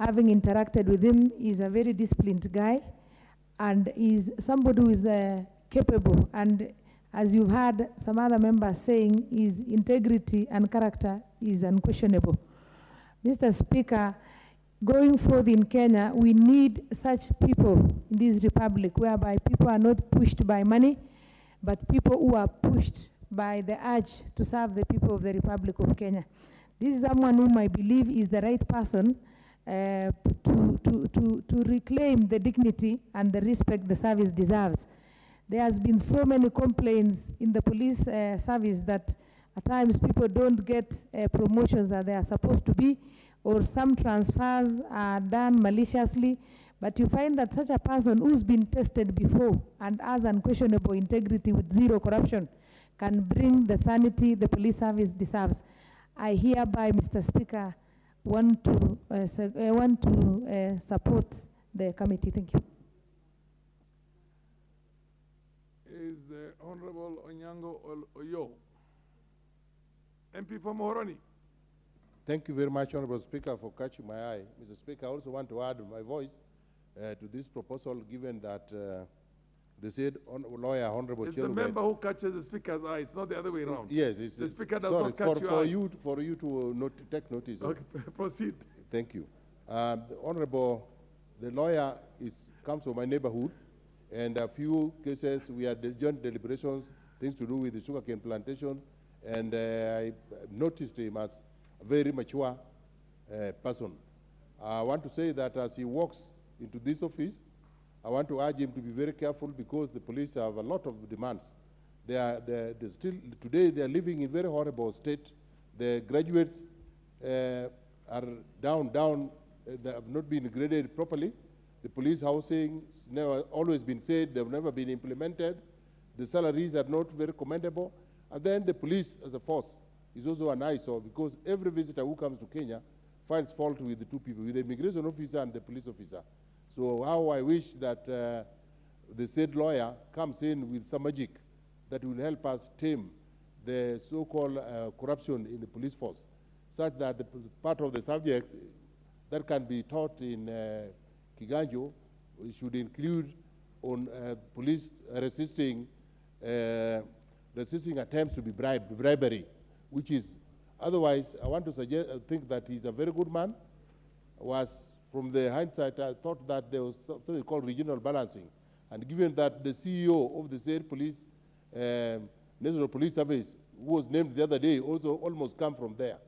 interacted with him, is a very disciplined guy, and is somebody who is capable, and as you've heard some other members saying, his integrity and character is unquestionable. Mr. Speaker, going forward in Kenya, we need such people in this republic, whereby people are not pushed by money, but people who are pushed by the urge to serve the people of the Republic of Kenya. This is someone whom I believe is the right person to reclaim the dignity and the respect the service deserves. There has been so many complaints in the police service that at times people don't get promotions that they are supposed to be, or some transfers are done maliciously. But you find that such a person who's been tested before and has unquestionable integrity with zero corruption can bring the sanity the police service deserves. I hereby, Mr. Speaker, want to support the committee. Thank you. Is the Honorable Onyango Oyo, MP for Mohoroni. Thank you very much, Honorable Speaker, for catching my eye. Mr. Speaker, I also want to add my voice to this proposal, given that the said lawyer, Honorable It's the member who catches the Speaker's eye. It's not the other way around. Yes, the Speaker does sorry, not catch your eye. For you to take notice. Okay, proceed. Thank you. The lawyer comes from my neighborhood, and a few cases we had joint deliberations, things to do with the sugarcane plantation, and I noticed him as a very mature person. I want to say that as he walks into this office, I want to urge him to be very careful, because the police have a lot of demands. Today they are living in very horrible state. The graduates are down, they have not been graded properly. The police housing has never always been said, they've never been implemented. The salaries are not very commendable. And then the police as a force is also an eyesore, because every visitor who comes to Kenya finds fault with the two people, with the immigration officer and the police officer. So how I wish that the said lawyer comes in with some magic that will help us tame the so-called corruption in the police force, such that the part of the subjects that can be taught in Kiganjo should include on police resisting attempts to be bribery, which is, otherwise, I want to suggest, think that he's a very good man. From the hindsight, I thought that there was something called regional balancing. And given that the CEO of the state police, National Police Service, who was named the other day, also almost come from there,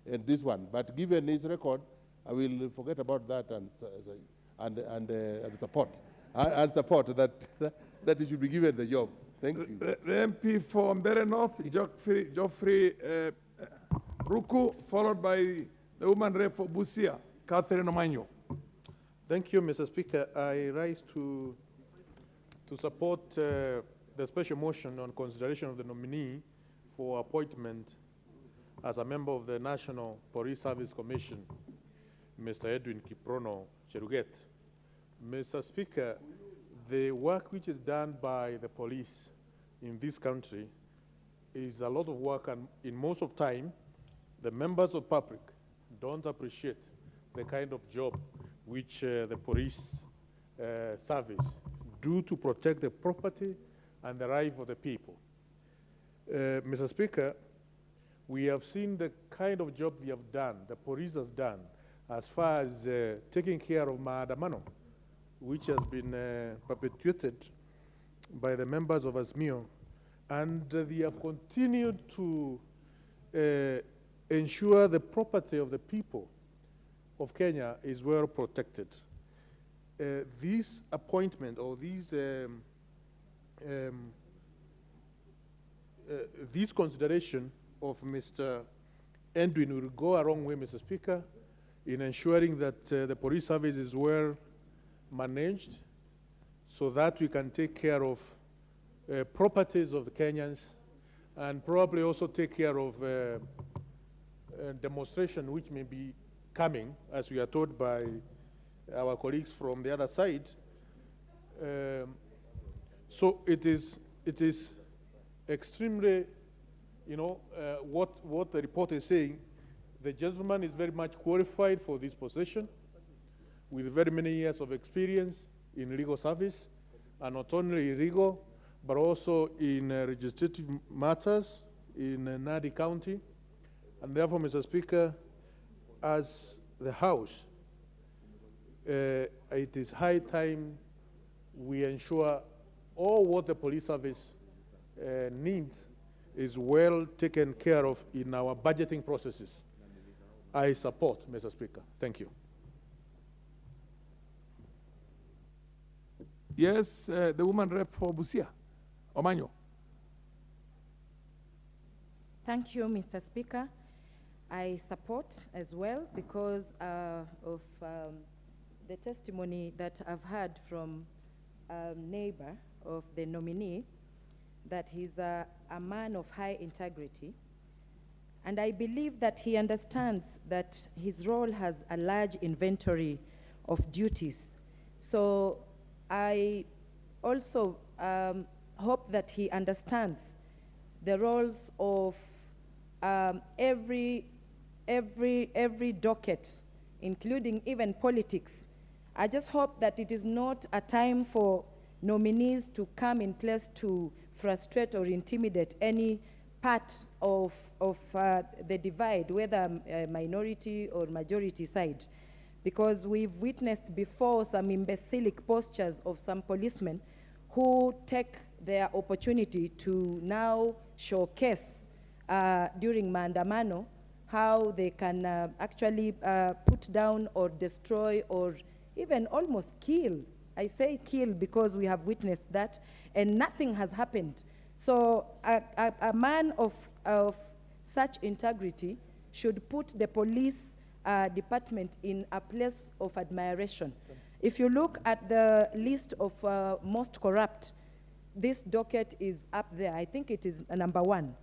and this one. But given his record, I will forget about that and support that he should be given the job. Thank you. The MP for Mbere North, Geoffrey Ruku, followed by the woman rep for Busia, Catherine Omanyo. Thank you, Mr. Speaker. I rise to support the special motion on consideration of the nominee for appointment as a member of the National Police Service Commission, Mr. Edwin Kiprono Cheruget. Mr. Speaker, the work which is done by the police in this country is a lot of work, and in most of time, the members of public don't appreciate the kind of job which the police service do to protect the property and the right of the people. Mr. Speaker, we have seen the kind of job they have done, the police has done, as far as taking care of Maandamano, which has been perpetuated by the members of ASMIO, and they have continued to ensure the property of the people of Kenya is well protected. This appointment or this consideration of Mr. Edwin will go a long way, Mr. Speaker, in ensuring that the police service is well managed so that we can take care of properties of the Kenyans and probably also take care of demonstration which may be coming, as we are told by our colleagues from the other side. So it is extremely, what the report is saying. The gentleman is very much qualified for this position with very many years of experience in legal service, and not only legal, but also in legislative matters in Nadi County. And therefore, Mr. Speaker, as the House, it is high time we ensure all what the police service needs is well taken care of in our budgeting processes. I support, Mr. Speaker. Thank you. Yes, the woman rep for Busia, Omanyo. Thank you, Mr. Speaker. I support as well because of the testimony that I've heard from a neighbor of the nominee, that he's a man of high integrity. And I believe that he understands that his role has a large inventory of duties. So I also hope that he understands the roles of every docket, including even politics. I just hope that it is not a time for nominees to come in place to frustrate or intimidate any part of the divide, whether minority or majority side. Because we've witnessed before some imbecilic postures of some policemen who take their opportunity to now showcase during Maandamano how they can actually put down or destroy or even almost kill. I say kill because we have witnessed that, and nothing has happened. So a man of such integrity should put the police department in a place of admiration. If you look at the list of most corrupt, this docket is up there. I think it is number 1.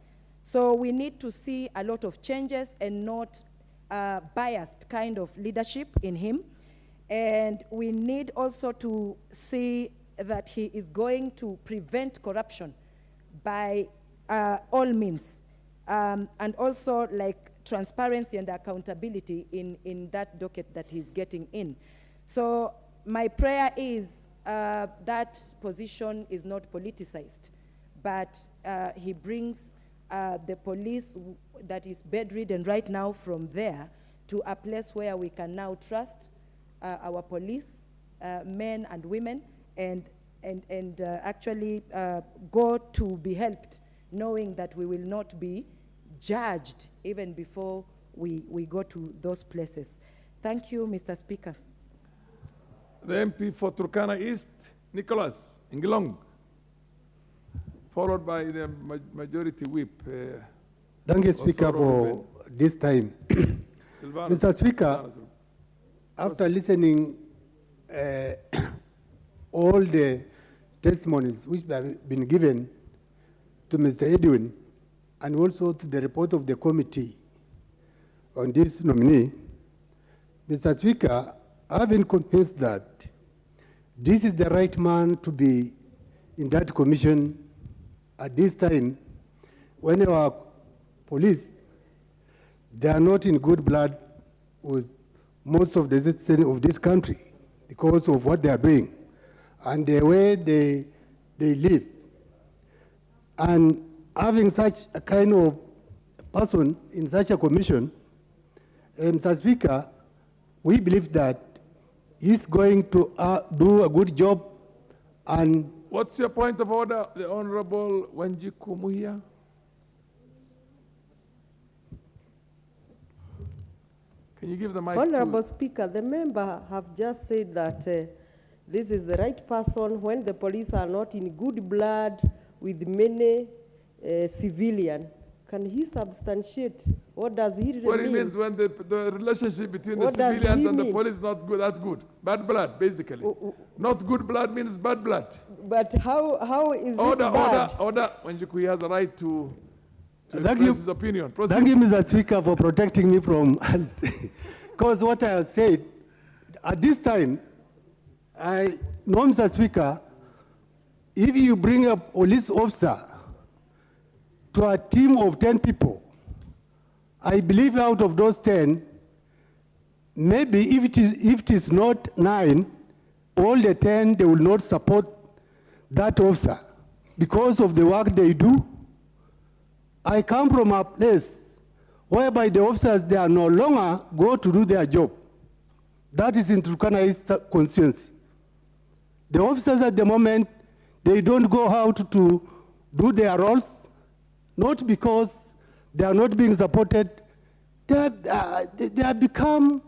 So we need to see a lot of changes and not biased kind of leadership in him. And we need also to see that he is going to prevent corruption by all means. And also like transparency and accountability in that docket that he's getting in. So my prayer is that position is not politicized, but he brings the police that is bedridden right now from there to a place where we can now trust our police, men and women, and actually go to be helped, knowing that we will not be judged even before we go to those places. Thank you, Mr. Speaker. The MP for Turkana East, Nicholas Ngilong, followed by the majority whip. Thank you, Speaker, for this time. Mr. Speaker, after listening all the testimonies which have been given to Mr. Edwin and also to the report of the committee on this nominee, Mr. Speaker, I've been convinced that this is the right man to be in that commission at this time when our police, they are not in good blood with most of the citizens of this country because of what they are doing and the way they live. And having such a kind of person in such a commission, Mr. Speaker, we believe that he's going to do a good job. And what's your point of order, the Honorable Wanji Kumuya? Can you give the mic Honorable to... Speaker, the member have just said that this is the right person when the police are not in good blood with many civilians. Can he substantiate? What does he really What it mean? means when the relationship between What the does civilians he and the mean? police is not good, that good. Bad blood, basically. Not good blood means bad blood. But how is it bad? Order. Wanjiku has a right to Thank express you. his opinion. Proceed. Thank you, Mr. Speaker, for protecting me from, because what I have said, at this time, I know, Mr. Speaker, if you bring a police officer to a team of 10 people, I believe out of those 10, maybe if it is not 9, all the 10, they will not support that officer because of the work they do. I come from a place whereby the officers, they are no longer go to do their job. That is in Turkana East constituency. The officers at the moment, they don't go out to do their roles, not because they are not being supported. They have become,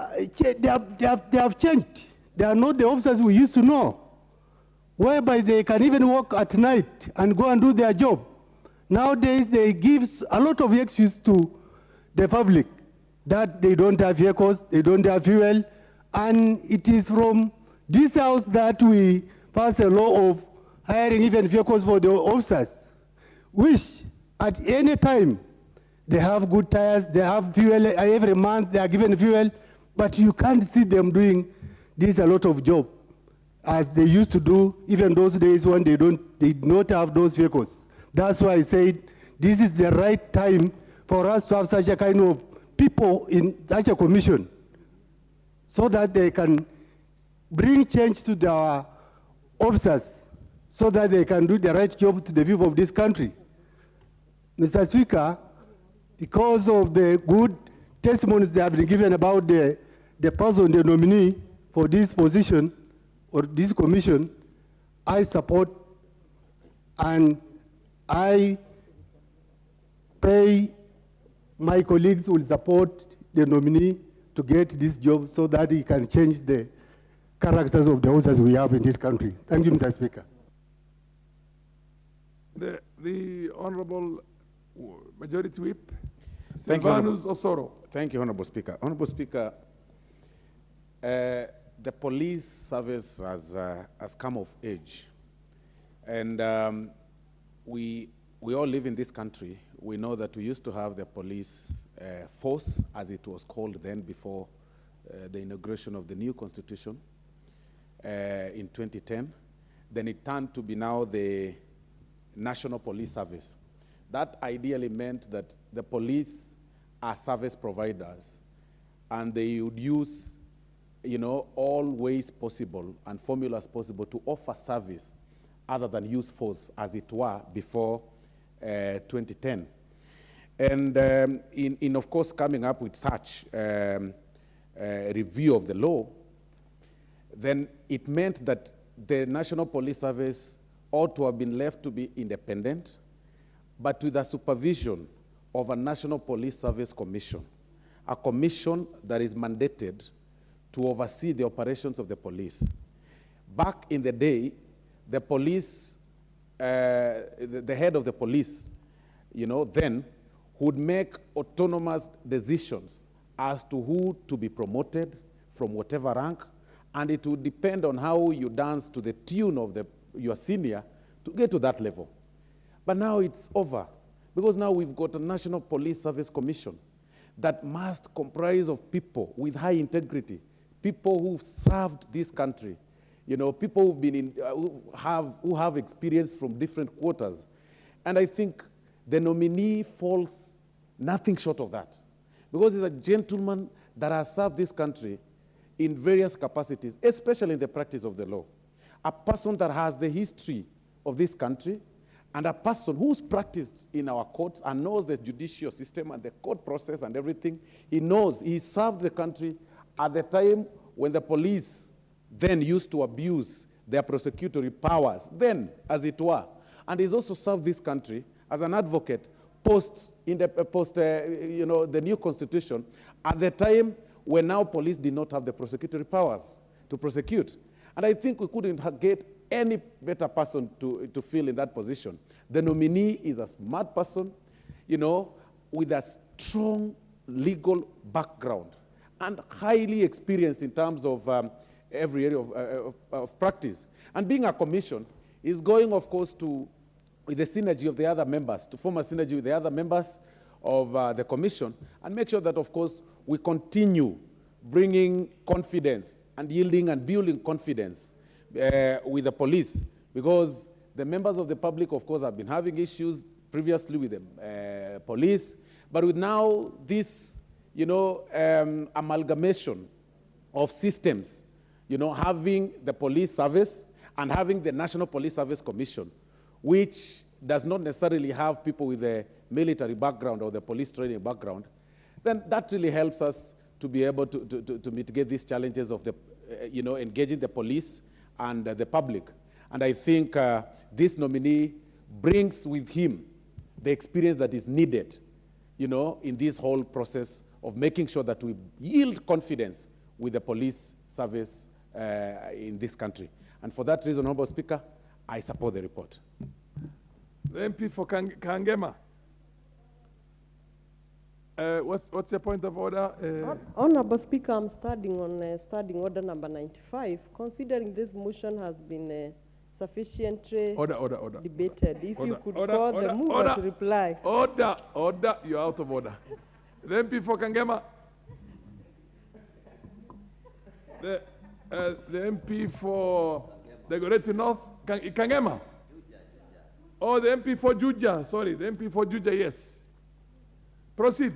they have changed. They are not the officers we used to know, whereby they can even work at night and go and do their job. Nowadays, they give a lot of excuses to the public that they don't have vehicles, they don't have fuel, and it is from this house that we pass a law of hiring even vehicles for the officers, which at any time they have good tires, they have fuel every month, they are given fuel, but you can't see them doing this a lot of job as they used to do even those days when they did not have those vehicles. That's why I said this is the right time for us to have such a kind of people in such a commission so that they can bring change to their officers so that they can do the right job to the people of this country. Mr. Speaker, because of the good testimonies that have been given about the person, the nominee for this position or this commission, I support and I pray my colleagues will support the nominee to get this job so that he can change the characters of the officers we have in this country. Thank you, Mr. Speaker. The Honorable Majority Whip, Thank you, Silvanus Osoro. Thank you, Honorable Speaker. Honorable Speaker, the police service has come of age. And we all live in this country. We know that we used to have the police force, as it was called then before the inauguration of the new constitution in 2010. Then it turned to be now the National Police Service. That ideally meant that the police are service providers, and they would use, all ways possible and formulas possible to offer service other than use force, as it were, before 2010. And in of course, coming up with such review of the law, then it meant that the National Police Service ought to have been left to be independent, but with the supervision of a National Police Service Commission, a commission that is mandated to oversee the operations of the police. Back in the day, the police, the head of the police, then would make autonomous decisions as to who to be promoted from whatever rank, and it would depend on how you dance to the tune of your senior to get to that level. But now it's over, because now we've got a National Police Service Commission that must comprise of people with high integrity, people who've served this country, people who've been in, who have experience from different quarters. And I think the nominee falls nothing short of that, because he's a gentleman that has served this country in various capacities, especially in the practice of the law. A person that has the history of this country, and a person who's practiced in our courts and knows the judicial system and the court process and everything. He knows, he served the country at the time when the police then used to abuse their prosecutory powers, then, as it were. And he's also served this country as an advocate post the new constitution, at the time when now police did not have the prosecutory powers to prosecute. And I think we couldn't get any better person to fill in that position. The nominee is a smart person, with a strong legal background and highly experienced in terms of every area of practice. And being a commission is going, of course, with the synergy of the other members, to form a synergy with the other members of the commission, and make sure that, of course, we continue bringing confidence and yielding and building confidence with the police, because the members of the public, of course, have been having issues previously with the police, but with now this, amalgamation of systems, having the police service and having the National Police Service Commission, which does not necessarily have people with a military background or the police training background, then that really helps us to be able to mitigate these challenges of the, engaging the police and the public. And I think this nominee brings with him the experience that is needed, in this whole process of making sure that we yield confidence with the police service in this country. And for that reason, Honorable Speaker, I support the report. The MP for Kangema. What's your point of order? Honorable Speaker, I'm starting on standing order number 95. Considering this motion has been sufficiently debated, if you could call the mover to reply. Order, you're out of order. The MP for Kangema. The MP for the Goreti North, Kangema. Oh, the MP for Juja, sorry, the MP for Juja, yes. Proceed.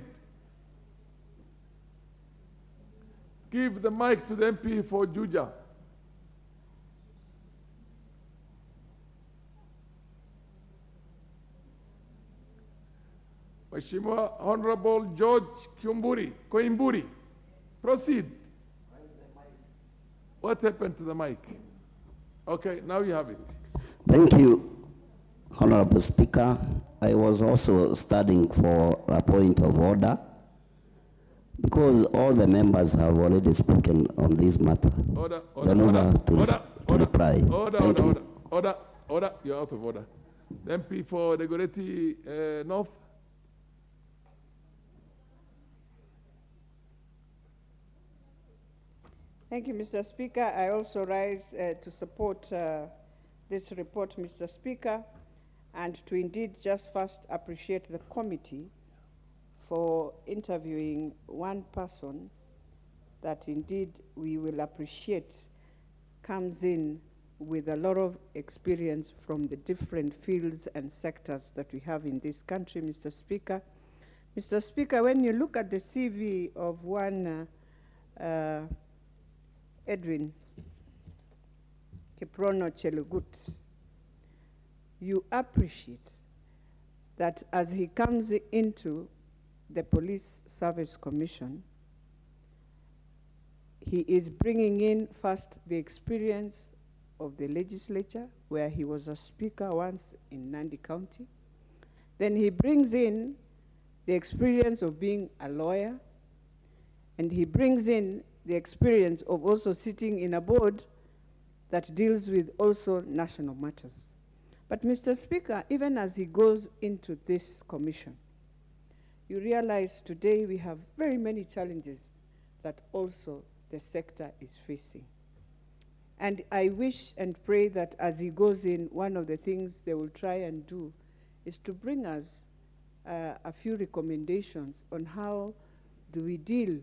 Give the mic to the MP for Juja. Mheshimiwa Honorable George Koimburi, proceed. What happened to the mic? Okay, now you have it. Thank you, Honorable Speaker. I was also studying for a point of order because all the members have already spoken on this matter. Order, reply. Order, you're out of order. The MP for the Goreti North. Thank you, Mr. Speaker. I also rise to support this report, Mr. Speaker, and to indeed just first appreciate the committee for interviewing one person that indeed we will appreciate comes in with a lot of experience from the different fields and sectors that we have in this country, Mr. Speaker. Mr. Speaker, when you look at the CV of one Edwin Kiprono Chelugut, you appreciate that as he comes into the Police Service Commission, he is bringing in first the experience of the legislature, where he was a speaker once in Nandi County. Then he brings in the experience of being a lawyer, and he brings in the experience of also sitting in a board that deals with also national matters. But Mr. Speaker, even as he goes into this commission, you realize today we have very many challenges that also the sector is facing. And I wish and pray that as he goes in, one of the things they will try and do is to bring us a few recommendations on how do we deal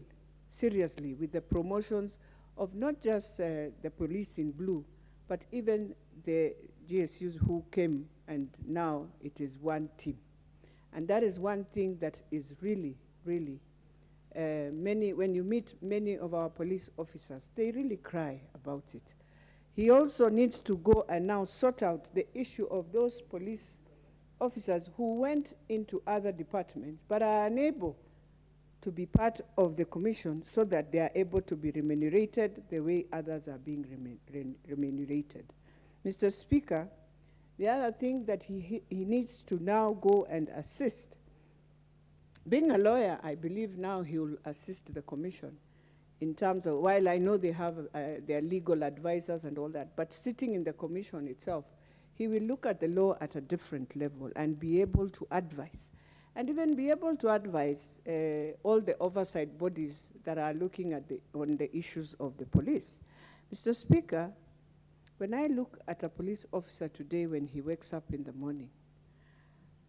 seriously with the promotions of not just the police in blue, but even the GSUs who came, and now it is one team. And that is one thing that is really, really, when you meet many of our police officers, they really cry about it. He also needs to go and now sort out the issue of those police officers who went into other departments but are unable to be part of the commission so that they are able to be remunerated the way others are being remunerated. Mr. Speaker, the other thing that he needs to now go and assist, being a lawyer, I believe now he will assist the commission in terms of, while I know they have their legal advisors and all that, but sitting in the commission itself, he will look at the law at a different level and be able to advise. And even be able to advise all the oversight bodies that are looking at on the issues of the police. Mr. Speaker, when I look at a police officer today when he wakes up in the morning,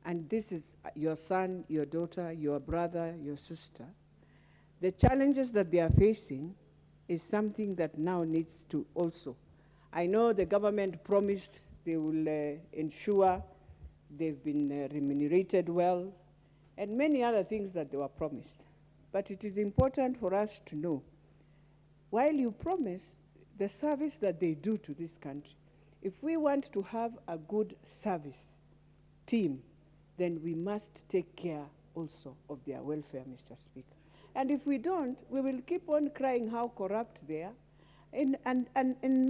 and this is your son, your daughter, your brother, your sister, the challenges that they are facing is something that now needs to also. I know the government promised they will ensure they've been remunerated well, and many other things that they were promised. But it is important for us to know, while you promise the service that they do to this country, if we want to have a good service team, then we must take care also of their welfare, Mr. Speaker. And if we don't, we will keep on crying how corrupt they are, and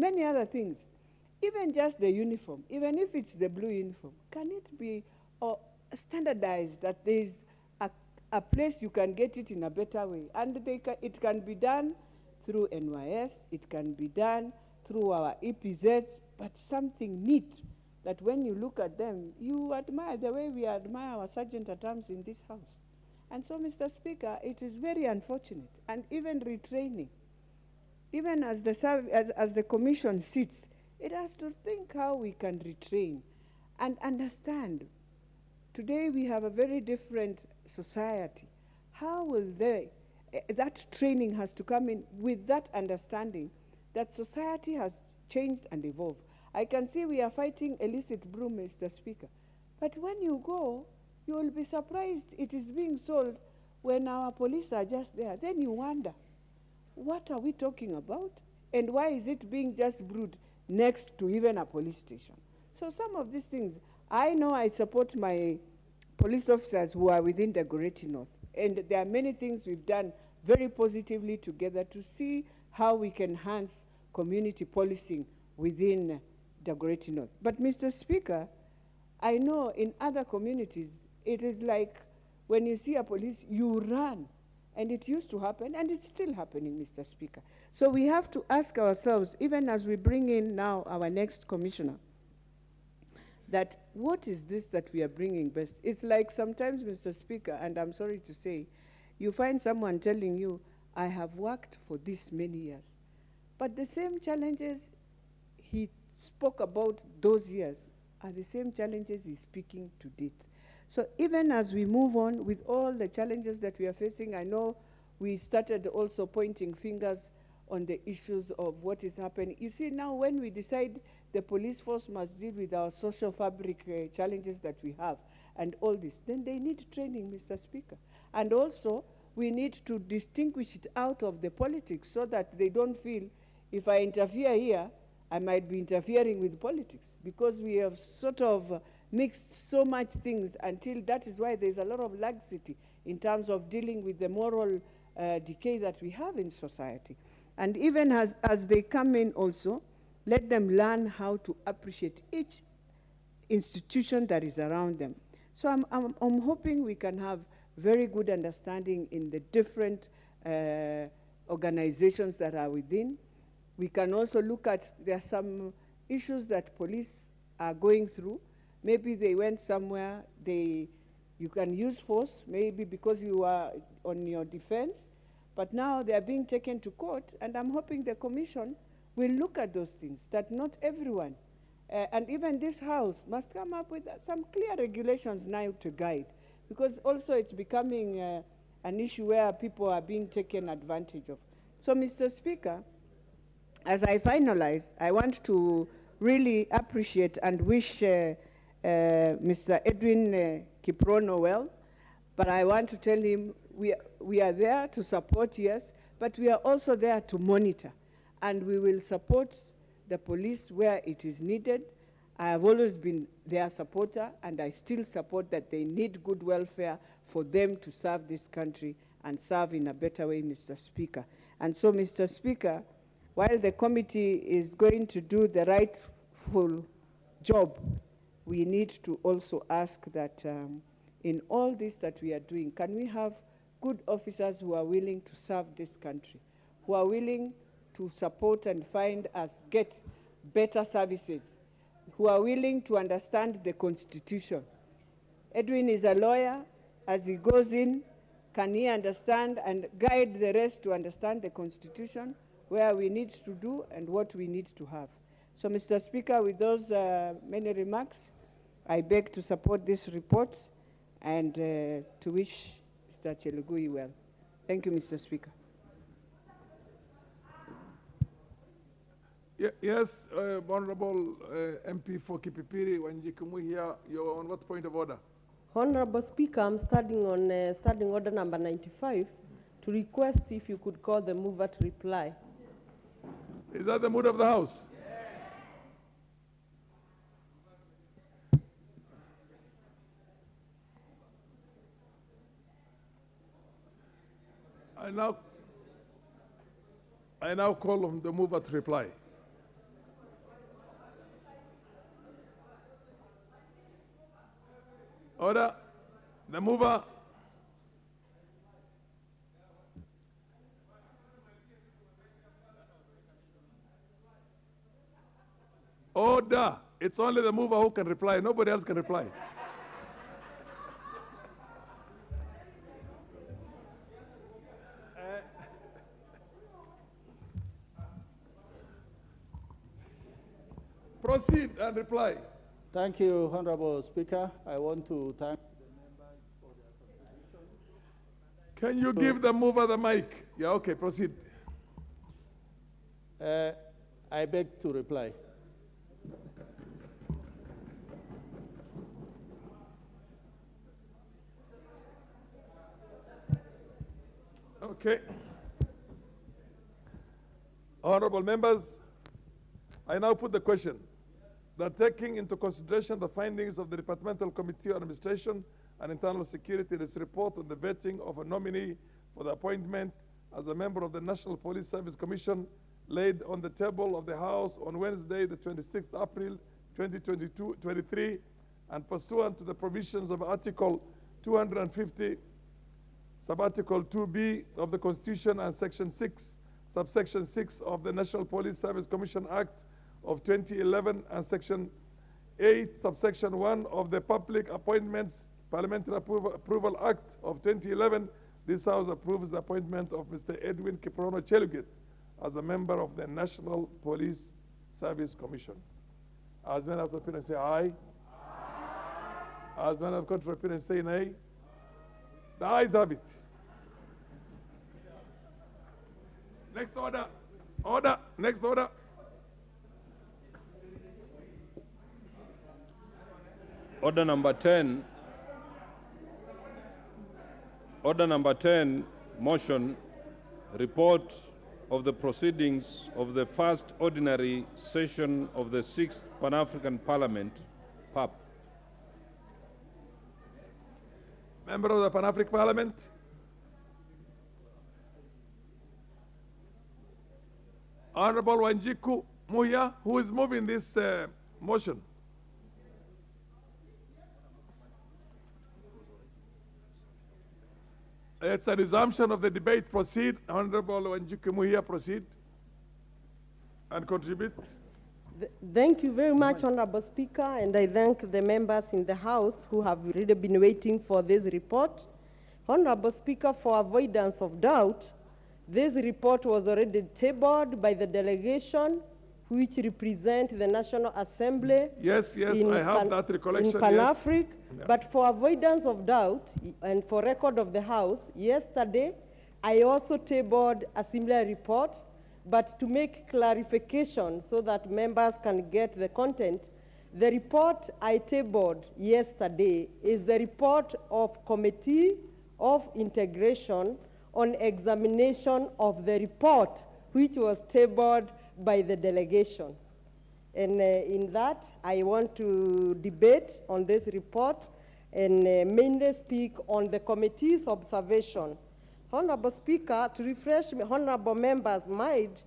many other things. Even just the uniform, even if it's the blue uniform, can it be standardized that there's a place you can get it in a better way? And it can be done through NYS, it can be done through our EPZs, but something neat that when you look at them, you admire the way we admire our sergeant-at-arms in this house. And so, Mr. Speaker, it is very unfortunate, and even retraining, even as the commission sits, it has to think how we can retrain and understand. Today we have a very different society. How will that training has to come in with that understanding that society has changed and evolved. I can see we are fighting illicit brew, Mr. Speaker, but when you go, you will be surprised it is being sold when our police are just there. Then you wonder, what are we talking about? And why is it being just brewed next to even a police station? So some of these things, I know I support my police officers who are within the Dagoretti North. And there are many things we've done very positively together to see how we can enhance community policing within the Dagoretti North. But Mr. Speaker, I know in other communities, it is like when you see a police, you run. And it used to happen, and it's still happening, Mr. Speaker. So we have to ask ourselves, even as we bring in now our next commissioner, that what is this that we are bringing best? It's like sometimes, Mr. Speaker, and I'm sorry to say, you find someone telling you, I have worked for this many years. But the same challenges he spoke about those years are the same challenges he's speaking to date. So even as we move on with all the challenges that we are facing, I know we started also pointing fingers on the issues of what is happening. You see, now when we decide the police force must deal with our social fabric challenges that we have and all this, then they need training, Mr. Speaker. And also, we need to distinguish it out of the politics so that they don't feel, if I interfere here, I might be interfering with politics, because we have sort of mixed so much things until that is why there's a lot of laxity in terms of dealing with the moral decay that we have in society. And even as they come in also, let them learn how to appreciate each institution that is around them. So I'm hoping we can have very good understanding in the different organizations that are within. We can also look at, there are some issues that police are going through. Maybe they went somewhere, you can use force, maybe because you are on your defense, but now they are being taken to court, and I'm hoping the commission will look at those things, that not everyone, and even this House must come up with some clear regulations now to guide, because also it's becoming an issue where people are being taken advantage of. So, Mr. Speaker, as I finalize, I want to really appreciate and wish Mr. Edwin Kiprono well, but I want to tell him we are there to support, yes, but we are also there to monitor, and we will support the police where it is needed. I have always been their supporter, and I still support that they need good welfare for them to serve this country and serve in a better way, Mr. Speaker. And so, Mr. Speaker, while the committee is going to do the rightful job, we need to also ask that in all this that we are doing, can we have good officers who are willing to serve this country, who are willing to support and find us, get better services, who are willing to understand the Constitution. Edwin is a lawyer. As he goes in, can he understand and guide the rest to understand the Constitution, where we need to do and what we need to have? So, Mr. Speaker, with those many remarks, I beg to support this report and to wish Mr. Chelugui well. Thank you, Mr. Speaker. Yes, Honorable MP for Kipipiri, Wanjikumu here, you're on what point of order? Honorable Speaker, I'm starting on standing order number 95 to request if you could call the mover to reply. Is that the mood of the House? I now call on the mover to reply. Order. The mover. Order. It's only the mover who can reply. Nobody else can reply. Proceed and reply. Thank you, Honorable Speaker. I want to thank the members for their contribution. Can you give the mover the mic? Yeah, okay, proceed. I beg to reply. Okay. Honorable members, I now put the question that taking into consideration the findings of the Departmental Committee on Administration and Internal Security in its report on the vetting of a nominee for the appointment as a member of the National Police Service Commission laid on the table of the House on Wednesday, the 26th April 2023, and pursuant to the provisions of Article 250, Subarticle 2B of the Constitution and Section 6, Subsection 6 of the National Police Service Commission Act of 2011 and Section 8, Subsection 1 of the Public Appointments Parliamentary Approval Act of 2011, this House approves the appointment of Mr. Edwin Kiprono Chelugit as a member of the National Police Service Commission. As men of the opinion say aye. As men of contrary opinion say nay. The ayes have it. Next order. Order. Next order. Order number 10. Order number 10, motion, report of the proceedings of the first ordinary session of the 6th Pan-African Parliament, PAP. Member of the Pan-African Parliament. Honorable Wanjiku Muya, who is moving this motion. It's a resumption of the debate. Proceed. Honorable Wanjiku Muya, proceed and contribute. Thank you very much, Honorable Speaker, and I thank the members in the House who have really been waiting for this report. Honorable Speaker, for avoidance of doubt, this report was already tabled by the delegation which represent the National Assembly. Yes, I have that recollection. In Pan-Africa. Yes. But for avoidance of doubt and for record of the House, yesterday I also tabled a similar report, but to make clarification so that members can get the content, the report I tabled yesterday is the report of Committee of Integration on examination of the report which was tabled by the delegation. And in that, I want to debate on this report and mainly speak on the committee's observation. Honorable Speaker, to refresh honorable members' mind,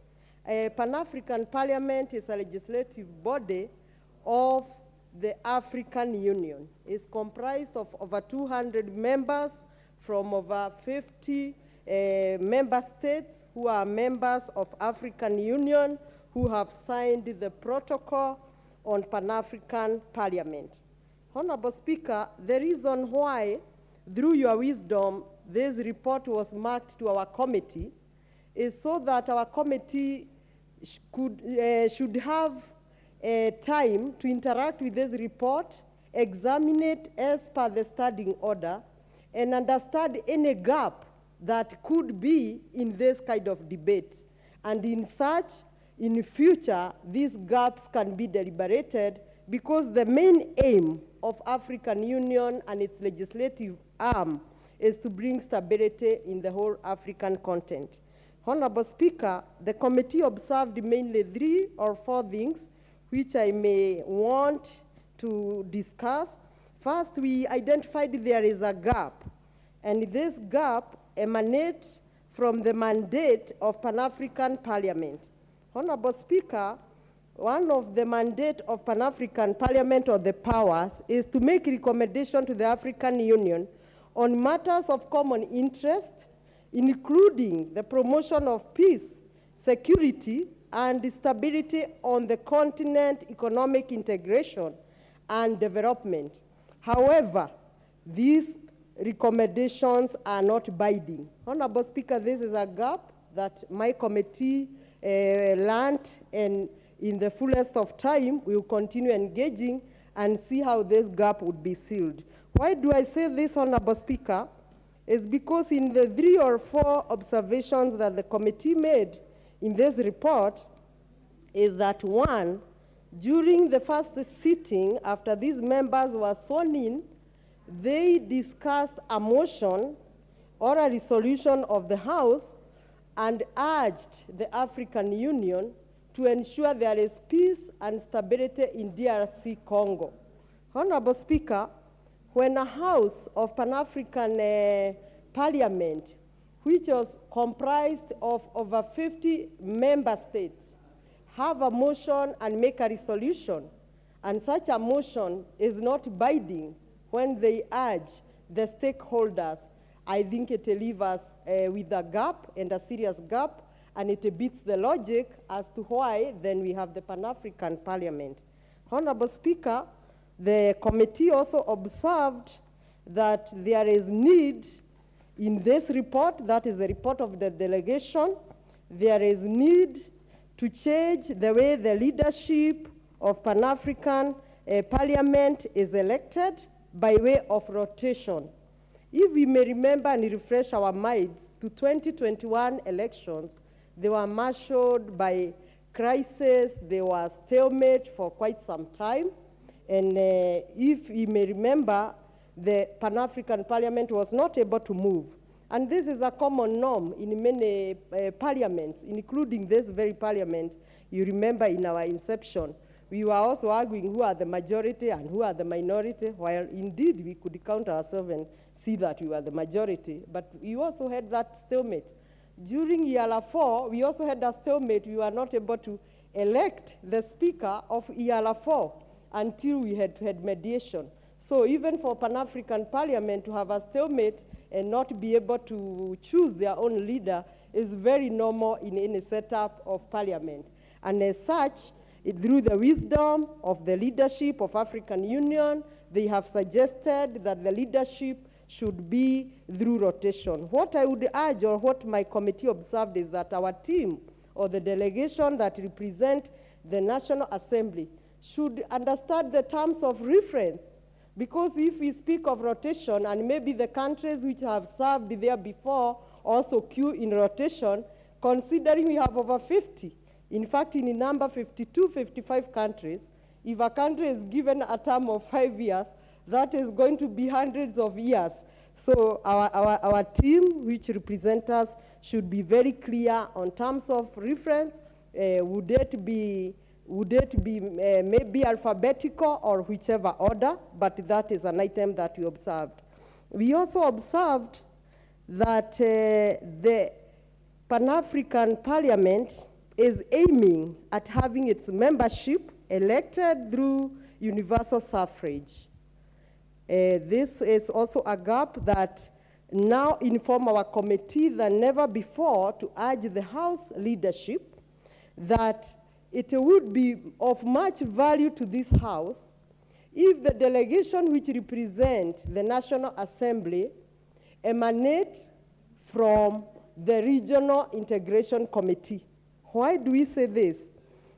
Pan-African Parliament is a legislative body of the African Union. It's comprised of over 200 members from over 50 member states who are members of African Union who have signed the protocol on Pan-African Parliament. Honorable Speaker, the reason why, through your wisdom, this report was marked to our committee is so that our committee should have time to interact with this report, examine it as per the standing order, and understand any gap that could be in this kind of debate. And in such, in the future, these gaps can be deliberated because the main aim of African Union and its legislative arm is to bring stability in the whole African continent. Honorable Speaker, the committee observed mainly 3 or 4 things which I may want to discuss. First, we identified there is a gap, and this gap emanates from the mandate of Pan-African Parliament. Honorable Speaker, one of the mandate of Pan-African Parliament or the powers is to make recommendation to the African Union on matters of common interest, including the promotion of peace, security, and stability on the continent, economic integration, and development. However, these recommendations are not binding. Honorable Speaker, this is a gap that my committee learned, and in the fullest of time, we will continue engaging and see how this gap would be sealed. Why do I say this, Honorable Speaker? Is because in the 3 or 4 observations that the committee made in this report is that 1, during the first sitting after these members were sworn in, they discussed a motion or a resolution of the House and urged the African Union to ensure there is peace and stability in DRC Congo. Honorable Speaker, when a House of Pan-African Parliament, which was comprised of over 50 member states, have a motion and make a resolution, and such a motion is not binding when they urge the stakeholders, I think it leaves us with a gap, and a serious gap, and it beats the logic as to why then we have the Pan-African Parliament. Honorable Speaker, the committee also observed that there is need in this report, that is the report of the delegation, there is need to change the way the leadership of Pan-African Parliament is elected by way of rotation. If we may remember and refresh our minds to 2021 elections, They were marshaled by crisis. They were stalemate for quite some time. And if you may remember, the Pan-African Parliament was not able to move. And this is a common norm in many parliaments, including this very parliament. You remember in our inception, we were also arguing who are the majority and who are the minority, while indeed we could count ourselves and see that we were the majority. But we also had that stalemate. During EALA 4, we also had a stalemate. We were not able to elect the speaker of EALA 4 until we had mediation. So even for Pan-African Parliament to have a stalemate and not be able to choose their own leader is very normal in any setup of parliament. And as such, through the wisdom of the leadership of African Union, they have suggested that the leadership should be through rotation. What I would urge, or what my committee observed, is that our team or the delegation that represent the National Assembly should understand the terms of reference. Because if we speak of rotation, and maybe the countries which have served there before also queue in rotation, considering we have over 50, in fact, in a number 52, 55 countries, if a country is given a term of 5 years, that is going to be hundreds of years. So our team, which represent us, should be very clear on terms of reference. Would it be maybe alphabetical or whichever order, but that is an item that we observed. We also observed that the Pan-African Parliament is aiming at having its membership elected through universal suffrage. This is also a gap that now inform our committee than never before to urge the House leadership that it would be of much value to this House if the delegation which represent the National Assembly emanate from the Regional Integration Committee. Why do we say this?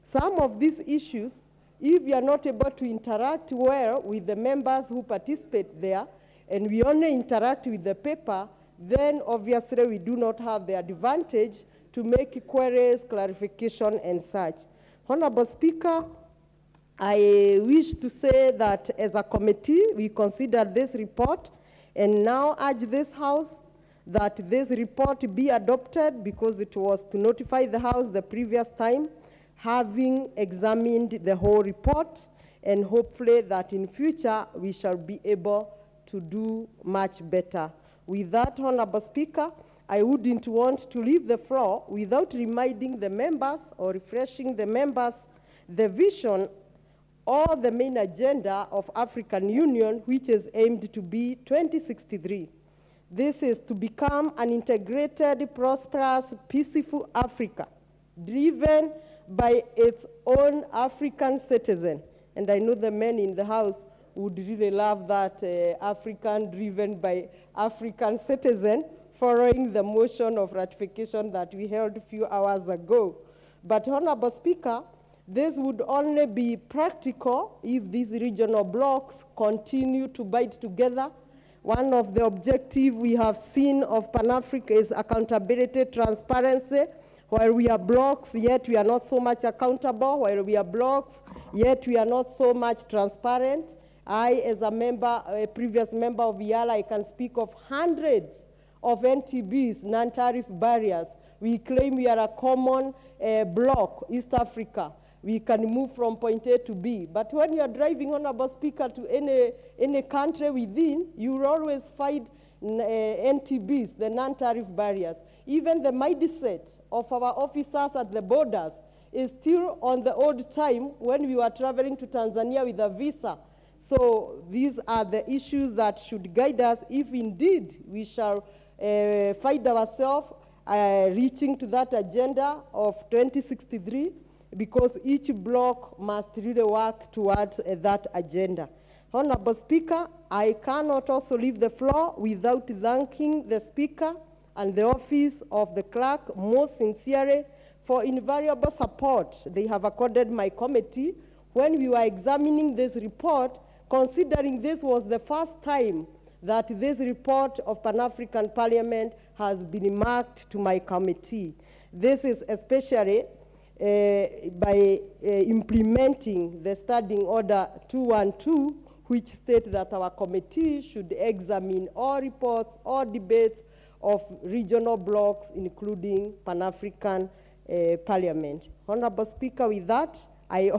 Some of these issues, if we are not able to interact well with the members who participate there, and we only interact with the paper, then obviously we do not have the advantage to make queries, clarification, and such. Honorable Speaker, I wish to say that as a committee, we consider this report and now urge this House that this report be adopted because it was to notify the House the previous time, having examined the whole report, and hopefully that in future we shall be able to do much better. With that, Honorable Speaker, I wouldn't want to leave the floor without reminding the members or refreshing the members the vision or the main agenda of African Union, which is aimed to be 2063. This is to become an integrated, prosperous, peaceful Africa, driven by its own African citizen. And I know the men in the House would really love that African driven by African citizen, following the motion of ratification that we held a few hours ago. But Honorable Speaker, this would only be practical if these regional blocks continue to bind together. One of the objectives we have seen of Pan-Africa is accountability, transparency. While we are blocks, yet we are not so much accountable. While we are blocks, yet we are not so much transparent. I, as a member, a previous member of EALA, I can speak of hundreds of NTBs, non-tariff barriers. We claim we are a common bloc, East Africa. We can move from point A to B. But when you are driving, Honorable Speaker, to any country within, you will always find NTBs, the non-tariff barriers. Even the mindset of our officers at the borders is still on the old time when we were traveling to Tanzania with a visa. So these are the issues that should guide us if indeed we shall find ourselves reaching to that agenda of 2063, because each bloc must really work towards that agenda. Honorable Speaker, I cannot also leave the floor without thanking the Speaker and the office of the clerk most sincerely for invaluable support they have accorded my committee when we were examining this report, considering this was the first time that this report of Pan-African Parliament has been marked to my committee. This is especially by implementing the Standing Order 212, which states that our committee should examine all reports, all debates of regional blocs, including Pan-African Parliament. Honorable Speaker, with that, I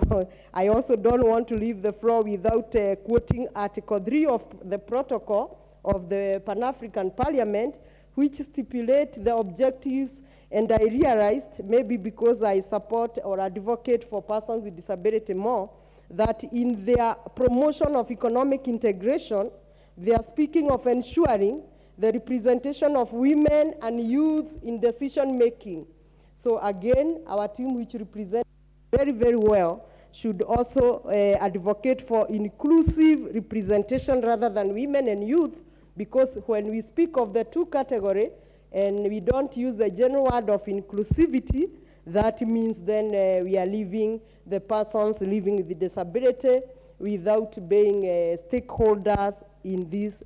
also don't want to leave the floor without quoting Article 3 of the Protocol of the Pan-African Parliament, which stipulate the objectives, and I realized, maybe because I support or advocate for persons with disability more, that in their promotion of economic integration, they are speaking of ensuring the representation of women and youth in decision-making. So again, our team, which represents very, very well, should also advocate for inclusive representation rather than women and youth, because when we speak of the two categories and we don't use the general word of inclusivity, that means then we are leaving the persons living with disability without being stakeholders in this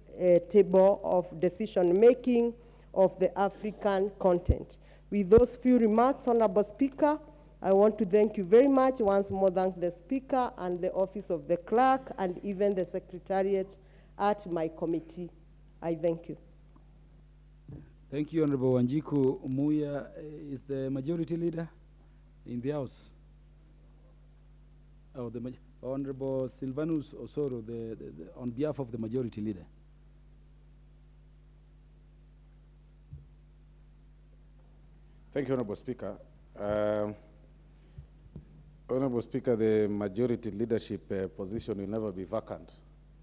table of decision-making of the African content. With those few remarks, Honorable Speaker, I want to thank you very much. Once more, thank the Speaker and the Office of the Clerk and even the Secretariat at my committee. I thank you. Thank you, Honorable Wanjiku. Muya is the majority leader in the House. Oh, the Honorable Silvanus Osoro, on behalf of the majority leader. Thank you, Honorable Speaker. Honorable Speaker, the majority leadership position will never be vacant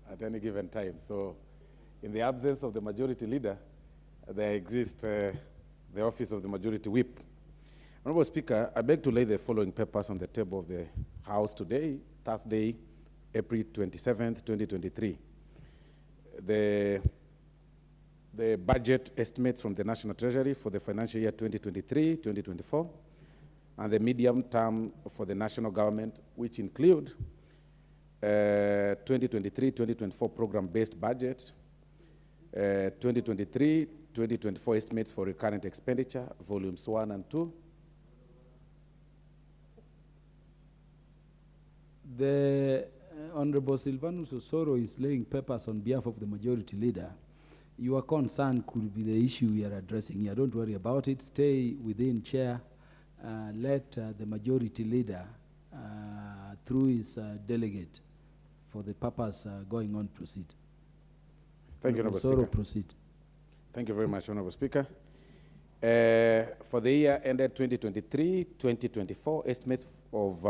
at any given time. So, in the absence of the majority leader, there exists the office of the majority whip. Honorable Speaker, I beg to lay the following papers on the table of the House today, Thursday, April 27th, 2023. The budget estimates from the National Treasury for the financial year 2023-2024, and the medium term for the national government, which include 2023-2024 program-based budget, 2023-2024 estimates for recurrent expenditure, volumes 1 and 2. The Honorable Silvanus Osoro is laying papers on behalf of the majority leader. Your concern could be the issue we are addressing here. Don't worry about it. Stay within chair. Let the majority leader, through his delegate, for the purpose going on, proceed. Thank you, Honorable Osoro, Speaker. proceed. Thank you very much, Honorable Speaker. For the year ended 2023-2024, estimates of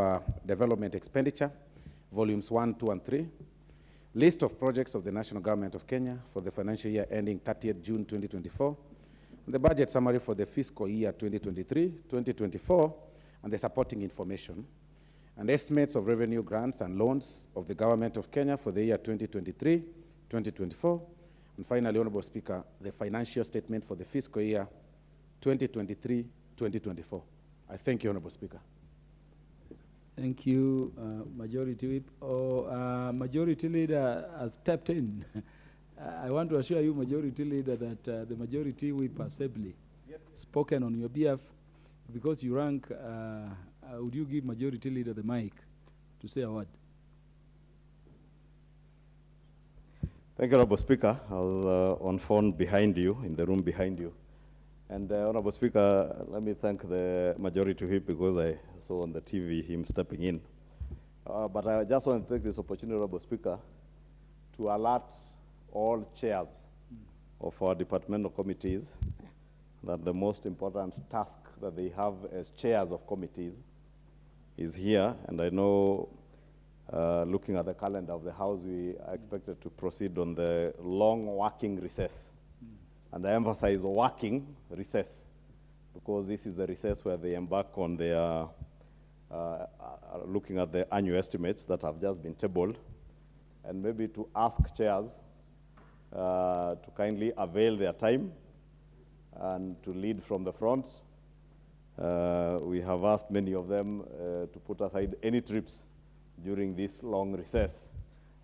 development expenditure, volumes 1, 2, and 3. List of projects of the National Government of Kenya for the financial year ending 30th June 2024. The budget summary for the fiscal year 2023-2024, and the supporting information. And estimates of revenue grants and loans of the Government of Kenya for the year 2023-2024. And finally, Honorable Speaker, the financial statement for the fiscal year 2023-2024. I thank you, Honorable Speaker. Thank you, Majority Whip. Majority Leader has stepped in. I want to assure you, Majority Leader, that the Majority Whip Assembly spoken on your behalf. Because you rank, would you give Majority Leader the mic to say a word? Thank you, Honorable Speaker. I was on phone behind you, in the room behind you. And Honorable Speaker, let me thank the Majority Whip because I saw on the TV him stepping in. But I just want to take this opportunity, Honorable Speaker, to alert all chairs of our departmental committees that the most important task that they have as chairs of committees is here. And I know, looking at the calendar of the House, we are expected to proceed on the long working recess. And I emphasize working recess, because this is the recess where they embark on their, looking at the annual estimates that have just been tabled, and maybe to ask chairs to kindly avail their time and to lead from the front. We have asked many of them to put aside any trips during this long recess,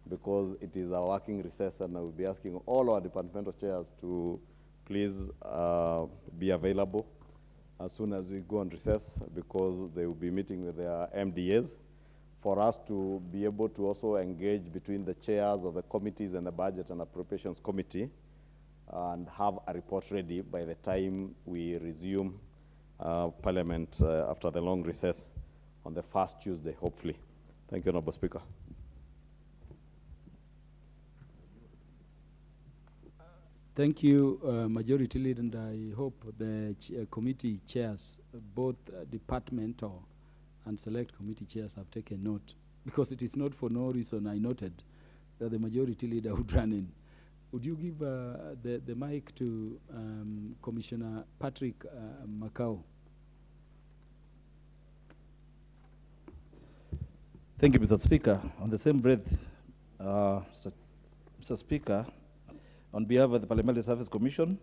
because it is a working recess, and I will be asking all our departmental chairs to please be available as soon as we go on recess, because they will be meeting with their MDAs, for us to be able to also engage between the chairs of the committees and the Budget and Appropriations Committee and have a report ready by the time we resume Parliament after the long recess on the first Tuesday, hopefully. Thank you, Honourable Speaker. Thank you, Majority Leader, and I hope the committee chairs, both departmental and select committee chairs, have taken note, because it is not for no reason I noted that the Majority Leader would run in. Would you give the mic to Commissioner Patrick Macau? Thank you, Mr. Speaker. On the same breath, Mr. Speaker, on behalf of the Parliamentary Service Commission,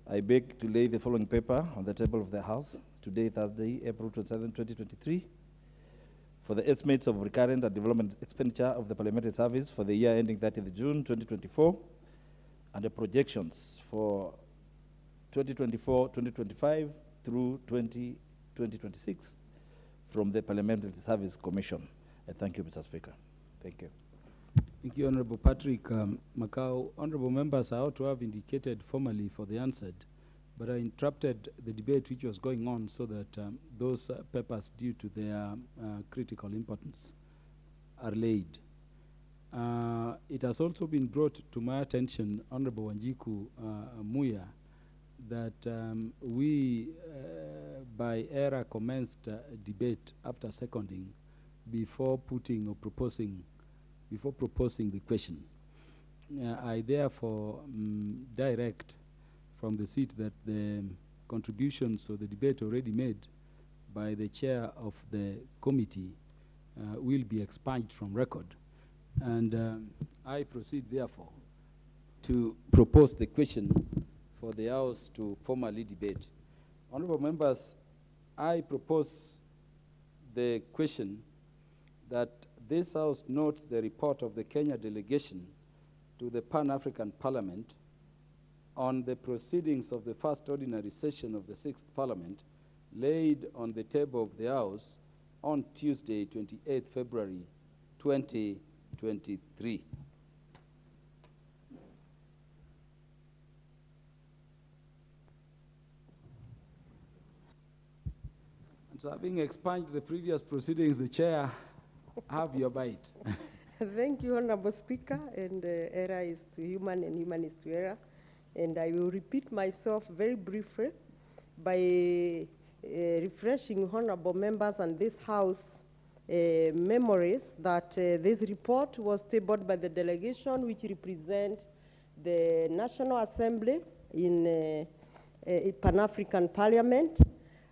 I beg to lay the following paper on the table of the House today, Thursday, April 27, 2023, for the estimates of recurrent and development expenditure of the Parliamentary Service for the year ending 30th June 2024, and the projections for 2024-2025 through 2026 from the Parliamentary Service Commission. I thank you, Mr. Speaker. Thank you. Thank you, Honourable Patrick Macau. Honourable members, I ought to have indicated formally for the answered, but I interrupted the debate which was going on so that those papers, due to their critical importance, are laid. It has also been brought to my attention, Honourable Wanjiku Muya, that we, by error, commenced debate after seconding before putting or proposing the question. I therefore direct from the seat that the contributions or the debate already made by the chair of the committee will be expunged from record. And I proceed therefore to propose the question for the House to formally debate. Honourable members, I propose the question that this House notes the report of the Kenya delegation to the Pan-African Parliament on the proceedings of the first ordinary session of the 6th Parliament laid on the table of the House on Tuesday, 28 February 2023. And so, having expunged the previous proceedings, the chair, have your bite. Thank you, Honourable Speaker, and error is to human and human is to error. And I will repeat myself very briefly by refreshing honourable members and this House memories that this report was tabled by the delegation which represent the National Assembly in Pan-African Parliament,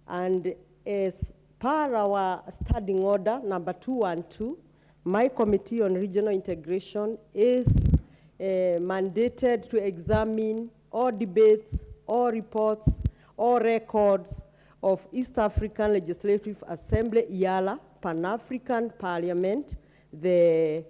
and as per our standing order number 212, my Committee on Regional Integration is mandated to examine all debates, all reports, all records of East African Legislative Assembly, IALA, Pan-African Parliament, the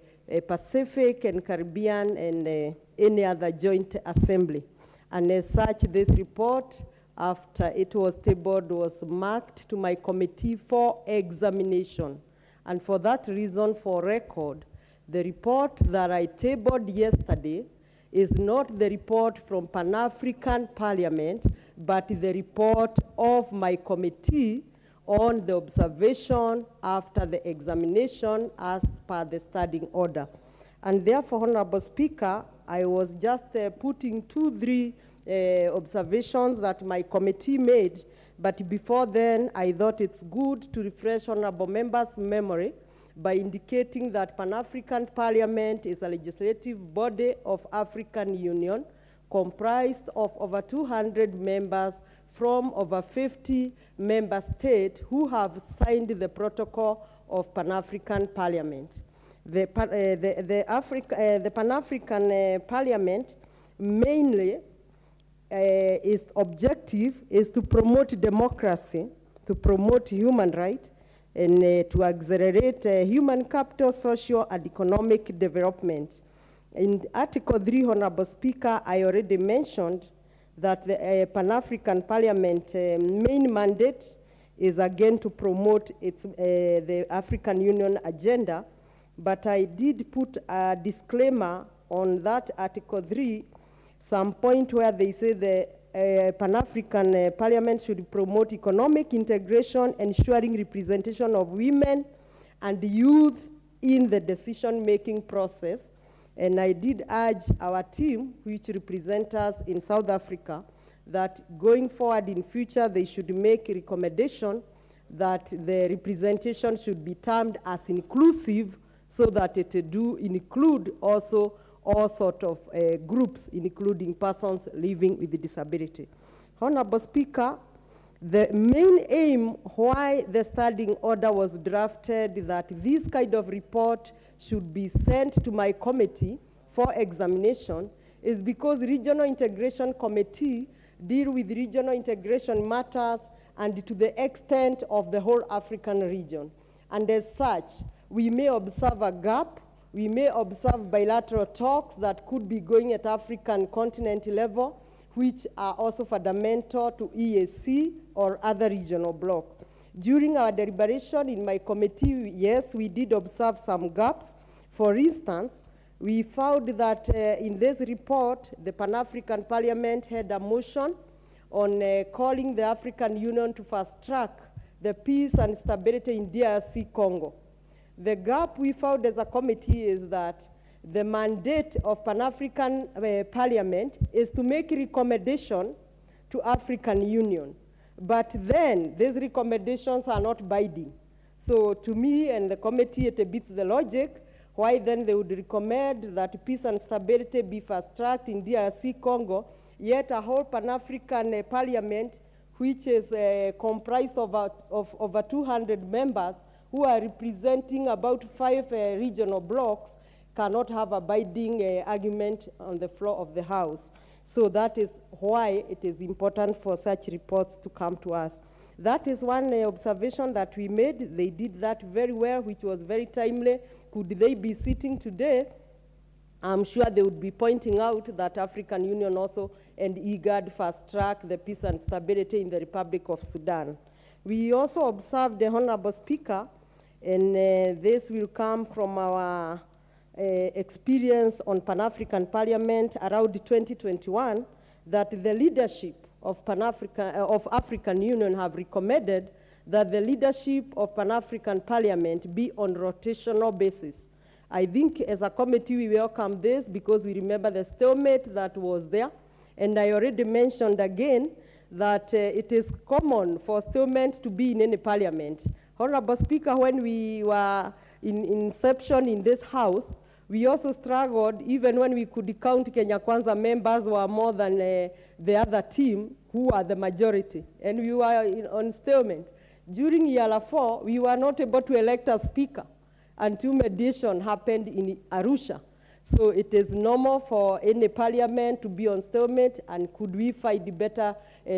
Pacific and Caribbean, and any other joint assembly. And as such, this report, after it was tabled, was marked to my committee for examination. And for that reason, for record, the report that I tabled yesterday is not the report from Pan-African Parliament, but the report of my committee on the observation after the examination as per the standing order. And therefore, Honourable Speaker, I was just putting 2-3 observations that my committee made, but before then, I thought it's good to refresh honourable members' memory by indicating that Pan-African Parliament is a legislative body of African Union comprised of over 200 members from over 50 member states who have signed the protocol of Pan-African Parliament. The Pan-African Parliament mainly its objective is to promote democracy, to promote human rights, and to accelerate human capital, social, and economic development. In Article 3, Honourable Speaker, I already mentioned that the Pan-African Parliament main mandate is again to promote the African Union agenda, but I did put a disclaimer on that Article 3, some point where they say the Pan-African Parliament should promote economic integration, ensuring representation of women and youth in the decision-making process. And I did urge our team, which represent us in South Africa, that going forward in future, they should make a recommendation that the representation should be termed as inclusive, so that it do include also all sort of groups, including persons living with a disability. Honorable Speaker, the main aim why the standing order was drafted, that this kind of report should be sent to my committee for examination, is because Regional Integration Committee deal with regional integration matters and to the extent of the whole African region. And as such, we may observe a gap. We may observe bilateral talks that could be going at African continent level, which are also fundamental to EAC or other regional bloc. During our deliberation in my committee, yes, we did observe some gaps. For instance, we found that in this report, the Pan-African Parliament had a motion on calling the African Union to fast-track the peace and stability in DRC Congo. The gap we found as a committee is that the mandate of Pan-African Parliament is to make a recommendation to African Union. But then these recommendations are not binding. So to me and the committee, it beats the logic. Why then they would recommend that peace and stability be fast-tracked in DRC Congo, yet a whole Pan-African Parliament, which is comprised of over 200 members, who are representing about 5 regional blocks, cannot have a binding argument on the floor of the House. So that is why it is important for such reports to come to us. That is one observation that we made. They did that very well, which was very timely. Could they be sitting today, I'm sure they would be pointing out that African Union also and IGAD fast-track the peace and stability in the Republic of Sudan. We also observed, the Honorable Speaker, and this will come from our experience on Pan-African Parliament around 2021, that the leadership of African Union have recommended that the leadership of Pan-African Parliament be on rotational basis. I think as a committee we welcome this because we remember the stalemate that was there. And I already mentioned again that it is common for stalemate to be in any parliament. Honorable Speaker, when we were in inception in this House, we also struggled, even when we could count Kenya Kwanza members were more than the other team, who are the majority. And we were on stalemate. During year 4, we were not able to elect a speaker until mediation happened in Arusha. So it is normal for any parliament to be on stalemate, and could we find a better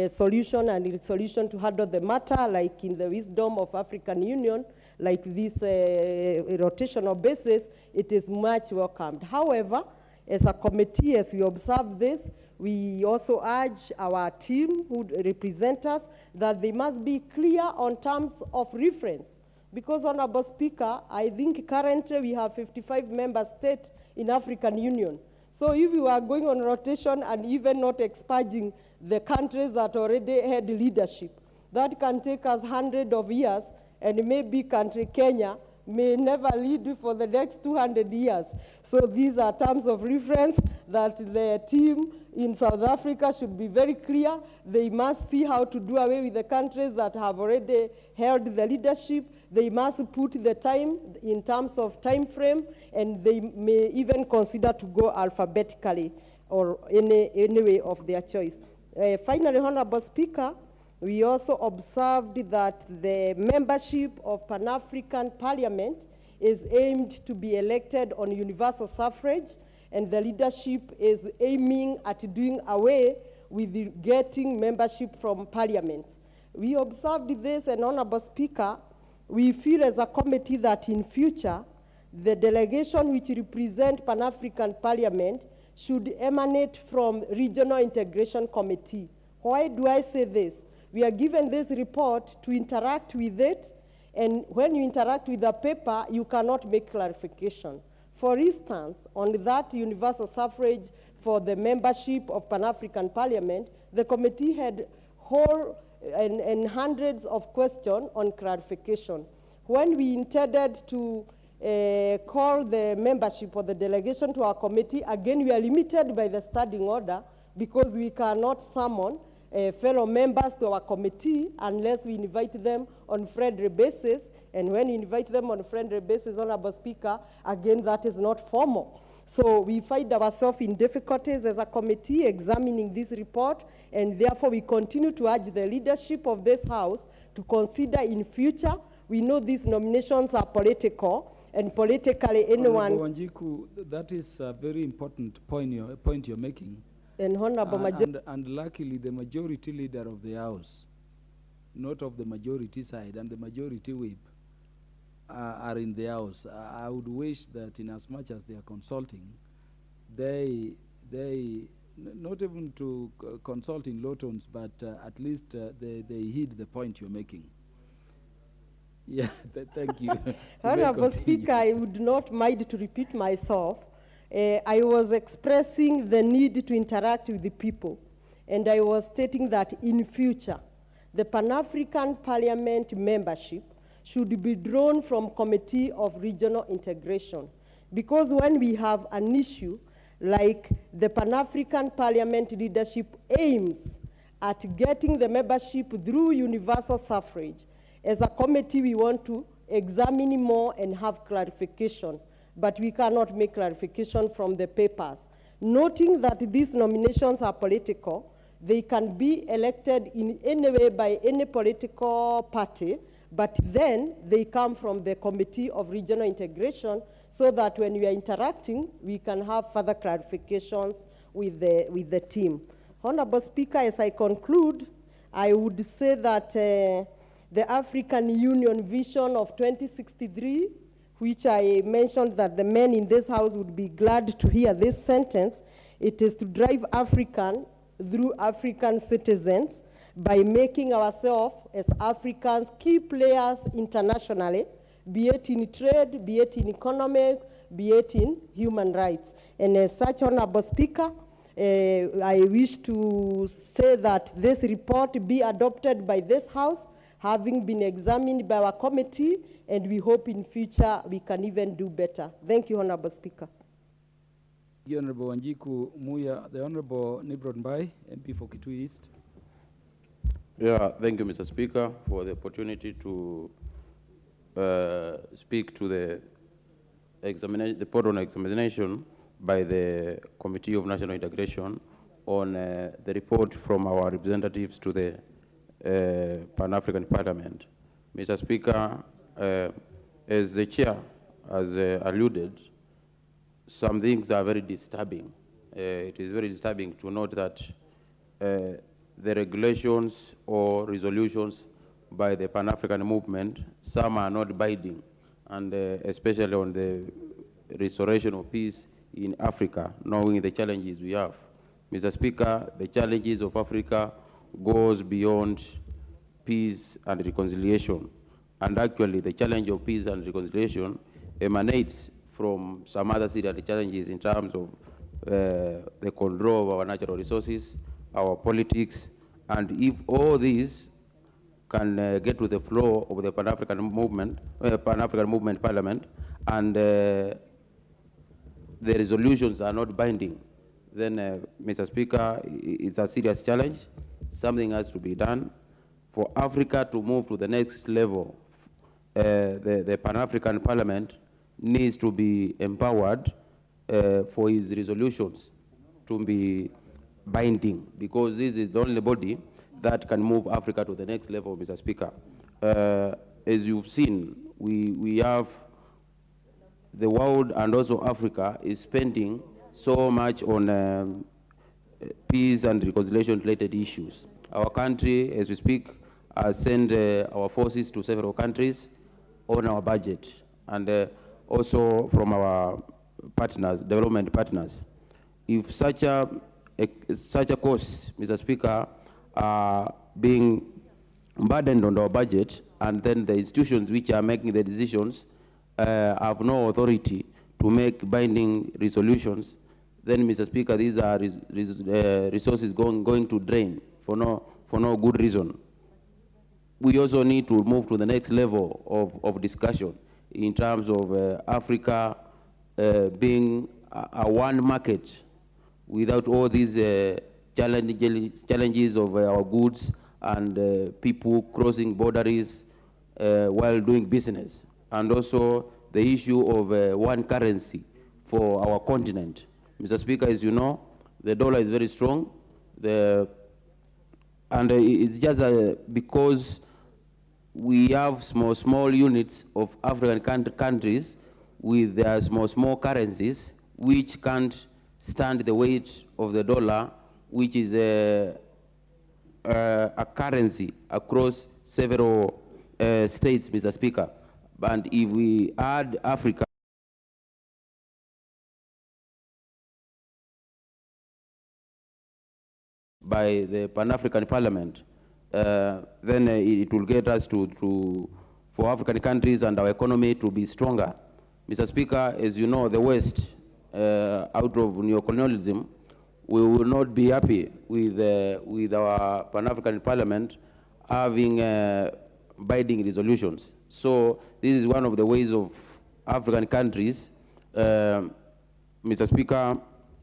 solution and resolution to handle the matter, like in the wisdom of African Union, like this rotational basis, it is much welcomed. However, as a committee, as we observe this, we also urge our team who represent us that they must be clear on terms of reference. Because, Honorable Speaker, I think currently we have 55 member states in African Union. So if we are going on rotation and even not expurging the countries that already had leadership, that can take us hundreds of years, and maybe country Kenya may never lead for the next 200 years. So these are terms of reference that the team in South Africa should be very clear. They must see how to do away with the countries that have already held the leadership. They must put the time in terms of time frame, and they may even consider to go alphabetically or any way of their choice. Finally, Honorable Speaker, we also observed that the membership of Pan-African Parliament is aimed to be elected on universal suffrage, and the leadership is aiming at doing away with getting membership from Parliament. We observed this, and Honorable Speaker, we feel as a committee that in future, the delegation which represent Pan-African Parliament should emanate from Regional Integration Committee. Why do I say this? We are given this report to interact with it, and when you interact with the paper, you cannot make clarification. For instance, on that universal suffrage for the membership of Pan-African Parliament, the committee had whole and hundreds of questions on clarification. When we intended to call the membership or the delegation to our committee, again, we are limited by the standing order because we cannot summon fellow members to our committee unless we invite them on friendly basis. And when you invite them on friendly basis, Honorable Speaker, again, that is not formal. So we find ourselves in difficulties as a committee examining this report, and therefore we continue to urge the leadership of this House to consider in future. We know these nominations are political, and politically anyone... Honorable Wanjiku, that is a very important point you're making. And Honorable and luckily the majority leader of the House, not of the majority side, and the majority whip are in the House. I would wish that in as much as they are consulting, they not even to consult in low tones, but at least they heed the point you're making. Yeah, thank you. Honorable Speaker, I would not mind to repeat myself. I was expressing the need to interact with the people, and I was stating that in future, the Pan-African Parliament membership should be drawn from Committee of Regional Integration. Because when we have an issue like the Pan-African Parliament leadership aims at getting the membership through universal suffrage, as a committee we want to examine more and have clarification, but we cannot make clarification from the papers. Noting that these nominations are political, they can be elected in any way by any political party, but then they come from the Committee of Regional Integration so that when we are interacting, we can have further clarifications with the team. Honorable Speaker, as I conclude, I would say that the African Union vision of 2063, which I mentioned that the men in this House would be glad to hear this sentence, it is to drive African through African citizens by making ourselves as Africans key players internationally, be it in trade, be it in economics, be it in human rights. And as such, Honorable Speaker, I wish to say that this report be adopted by this House, having been examined by our committee, and we hope in future we can even do better. Thank you, Honorable Speaker. The Honorable Wanjiku Muya, the Honorable Nibron Bai, MP for Kitui East. Yeah, thank you, Mr. Speaker, for the opportunity to speak to the report on examination by the Committee of National Integration on the report from our representatives to the Pan-African Parliament. Mr. Speaker, as the chair has alluded, some things are very disturbing. It is very disturbing to note that the regulations or resolutions by the Pan-African movement, some are not binding, and especially on the restoration of peace in Africa, knowing the challenges we have. Mr. Speaker, the challenges of Africa goes beyond peace and reconciliation. And actually, the challenge of peace and reconciliation emanates from some other serious challenges in terms of the control of our natural resources, our politics, and if all these can get to the floor of the Pan-African movement Parliament, and the resolutions are not binding, then, Mr. Speaker, it's a serious challenge. Something has to be done. For Africa to move to the next level, the Pan-African Parliament needs to be empowered for its resolutions to be binding, because this is the only body that can move Africa to the next level, Mr. Speaker. As you've seen, we have the world and also Africa is spending so much on peace and reconciliation related issues. Our country, as we speak, has sent our forces to several countries on our budget, and also from our partners, development partners. if such a cost, Mr. Speaker, are being burdened on our budget, and then the institutions which are making the decisions have no authority to make binding resolutions, then, Mr. Speaker, these are resources going to drain for no good reason. We also need to move to the next level of discussion in terms of Africa being a one market without all these challenges of our goods and people crossing borders while doing business. And also the issue of one currency for our continent. Mr. Speaker, as you know, the dollar is very strong. And it's just because we have small units of African countries with their small currencies which can't stand the weight of the dollar, which is a currency across several states, Mr. Speaker. And if we add Africa by the Pan-African Parliament, then it will get us for African countries and our economy to be stronger. Mr. Speaker, as you know, the West, out of neocolonialism, we will not be happy with our Pan-African Parliament having binding resolutions. So this is one of the ways of African countries, Mr. Speaker,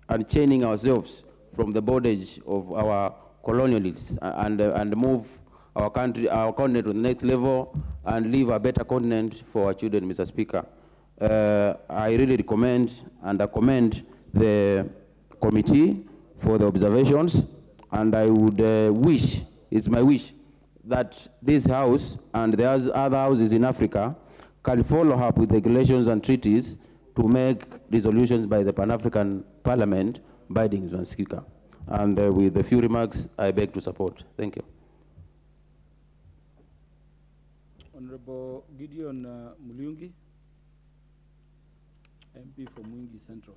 unchaining ourselves from the bondage of our colonialists and move our continent to the next level and leave a better continent for our children, Mr. Speaker. I really recommend and I commend the committee for the observations, and I would wish, it's my wish, that this House and the other houses in Africa can follow up with regulations and treaties to make resolutions by the Pan-African Parliament binding, Mr. Speaker. And with a few remarks, I beg to support. Thank you. Honorable Gideon Muliungi, MP for Mwingi Central.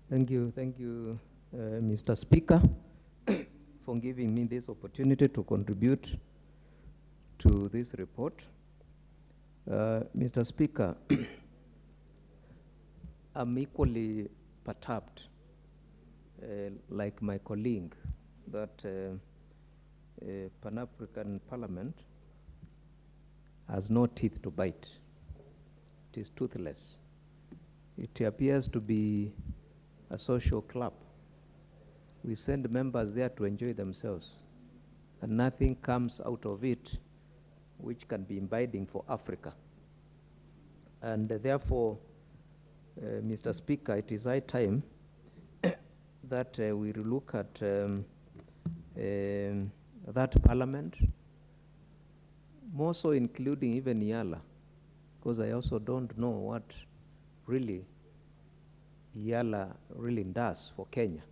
Thank you, Mr. Speaker, for giving me this opportunity to contribute to this report. Mr. Speaker, I'm equally perturbed, like my colleague, that Pan-African Parliament has no teeth to bite. It is toothless. It appears to be a social club. We send members there to enjoy themselves, and nothing comes out of it which can be binding for Africa. And therefore, Mr. Speaker, it is high time that we look at that parliament, more so including even Yala, because I also don't know what really Yala really does for Kenya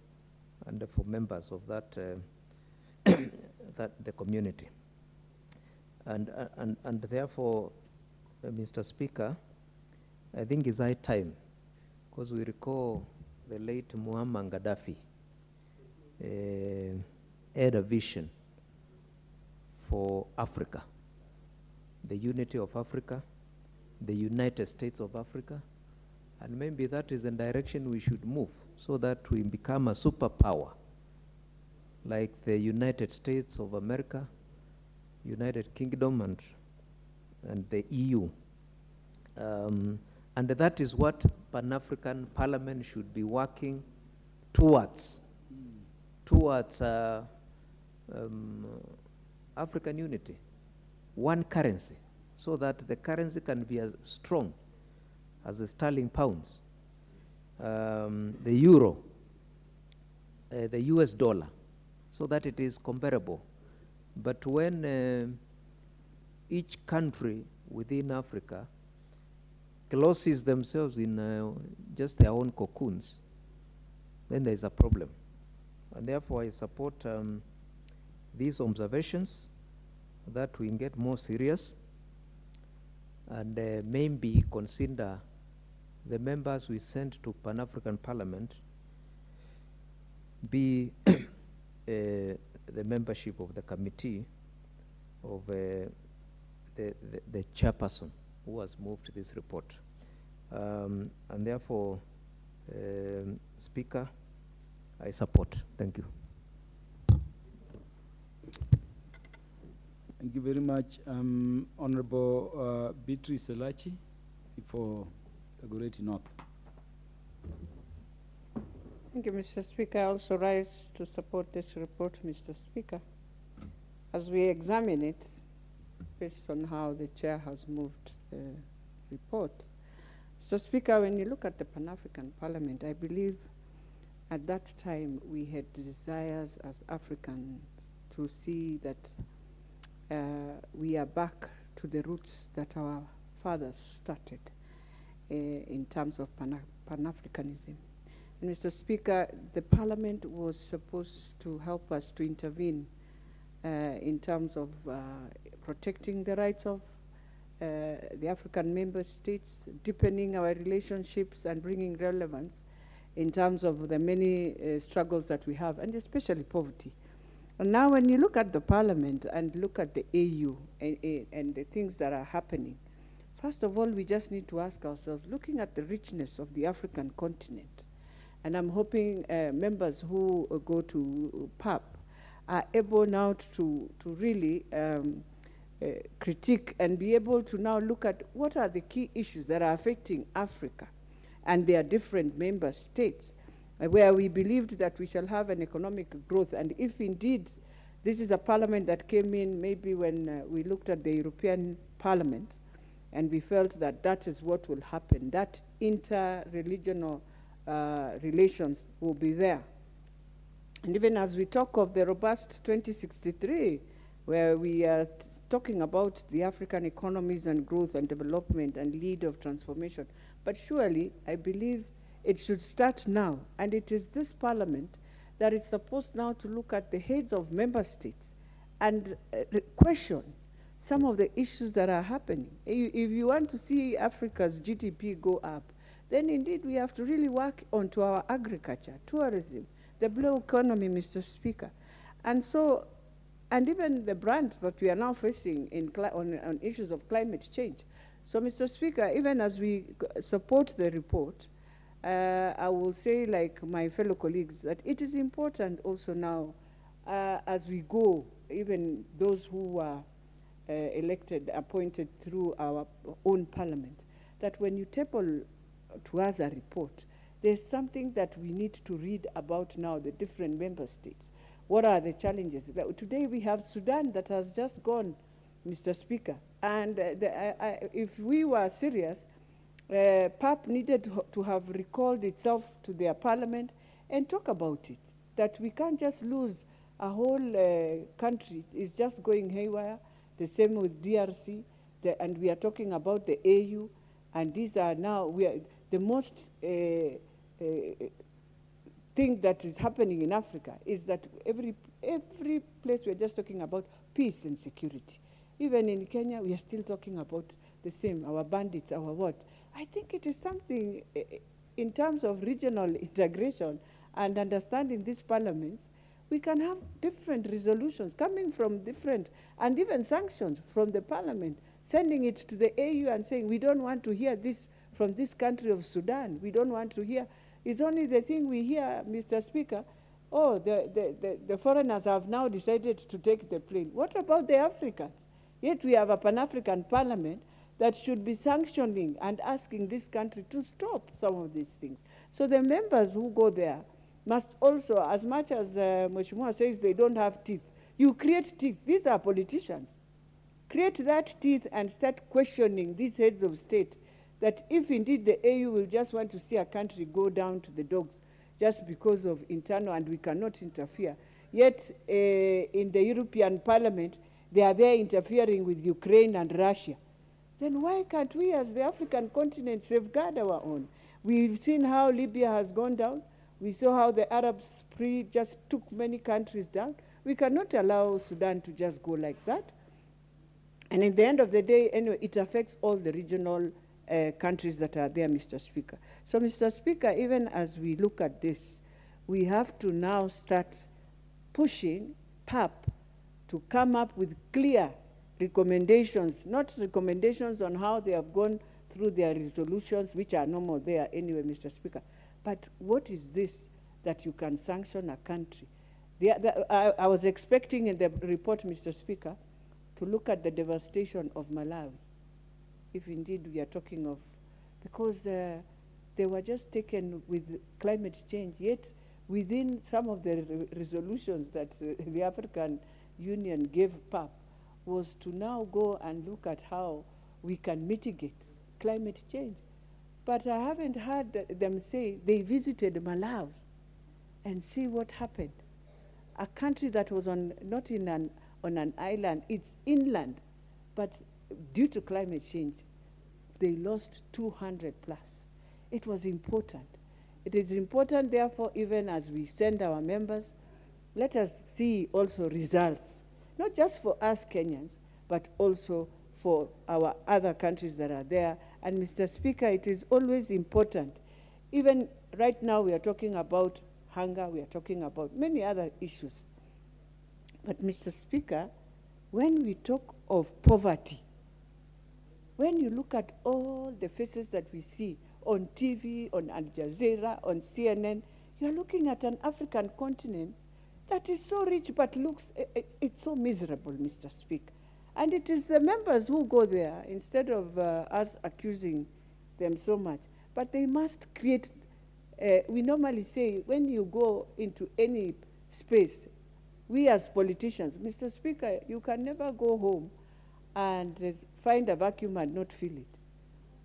and for members of that, the community. And therefore, Mr. Speaker, I think it's high time, because we recall the late Muammar Gaddafi had a vision for Africa, the unity of Africa, the United States of Africa, and maybe that is the direction we should move so that we become a superpower like the United States of America, United Kingdom, and the EU. And that is what Pan-African Parliament should be working towards, African unity, one currency, so that the currency can be as strong as the sterling pounds, the euro, the US dollar, so that it is comparable. But when each country within Africa closes themselves in just their own cocoons, then there is a problem. And therefore I support these observations, that we get more serious and maybe consider the members we send to Pan-African Parliament be the membership of the committee of the chairperson who has moved this report. And therefore, Speaker, I support. Thank you. Thank you very much. Honorable Beatrice Elachi for Dagoretti North. Thank you, Mr. Speaker. I also rise to support this report, Mr. Speaker. As we examine it, based on how the chair has moved the report. Mr. Speaker, when you look at the Pan-African Parliament, I believe at that time we had desires as Africans to see that we are back to the roots that our fathers started in terms of Pan-Africanism. And Mr. Speaker, the Parliament was supposed to help us to intervene in terms of protecting the rights of the African member states, deepening our relationships and bringing relevance in terms of the many struggles that we have, and especially poverty. And now when you look at the Parliament and look at the AU and the things that are happening, first of all, we just need to ask ourselves, looking at the richness of the African continent, and I'm hoping members who go to PAP are able now to really critique and be able to now look at what are the key issues that are affecting Africa and their different member states, where we believed that we shall have an economic growth. And if indeed this is a parliament that came in maybe when we looked at the European Parliament, and we felt that that is what will happen, that inter-regional relations will be there. And even as we talk of the robust 2063, where we are talking about the African economies and growth and development and lead of transformation, but surely I believe it should start now, and it is this parliament that is supposed now to look at the heads of member states and question some of the issues that are happening. If you want to see Africa's GDP go up, then indeed we have to really work onto our agriculture, tourism, the blue economy, Mr. Speaker. And so, and even the brands that we are now facing on issues of climate change. So, Mr. Speaker, even as we support the report, I will say, like my fellow colleagues, that it is important also now, as we go, even those who are elected, appointed through our own parliament, that when you table to us a report, there's something that we need to read about now, the different member states. What are the challenges? Today we have Sudan that has just gone, Mr. Speaker, and if we were serious, PAP needed to have recalled itself to their parliament and talk about it, that we can't just lose a whole country. It's just going haywire. The same with DRC, and we are talking about the AU, and these are now, the most thing that is happening in Africa is that every place we're just talking about peace and security. Even in Kenya, we are still talking about the same, our bandits, our what. I think it is something in terms of regional integration and understanding these parliaments, we can have different resolutions coming from different, and even sanctions from the parliament, sending it to the AU and saying, we don't want to hear this from this country of Sudan. We don't want to hear. It's only the thing we hear, Mr. Speaker, oh, the foreigners have now decided to take the plane. What about the Africans? Yet we have a Pan-African Parliament that should be sanctioning and asking this country to stop some of these things. So the members who go there must also, as much as Mheshimiwa says they don't have teeth, you create teeth. These are politicians. Create that teeth and start questioning these heads of state, that if indeed the AU will just want to see a country go down to the dogs just because of internal and we cannot interfere, yet in the European Parliament, they are there interfering with Ukraine and Russia. Then why can't we as the African continent safeguard our own? We've seen how Libya has gone down. We saw how the Arab Spring just took many countries down. We cannot allow Sudan to just go like that. And in the end of the day, anyway, it affects all the regional countries that are there, Mr. Speaker. So, Mr. Speaker, even as we look at this, we have to now start pushing PAP to come up with clear recommendations, not recommendations on how they have gone through their resolutions, which are normal there anyway, Mr. Speaker, but what is this that you can sanction a country? I was expecting in the report, Mr. Speaker, to look at the devastation of Malawi, if indeed we are talking of, because they were just taken with climate change, yet within some of the resolutions that the African Union gave PAP was to now go and look at how we can mitigate climate change. But I haven't heard them say they visited Malawi and see what happened. A country that was not on an island, it's inland, but due to climate change, they lost 200 plus. It was important. It is important, therefore, even as we send our members, let us see also results, not just for us Kenyans, but also for our other countries that are there. And Mr. Speaker, it is always important. Even right now we are talking about hunger, we are talking about many other issues. But Mr. Speaker, when we talk of poverty, when you look at all the faces that we see on TV, on Al Jazeera, on CNN, you're looking at an African continent that is so rich but looks, it's so miserable, Mr. Speaker. And it is the members who go there instead of us accusing them so much. But they must create, we normally say, when you go into any space, we as politicians, Mr. Speaker, you can never go home and find a vacuum and not fill it.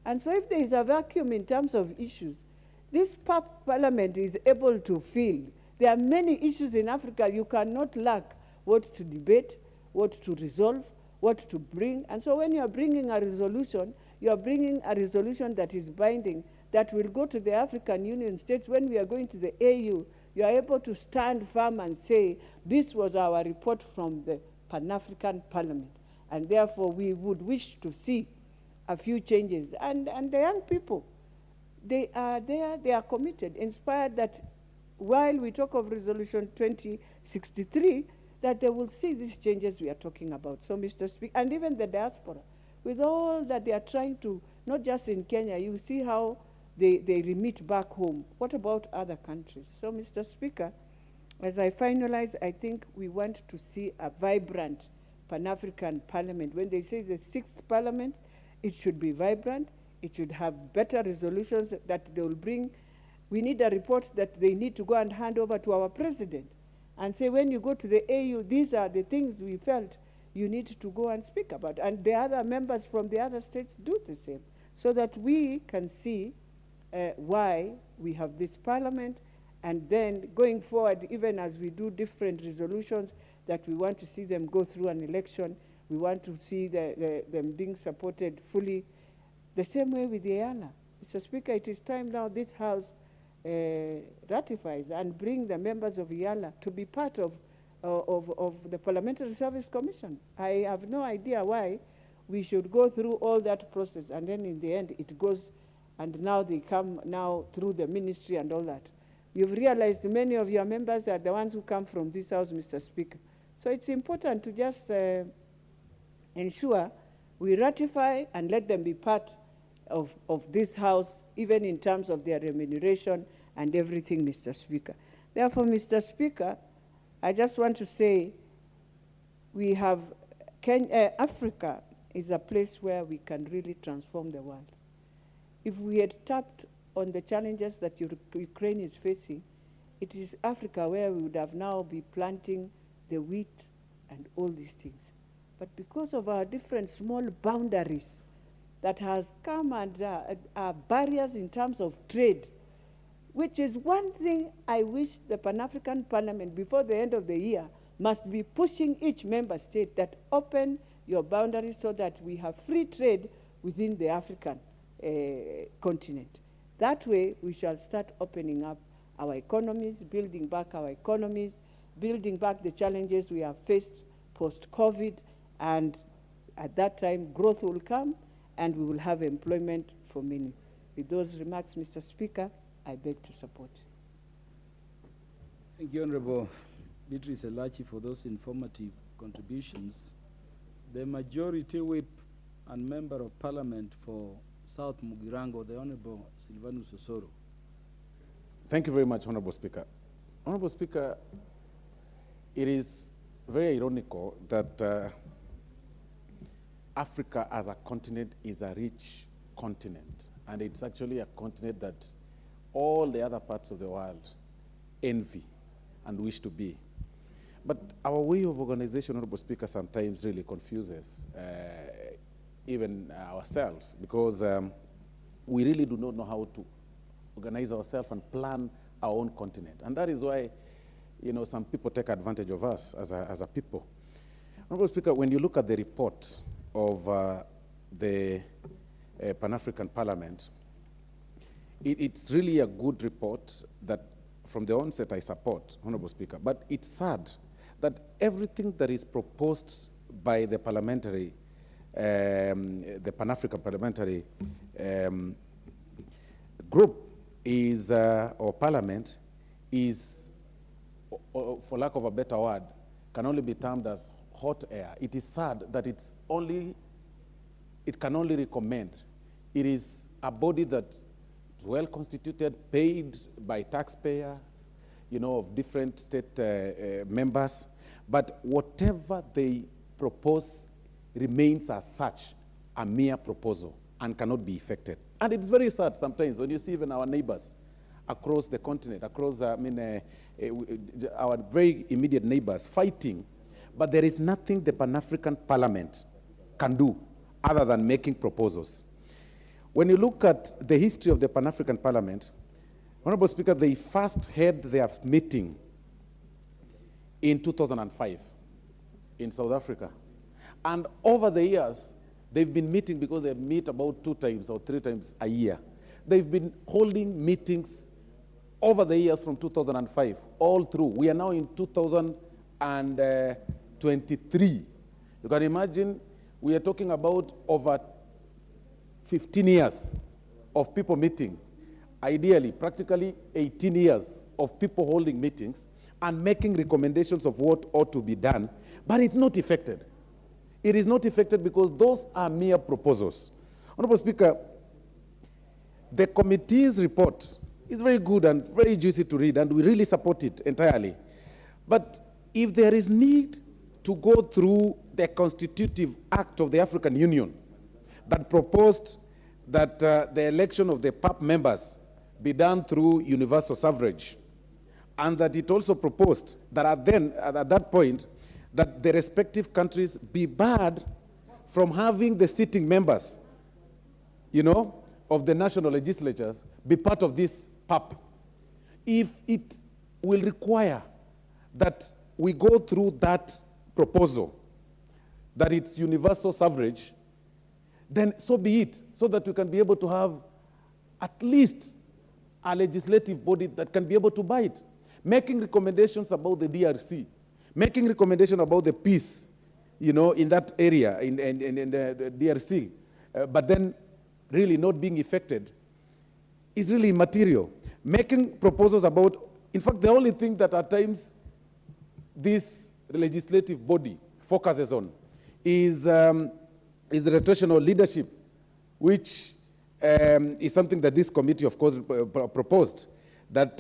And so if there is a vacuum in terms of issues, this parliament is able to fill. There are many issues in Africa you cannot lack what to debate, what to resolve, what to bring. And so when you are bringing a resolution, you are bringing a resolution that is binding, that will go to the African Union states. When we are going to the AU, you are able to stand firm and say, this was our report from the Pan-African Parliament. And therefore, we would wish to see a few changes. And the young people, they are there, they are committed, inspired that while we talk of Resolution 2063, that they will see these changes we are talking about. So, Mr. Speaker, and even the diaspora, with all that they are trying to, not just in Kenya, you see how they remit back home. What about other countries? So, Mr. Speaker, as I finalize, I think we want to see a vibrant Pan-African Parliament. When they say the 6th Parliament, it should be vibrant. It should have better resolutions that they will bring. We need a report that they need to go and hand over to our president and say, when you go to the AU, these are the things we felt you need to go and speak about. And the other members from the other states do the same, so that we can see why we have this parliament. And then going forward, even as we do different resolutions that we want to see them go through an election, we want to see them being supported fully. The same way with the EALA. Mr. Speaker, it is time now this House ratifies and bring the members of EALA to be part of the Parliamentary Service Commission. I have no idea why we should go through all that process and then in the end it goes, and now they come now through the ministry and all that. You've realized many of your members are the ones who come from this House, Mr. Speaker. So it's important to just ensure we ratify and let them be part of this House, even in terms of their remuneration and everything, Mr. Speaker. Therefore, Mr. Speaker, I just want to say we have Africa is a place where we can really transform the world. If we had tapped on the challenges that Ukraine is facing, it is Africa where we would have now be planting the wheat and all these things. But because of our different small boundaries that has come and are barriers in terms of trade, which is one thing I wish the Pan-African Parliament, before the end of the year, must be pushing each member state that open your boundaries so that we have free trade within the African continent. That way, we shall start opening up our economies, building back our economies, building back the challenges we have faced post-COVID, and at that time, growth will come, and we will have employment for many. With those remarks, Mr. Speaker, I beg to support. Thank you, Honorable Beatrice Elachi, for those informative contributions. The Majority Whip and Member of Parliament for South Mugirango, the Honorable Silvanus Osoro. Thank you very much, Honorable Speaker. Honorable Speaker, it is very ironical that Africa as a continent is a rich continent, and it's actually a continent that all the other parts of the world envy and wish to be. But our way of organization, Honorable Speaker, sometimes really confuses even ourselves, because we really do not know how to organize ourselves and plan our own continent. And that is why, you know, some people take advantage of us as a people. Honorable Speaker, when you look at the report of the Pan-African Parliament, it's really a good report that from the onset I support, Honorable Speaker. But it's sad that everything that is proposed by the parliamentary, the Pan-African Parliamentary group is, or parliament, is, or for lack of a better word, can only be termed as hot air. It is sad that it can only recommend. It is a body that is well constituted, paid by taxpayers, you know, of different state members, but whatever they propose remains as such a mere proposal and cannot be effected. And it's very sad sometimes when you see even our neighbors across the continent, across, our very immediate neighbors fighting, but there is nothing the Pan-African Parliament can do other than making proposals. When you look at the history of the Pan-African Parliament, Honorable Speaker, they first had their meeting in 2005 in South Africa. And over the years, they've been meeting, because they meet about 2 times or 3 times a year. They've been holding meetings over the years from 2005, all through. We are now in 2023. You can imagine we are talking about over 15 years of people meeting. Ideally, practically 18 years of people holding meetings and making recommendations of what ought to be done, but it's not effected. It is not effected because those are mere proposals. Honorable Speaker, the committee's report is very good and very juicy to read, and we really support it entirely. But if there is need to go through the constitutive act of the African Union that proposed that the election of the PAP members be done through universal suffrage, and that it also proposed that at that point, that the respective countries be barred from having the sitting members, you know, of the national legislatures be part of this PAP. If it will require that we go through that proposal, that it's universal suffrage, then so be it, so that we can be able to have at least a legislative body that can be able to bite, making recommendations about the DRC, making recommendations about the peace, you know, in that area, in the DRC, but then really not being effected is really immaterial. Making proposals about, in fact, the only thing that at times this legislative body focuses on is the rotational leadership, which is something that this committee, of course, proposed, that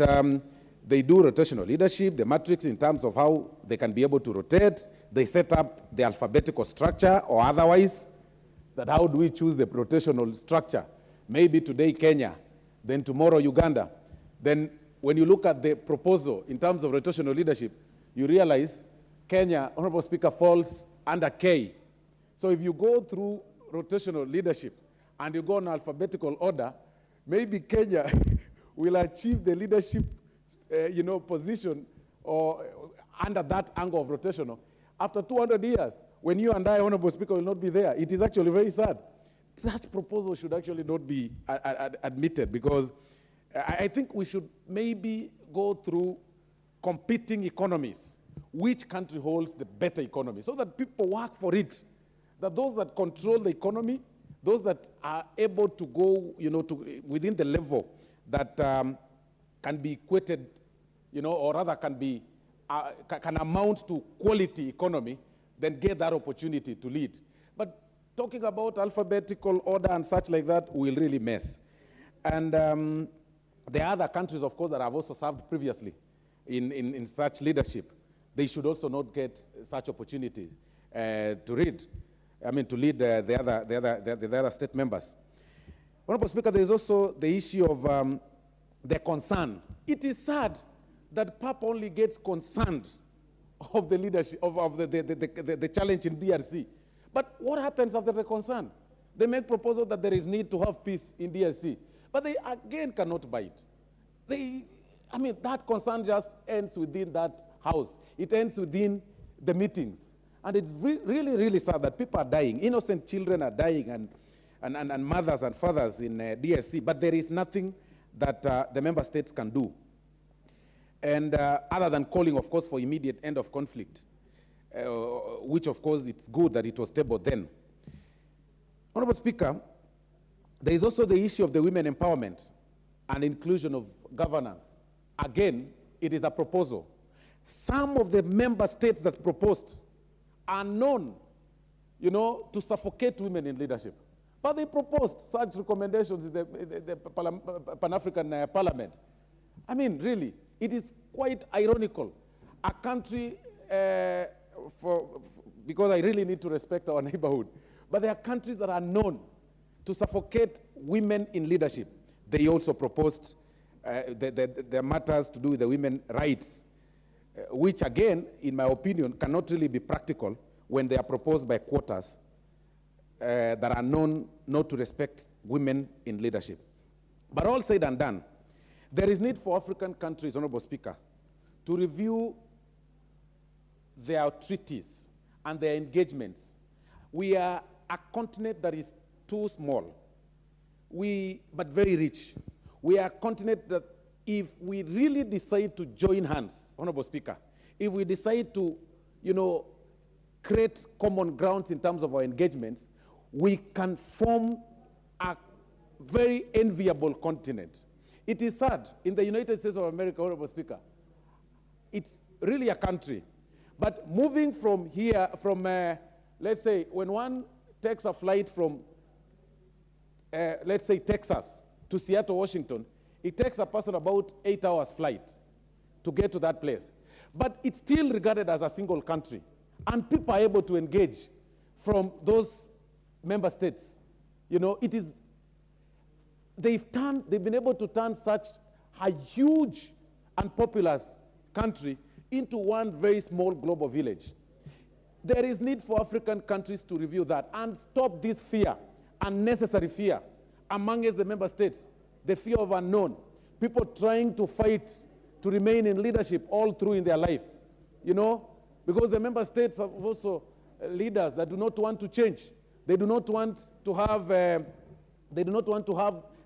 they do rotational leadership, the matrix in terms of how they can be able to rotate. They set up the alphabetical structure or otherwise, that how do we choose the rotational structure? Maybe today Kenya, then tomorrow Uganda. Then when you look at the proposal in terms of rotational leadership, you realize Kenya, Honorable Speaker, falls under K. So if you go through rotational leadership and you go in alphabetical order, maybe Kenya will achieve the leadership position or under that angle of rotational after 200 years, when you and I, Honorable Speaker, will not be there. It is actually very sad. Such proposal should actually not be admitted, because I think we should maybe go through competing economies. Which country holds the better economy, so that people work for it, that those that control the economy those that are able to go, to within the level that can be equated, or rather can be can amount to quality economy, then get that opportunity to lead. But talking about alphabetical order and such like that will really mess. And there are other countries, of course, that have also served previously in such leadership. They should also not get such opportunities to lead the other state members. Honorable Speaker, there is also the issue of the concern. It is sad that PAP only gets concerned of the leadership, of the challenge in DRC. But what happens after the concern? They make proposal that there is need to have peace in DRC, but they again cannot bite. That concern just ends within that house. It ends within the meetings. And it's really, really sad that people are dying. Innocent children are dying, and mothers and fathers in DRC, but there is nothing that the member states can do. And other than calling, of course, for immediate end of conflict, which, of course, it's good that it was tabled then. Honorable Speaker, there is also the issue of the women empowerment and inclusion of governance. Again, it is a proposal. Some of the member states that proposed are known, to suffocate women in leadership. But they proposed such recommendations in the Pan-African Parliament. Really, it is quite ironical. A country, because I really need to respect our neighborhood, but there are countries that are known to suffocate women in leadership. They also proposed the matters to do with the women's rights, which again, in my opinion, cannot really be practical when they are proposed by quotas that are known not to respect women in leadership. But all said and done, there is need for African countries, Honorable Speaker, to review their treaties and their engagements. We are a continent that is too small, but very rich. We are a continent that if we really decide to join hands, Honorable Speaker, if we decide to, create common grounds in terms of our engagements, we can form a very enviable continent. It is sad, in the United States of America, Honorable Speaker, it's really a country. But moving from here, let's say, when one takes a flight from, let's say, Texas to Seattle, Washington, it takes a person about 8 hours flight to get to that place. But it's still regarded as a single country. And people are able to engage from those member states. They've been able to turn such a huge and populous country into one very small global village. There is need for African countries to review that and stop this fear, unnecessary fear, amongst the member states, the fear of unknown, people trying to fight to remain in leadership all through in their life, because the member states have also leaders that do not want to change. They do not want to have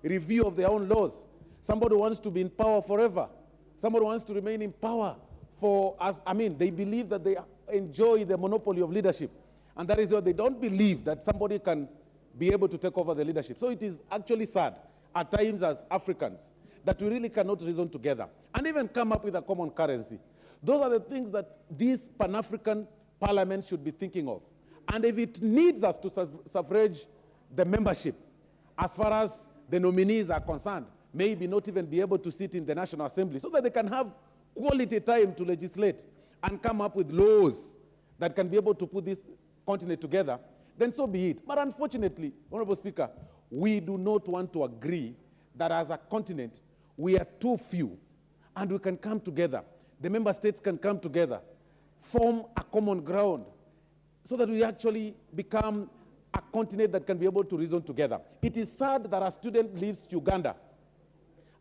review of their own laws. Somebody wants to be in power forever. Somebody wants to remain in power they believe that they enjoy the monopoly of leadership. And that is why they don't believe that somebody can be able to take over the leadership. So it is actually sad at times as Africans that we really cannot reason together and even come up with a common currency. Those are the things that this Pan-African Parliament should be thinking of. And if it needs us to suffrage the membership, as far as the nominees are concerned, maybe not even be able to sit in the National Assembly so that they can have quality time to legislate and come up with laws that can be able to put this continent together, then so be it. But unfortunately, Honorable Speaker, we do not want to agree that as a continent, we are too few and we can come together. The member states can come together, form a common ground so that we actually become a continent that can be able to reason together. It is sad that a student leaves Uganda.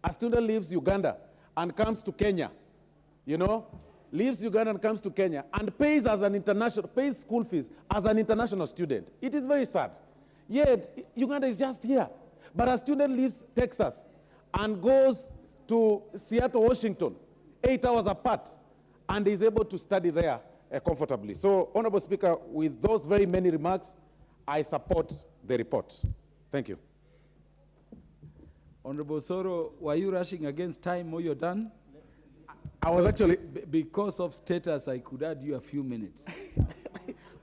A student leaves Uganda and comes to Kenya, leaves Uganda and comes to Kenya and pays school fees as an international student. It is very sad. Yet, Uganda is just here. But a student leaves Texas and goes to Seattle, Washington, 8 hours apart, and is able to study there comfortably. So, Honorable Speaker, with those very many remarks, I support the report. Thank you. Honorable Soro, were you rushing against time or you're done? I was actually... Because of status, I could add you a few minutes.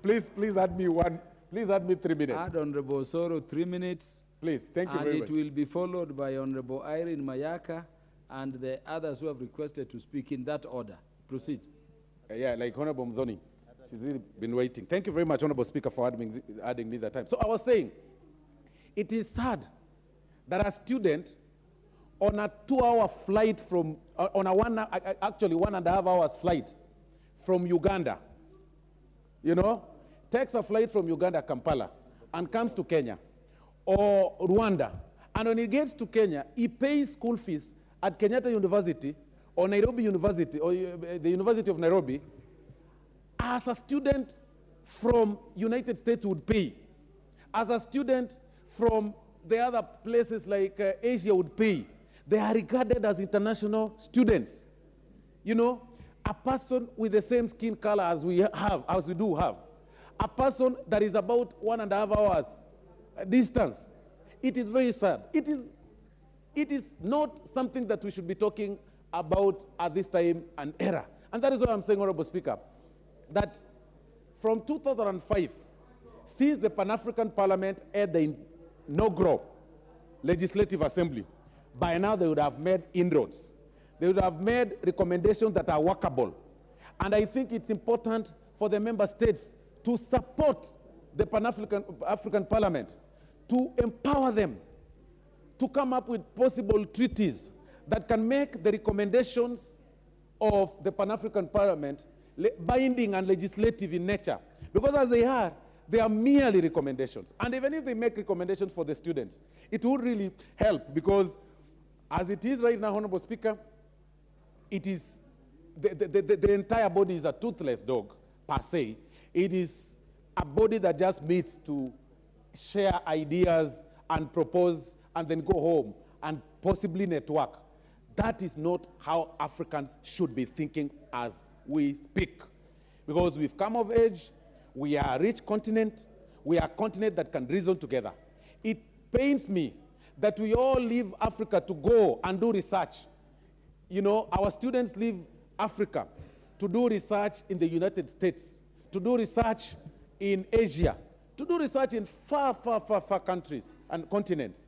Please add me 3 minutes. Add Honorable Soro 3 minutes. Please, thank you very much. And it will be followed by Honorable Irene Mayaka and the others who have requested to speak in that order. Proceed. Yeah, like Honorable Mdhoni. She's really been waiting. Thank you very much, Honorable Speaker, for adding me that time. So I was saying, it is sad that a student on a 2-hour flight from, actually 1.5 hours flight from Uganda, takes a flight from Uganda, Kampala, and comes to Kenya or Rwanda. And when he gets to Kenya, he pays school fees at Kenyatta University or Nairobi University or the University of Nairobi as a student from United States would pay, as a student from the other places like Asia would pay. They are regarded as international students. A person with the same skin color as we do have, a person that is about 1.5 hours distance. It is very sad. It is not something that we should be talking about at this time and era. And that is why I'm saying, Honorable Speaker, that from 2005, since the Pan-African Parliament had the inaugural Legislative Assembly, by now they would have made inroads. They would have made recommendations that are workable. And I think it's important for the member states to support the Pan-African Parliament, to empower them to come up with possible treaties that can make the recommendations of the Pan-African Parliament binding and legislative in nature. Because as they are merely recommendations. And even if they make recommendations for the students, it would really help, because as it is right now, Honorable Speaker, it is, the entire body is a toothless dog, per se. It is a body that just meets to share ideas and propose and then go home and possibly network. That is not how Africans should be thinking as we speak. Because we've come of age, we are a rich continent, we are a continent that can reason together. It pains me that we all leave Africa to go and do research. Our students leave Africa to do research in the United States, to do research in Asia, to do research in far, far, far, far countries and continents.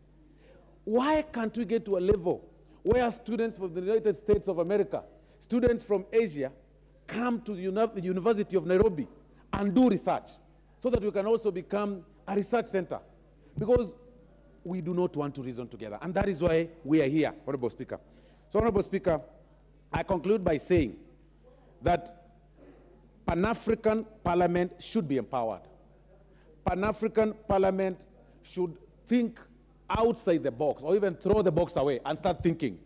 Why can't we get to a level where students from the United States of America, students from Asia, come to the University of Nairobi and do research, so that we can also become a research center? Because we do not want to reason together, and that is why we are here, Honorable Speaker. So, Honorable Speaker, I conclude by saying that Pan-African Parliament should be empowered. Pan-African Parliament should think outside the box, or even throw the box away and start thinking.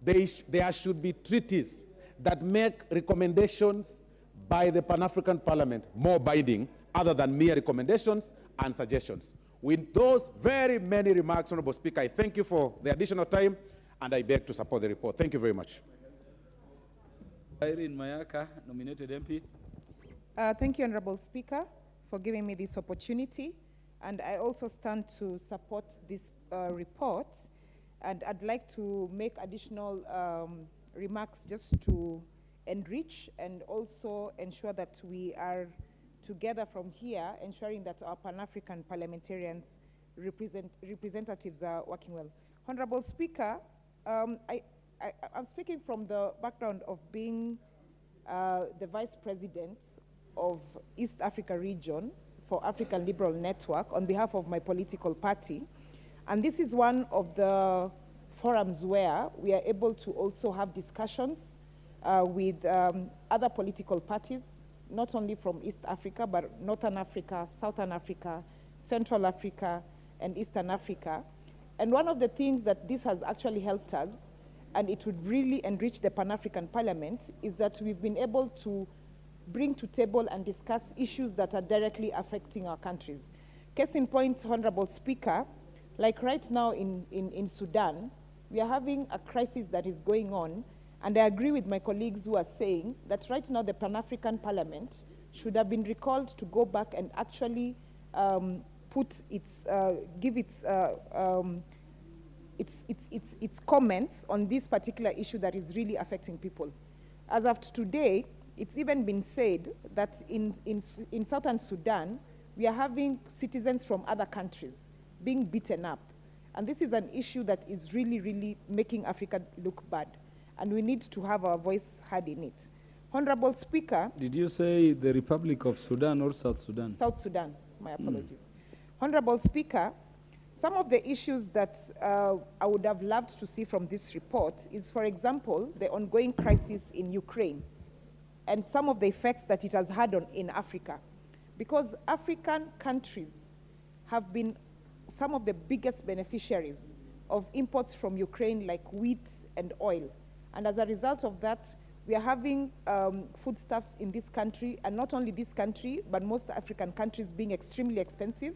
There should be treaties that make recommendations by the Pan-African Parliament more binding, other than mere recommendations and suggestions. With those very many remarks, Honorable Speaker, I thank you for the additional time, and I beg to support the report. Thank you very much. Irene Mayaka, nominated MP. Thank you, Honorable Speaker, for giving me this opportunity. And I also stand to support this report. And I'd like to make additional remarks just to enrich and also ensure that we are together from here, ensuring that our Pan-African parliamentarians representatives are working well. Honorable Speaker, I'm speaking from the background of being the Vice President of East Africa region for African Liberal Network on behalf of my political party. And this is one of the forums where we are able to also have discussions with other political parties, not only from East Africa, but Northern Africa, Southern Africa, Central Africa, and Eastern Africa. And one of the things that this has actually helped us, and it would really enrich the Pan-African Parliament, is that we've been able to bring to table and discuss issues that are directly affecting our countries. Case in point, Honorable Speaker, like right now in Sudan, we are having a crisis that is going on, and I agree with my colleagues who are saying that right now the Pan-African Parliament should have been recalled to go back and actually put give its comments on this particular issue that is really affecting people. As of today, it's even been said that in southern Sudan, we are having citizens from other countries being beaten up. And this is an issue that is really, really making Africa look bad. And we need to have our voice heard in it. Honorable Speaker. Did you say the Republic of Sudan or South Sudan? South Sudan, my apologies. Honorable Speaker, some of the issues that I would have loved to see from this report is, for example, the ongoing crisis in Ukraine and some of the effects that it has had in Africa. Because African countries have been some of the biggest beneficiaries of imports from Ukraine like wheat and oil. And as a result of that, we are having foodstuffs in this country, and not only this country, but most African countries being extremely expensive.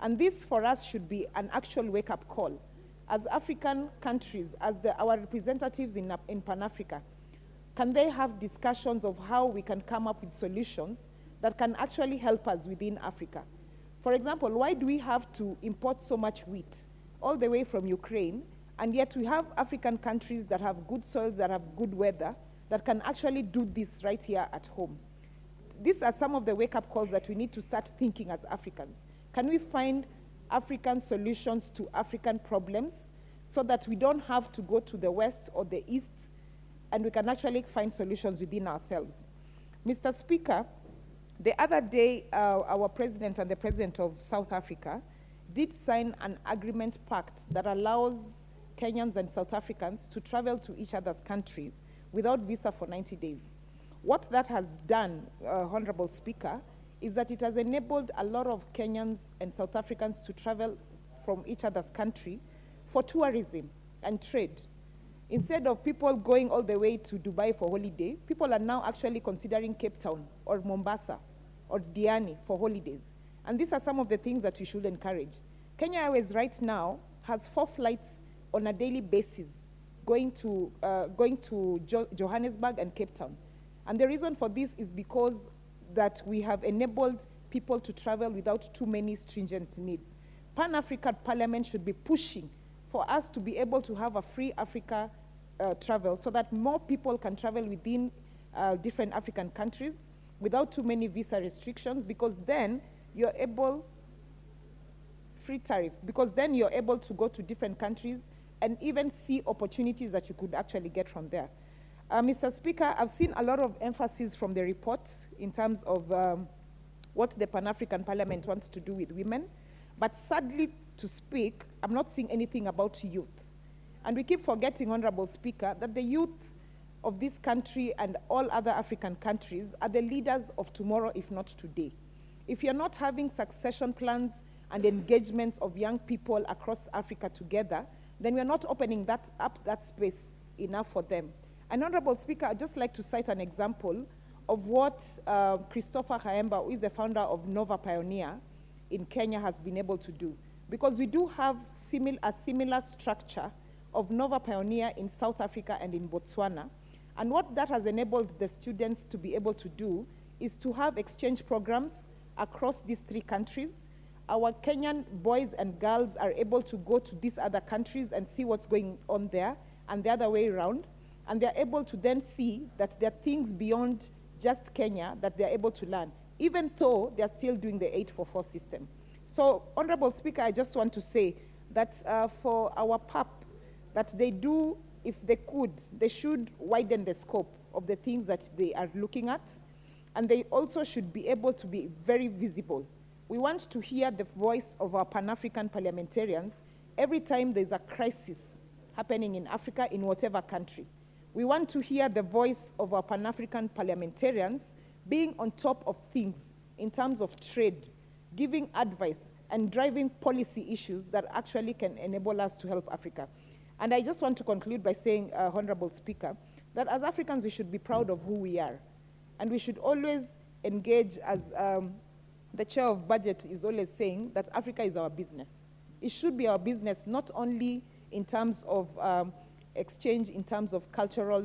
And this, for us, should be an actual wake-up call. As African countries, as our representatives in Pan-Africa, can they have discussions of how we can come up with solutions that can actually help us within Africa? For example, why do we have to import so much wheat all the way from Ukraine, and yet we have African countries that have good soils, that have good weather, that can actually do this right here at home? These are some of the wake-up calls that we need to start thinking as Africans. Can we find African solutions to African problems so that we don't have to go to the West or the East, and we can actually find solutions within ourselves? Mr. Speaker, the other day, our president and the president of South Africa did sign an agreement pact that allows Kenyans and South Africans to travel to each other's countries without visa for 90 days. What that has done, Honorable Speaker, is that it has enabled a lot of Kenyans and South Africans to travel from each other's country for tourism and trade. Instead of people going all the way to Dubai for holiday, people are now actually considering Cape Town or Mombasa or Diani for holidays. And these are some of the things that we should encourage. Kenya Airways right now has 4 flights on a daily basis going to Johannesburg and Cape Town. And the reason for this is because that we have enabled people to travel without too many stringent needs. Pan-African Parliament should be pushing for us to be able to have a free Africa travel so that more people can travel within different African countries without too many visa restrictions, because then you're able, free tariff, because then you're able to go to different countries and even see opportunities that you could actually get from there. Mr. Speaker, I've seen a lot of emphasis from the report in terms of what the Pan-African Parliament wants to do with women, but sadly to speak, I'm not seeing anything about youth. And we keep forgetting, Honorable Speaker, that the youth of this country and all other African countries are the leaders of tomorrow, if not today. If you're not having succession plans and engagements of young people across Africa together, then we're not opening that space enough for them. And Honorable Speaker, I'd just like to cite an example of what Christopher Haemba, who is the founder of Nova Pioneer in Kenya, has been able to do. Because we do have a similar structure of Nova Pioneer in South Africa and in Botswana. And what that has enabled the students to be able to do is to have exchange programs across these 3 countries. Our Kenyan boys and girls are able to go to these other countries and see what's going on there, and the other way around. And they're able to then see that there are things beyond just Kenya that they're able to learn, even though they're still doing the 844 system. So, Honorable Speaker, I just want to say that for our PAP, that they do, if they could, they should widen the scope of the things that they are looking at, and they also should be able to be very visible. We want to hear the voice of our Pan-African parliamentarians every time there's a crisis happening in Africa, in whatever country. We want to hear the voice of our Pan-African parliamentarians being on top of things in terms of trade, giving advice, and driving policy issues that actually can enable us to help Africa. And I just want to conclude by saying, Honorable Speaker, that as Africans we should be proud of who we are. And we should always engage, as the chair of budget is always saying, that Africa is our business. It should be our business not only in terms of exchange, in terms of cultural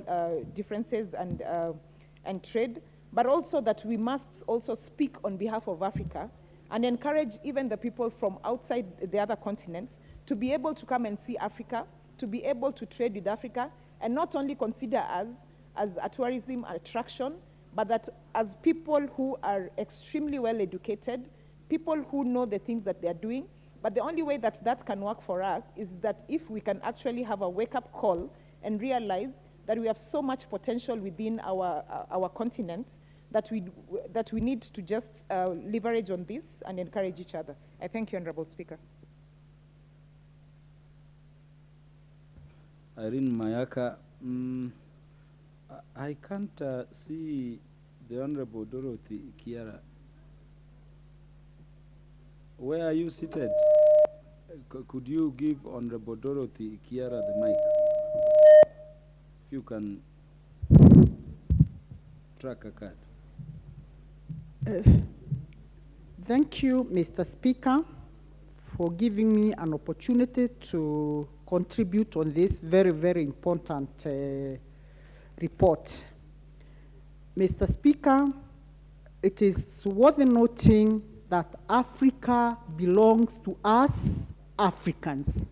differences and trade, but also that we must also speak on behalf of Africa and encourage even the people from outside the other continents to be able to come and see Africa, to be able to trade with Africa, and not only consider us as a tourism attraction, but that as people who are extremely well educated, people who know the things that they're doing. But the only way that that can work for us is that if we can actually have a wake-up call and realize that we have so much potential within our continent that we need to just leverage on this and encourage each other. I thank you, Honorable Speaker. Irene Mayaka, I can't see the Honorable Dorothy Kiara. Where are you seated? Could you give Honorable Dorothy Kiara the mic? If you can track a card. Thank you, Mr. Speaker, for giving me an opportunity to contribute on this very, very important report. Mr. Speaker, it is worth noting that Africa belongs to us Africans.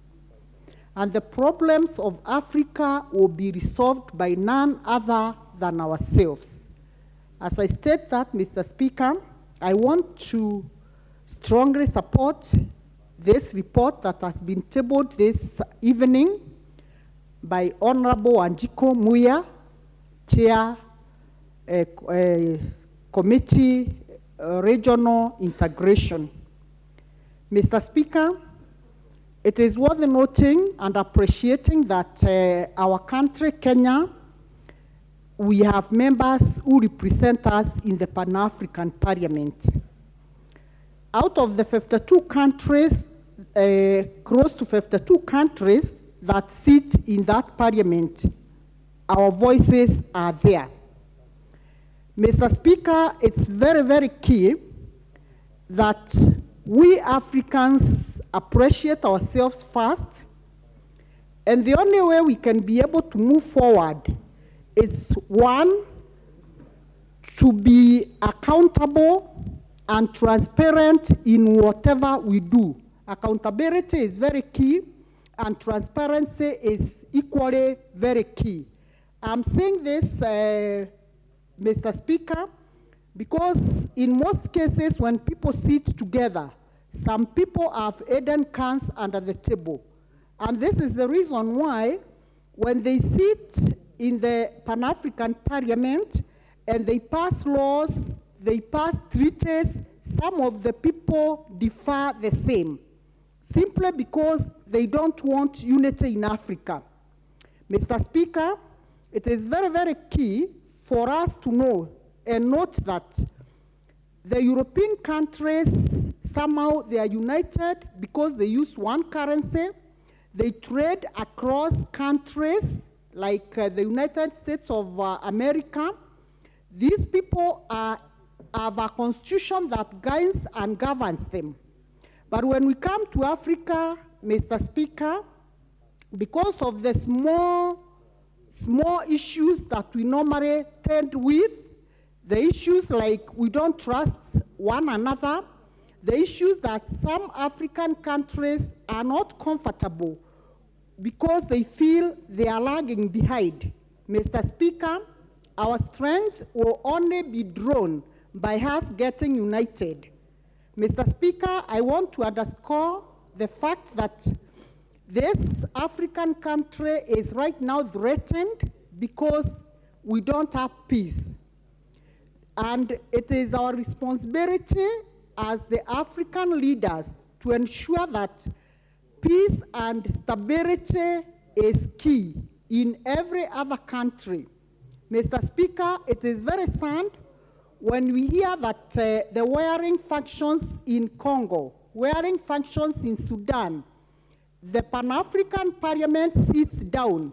And the problems of Africa will be resolved by none other than ourselves. As I state that, Mr. Speaker, I want to strongly support this report that has been tabled this evening by Honorable Wanjiko Muya, Chair, Committee Regional Integration. Mr. Speaker, it is worth noting and appreciating that our country, Kenya, we have members who represent us in the Pan-African Parliament. Out of the 52 countries, close to 52 countries that sit in that parliament, our voices are there. Mr. Speaker, it's very, very key that we Africans appreciate ourselves first, and the only way we can be able to move forward is, one, to be accountable and transparent in whatever we do. Accountability is very key, and transparency is equally very key. I'm saying this, Mr. Speaker, because in most cases when people sit together, some people have hidden cans under the table. And this is the reason why when they sit in the Pan-African Parliament and they pass laws, they pass treaties, some of the people differ the same, simply because they don't want unity in Africa. Mr. Speaker, it is very, very key for us to know and note that the European countries, somehow they are united because they use one currency. They trade across countries like the United States of America. These people have a constitution that guides and governs them. But when we come to Africa, Mr. Speaker, because of the small issues that we normally tend with, the issues like we don't trust one another, the issues that some African countries are not comfortable because they feel they are lagging behind. Mr. Speaker, our strength will only be drawn by us getting united. Mr. Speaker, I want to underscore the fact that this African country is right now threatened because we don't have peace. And it is our responsibility as the African leaders to ensure that peace and stability is key in every other country. Mr. Speaker, it is very sad when we hear that the warring factions in Congo, warring factions in Sudan, the Pan-African Parliament sits down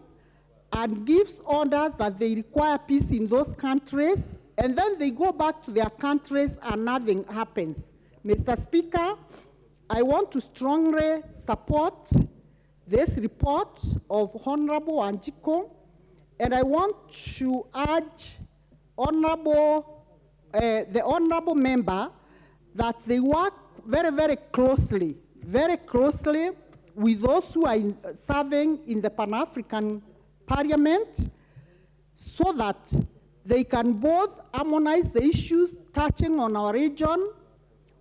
and gives orders that they require peace in those countries, and then they go back to their countries and nothing happens. Mr. Speaker, I want to strongly support this report of Honorable Wanjiko, and I want to urge the honorable member that they work very, very closely with those who are serving in the Pan-African Parliament so that they can both harmonize the issues touching on our region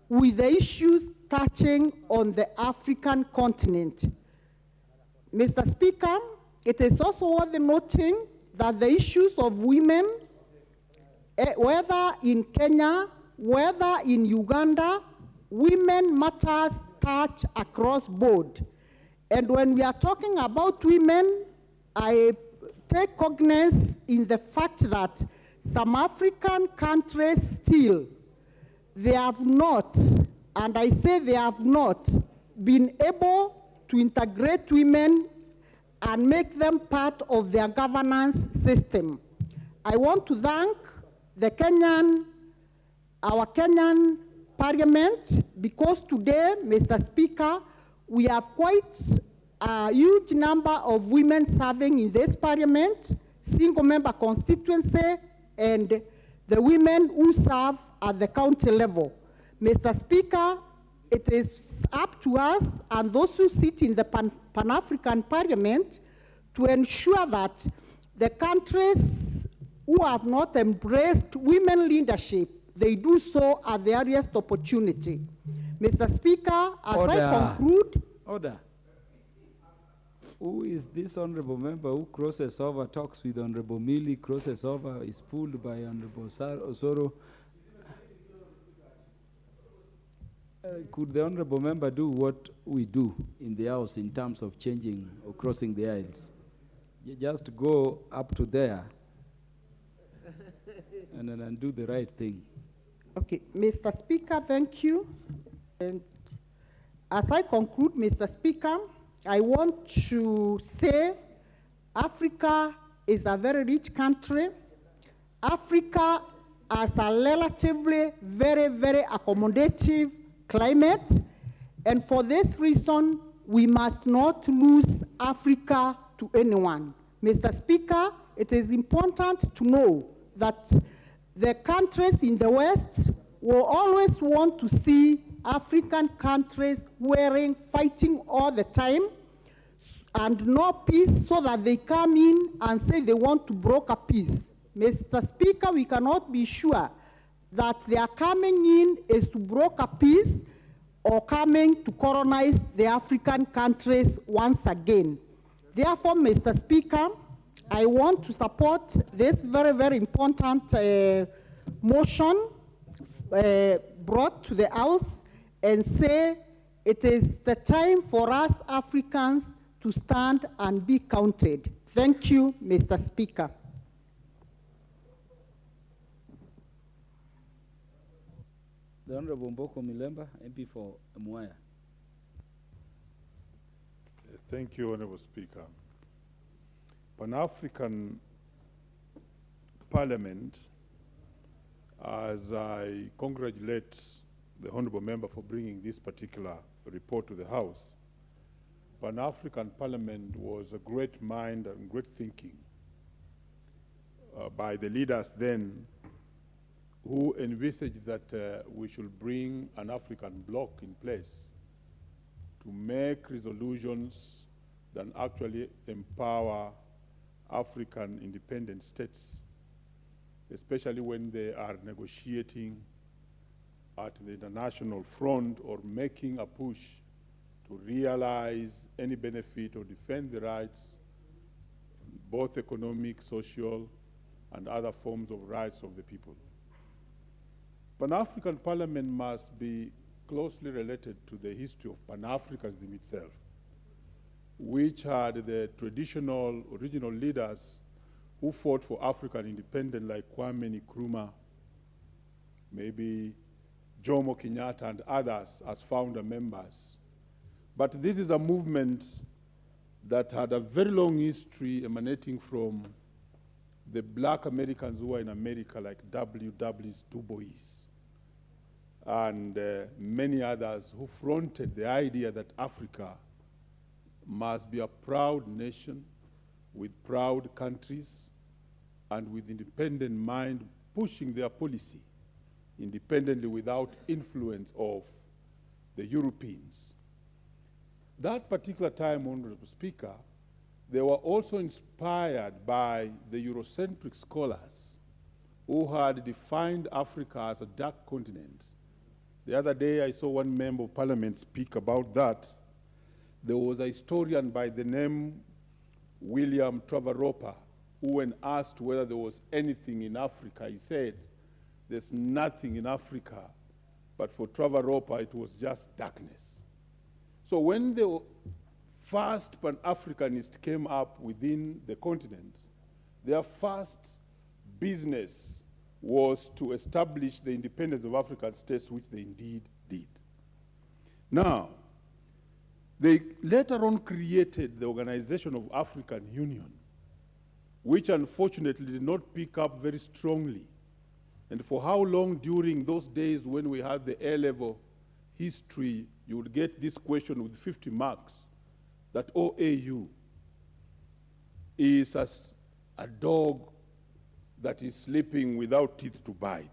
with the issues touching on the African continent. Mr. Speaker, it is also worth noting that the issues of women, whether in Kenya, whether in Uganda, women matters touch across board. And when we are talking about women, I take cognizance in the fact that some African countries still, they have not, and I say they have not, been able to integrate women and make them part of their governance system. I want to thank the our Kenyan Parliament, because today, Mr. Speaker, we have quite a huge number of women serving in this Parliament, single-member constituency, and the women who serve at the county level. Mr. Speaker, it is up to us and those who sit in the Pan-African Parliament to ensure that the countries who have not embraced women leadership, they do so at the earliest opportunity. Mr. Speaker, as I conclude... Order. Who is this honorable member who crosses over, talks with Honorable Millie, crosses over, is pulled by Honorable Osoro? Could the honorable member do what we do in the House in terms of changing or crossing the aisles? You just go up to there and then do the right thing. Okay, Mr. Speaker, thank you. And as I conclude, Mr. Speaker, I want to say Africa is a very rich country. Africa has a relatively very, very accommodative climate, and for this reason, we must not lose Africa to anyone. Mr. Speaker, it is important to know that the countries in the West will always want to see African countries fighting all the time and no peace, so that they come in and say they want to broker peace. Mr. Speaker, we cannot be sure that they are coming in is to broker peace or coming to colonize the African countries once again. Therefore, Mr. Speaker, I want to support this very, very important motion brought to the House and say it is the time for us Africans to stand and be counted. Thank you, Mr. Speaker. The Honorable Mboko Milemba, MP for Mwaya. Thank you, Honorable Speaker. Pan-African Parliament, as I congratulate the Honorable Member for bringing this particular report to the House, Pan-African Parliament was a great mind and great thinking by the leaders then, who envisaged that we should bring an African bloc in place to make resolutions that actually empower African independent states, especially when they are negotiating at the international front or making a push to realize any benefit or defend the rights, both economic, social, and other forms of rights of the people. Pan-African Parliament must be closely related to the history of Pan-Africanism itself, which had the traditional original leaders who fought for African independence, like Kwame Nkrumah, maybe Jomo Kenyatta and others as founder members. But this is a movement that had a very long history emanating from the black Americans who were in America, like W.W. Du Bois, and many others who fronted the idea that Africa must be a proud nation with proud countries and with independent mind, pushing their policy independently without influence of the Europeans. That particular time, Honorable Speaker, they were also inspired by the Eurocentric scholars who had defined Africa as a dark continent. The other day, I saw one member of parliament speak about that. There was a historian by the name William Travaropa, who, when asked whether there was anything in Africa, he said, there's nothing in Africa, but for Travaropa, it was just darkness. So when the first Pan-Africanists came up within the continent, their first business was to establish the independence of African states, which they indeed did. Now, they later on created the Organization of African Union, which unfortunately did not pick up very strongly. And for how long during those days when we had the A-level history, you would get this question with 50 marks, that OAU is as a dog that is sleeping without teeth to bite.